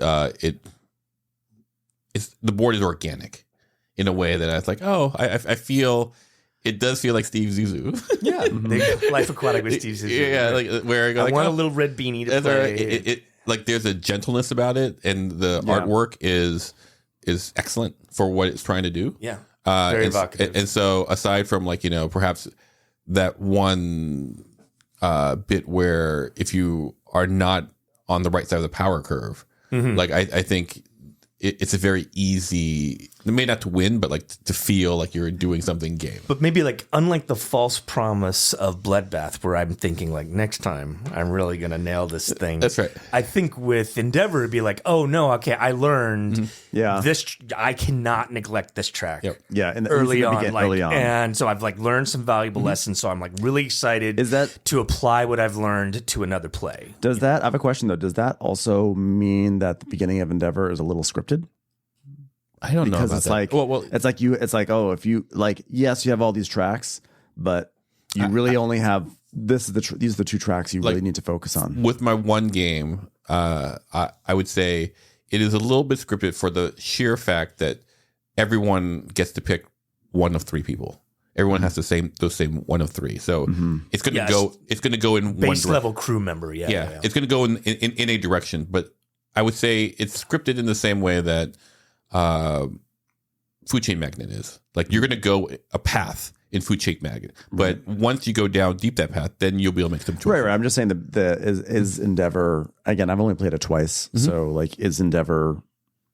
the board is organic in a way that I was like, oh, I feel. It does feel like Steve Zissou. Yeah, Life Aquatic with Steve Zissou. Yeah, like where I want a little red beanie to play. It like there's a gentleness about it, and the artwork is excellent for what it's trying to do. Yeah, very evocative. And so, aside from, like, you know, perhaps that one bit where if you are not on the right side of the power curve, like I think. It's a very easy, maybe not to win, but like to feel like you're doing something game. But maybe like unlike the false promise of Bloodbath, where I'm thinking like next time I'm really going to nail this thing. That's right. I think with Endeavor it'd be like, oh no, okay, I learned this. I cannot neglect this track. Yep. Yeah, early on, and so I've like learned some valuable lessons. So I'm like really excited to apply what I've learned to another play. Does that? I have a question though. Does that also mean that the beginning of Endeavor is a little scripted? I don't know about it's that. Like it's like oh, if you like, yes, you have all these tracks, but you really only have these are the two tracks you really need to focus on. With my one game, I would say it is a little bit scripted for the sheer fact that everyone gets to pick one of three people. Everyone has those same one of three. So it's going to go. It's going to go in base level crew member. Yeah. It's going to go in a direction, but I would say it's scripted in the same way that Food Chain Magnet is. Like, you're going to go a path in Food Chain Magnet, but once you go down deep that path, then you'll be able to make some choices. Right. I'm just saying is Endeavor, again, I've only played it twice, so like is Endeavor,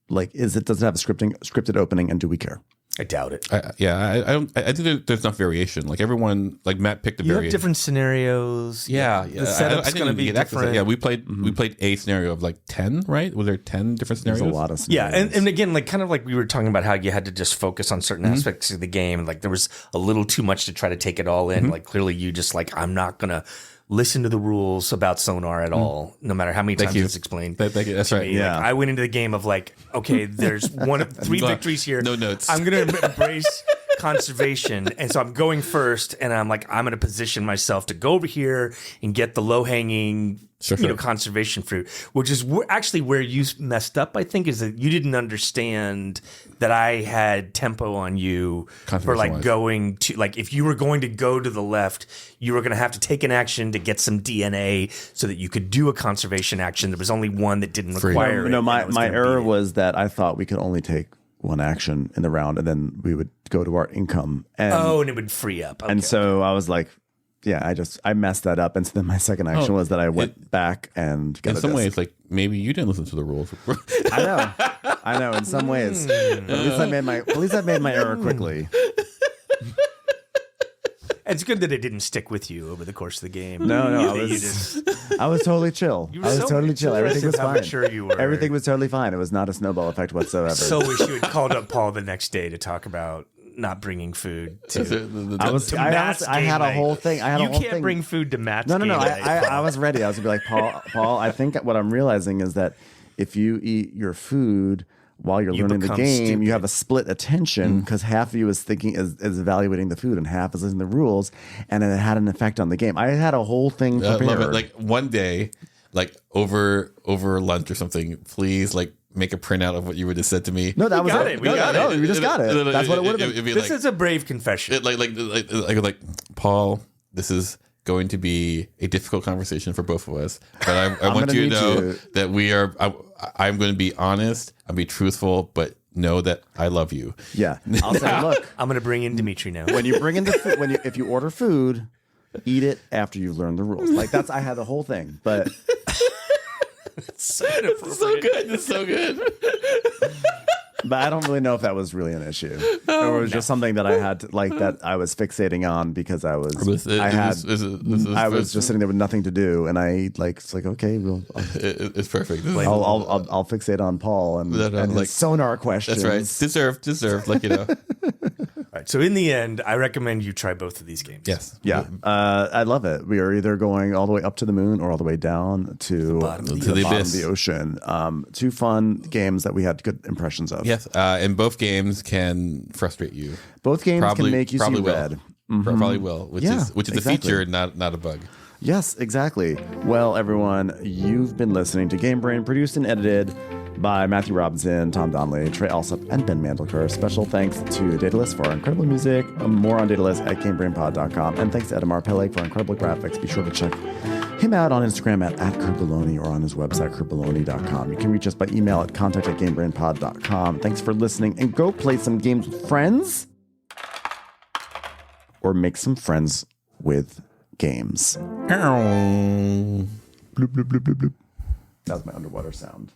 like does it have a scripted opening, and do we care? I doubt it. I don't. I think there's enough variation. Like everyone, like Matt picked a You have variation. different scenarios. Yeah, The setup's going to be different. Yeah, we played a scenario of like 10, right? Was there 10 different scenarios? There's a lot of Yeah, scenarios. and again, like kind of like we were talking about how you had to just focus on certain aspects of the game. Like there was a little too much to try to take it all in. Like clearly you just like, I'm not going to listen to the rules about sonar at all, no matter how many times it's explained. Thank you. That's right. Yeah. Like, I went into the game of like, okay, there's three victories here. No notes. I'm going to embrace conservation. And so I'm going first, and I'm like, I'm going to position myself to go over here and get the low-hanging conservation fruit, which is actually where you messed up, I think, is that you didn't understand that I had tempo on you for like going to, like if you were going to go to the left, you were going to have to take an action to get some DNA so that you could do a conservation action. There was only one that didn't require it. No, my error was that I thought we could only take one action in the round, and then we would go to our income. And, and it would free up. Okay. And so I was like, yeah, I messed that up. And so then my second action was that I went back and got in some ways, like maybe you didn't listen to the rules. I know. In some ways, at least I made my error quickly. It's good that it didn't stick with you over the course of the game. No, I was totally chill. I was totally chill. Everything was fine. Sure you were. Everything was totally fine. It was not a snowball effect whatsoever. So wish you had called up Paul the next day to talk about not bringing food to I had a whole thing. You can't bring food to Matt's game. No. I was ready. I was gonna be like, Paul, I think what I'm realizing is that if you eat your food while you're learning the game, stupid. you have a split attention because half of you is thinking is evaluating the food and half is listening to the rules, and it had an effect on the game. I had a whole thing prepared. Love it. Like one day, like over lunch or something, please like make a printout of what you would have said to me. No, that was it. We got it. We just got it. That's what it would have been. This is a brave confession. Like Paul, this is going to be a difficult conversation for both of us, but I want you to know that we are. I'm going to be honest. I'll be truthful, but know that I love you. Yeah, I'll say, look, I'm going to bring in Dimitri now. When you bring in the food, if you order food, eat it after you learn the rules. Like I had the whole thing, but it's so good. It's so good. But I don't really know if that was really an issue, or it was just something that I had to, like that I was fixating on because I was just sitting there with nothing to do, and it's like okay, it's perfect. I'll fixate on Paul and his sonar questions. That's right. Deserved. Like All right. So in the end, I recommend you try both of these games. Yes. Yeah. I love it. We are either going all the way up to the moon or all the way down to the bottom of the ocean. Two fun games that we had good impressions of. Yes. And both games can frustrate you. Both games can make you see red. Mm-hmm. Probably will, which is a feature, not a bug. Yes, exactly. Well, everyone, you've been listening to Game Brain, produced and edited by Matthew Robinson, Tom Donnelly, Trey Alsop, and Ben Mandelker. Special thanks to Daedalus for our incredible music. More on Daedalus at GameBrainPod.com. And thanks to Edamar Peleg for incredible graphics. Be sure to check him out on Instagram at Kurbaloni or on his website, kurbaloni.com. You can reach us by email at contact@GameBrainPod.com. Thanks for listening, and go play some games with friends or make some friends with games. Bloop, bloop, bloop, bloop, bloop. That was my underwater sound.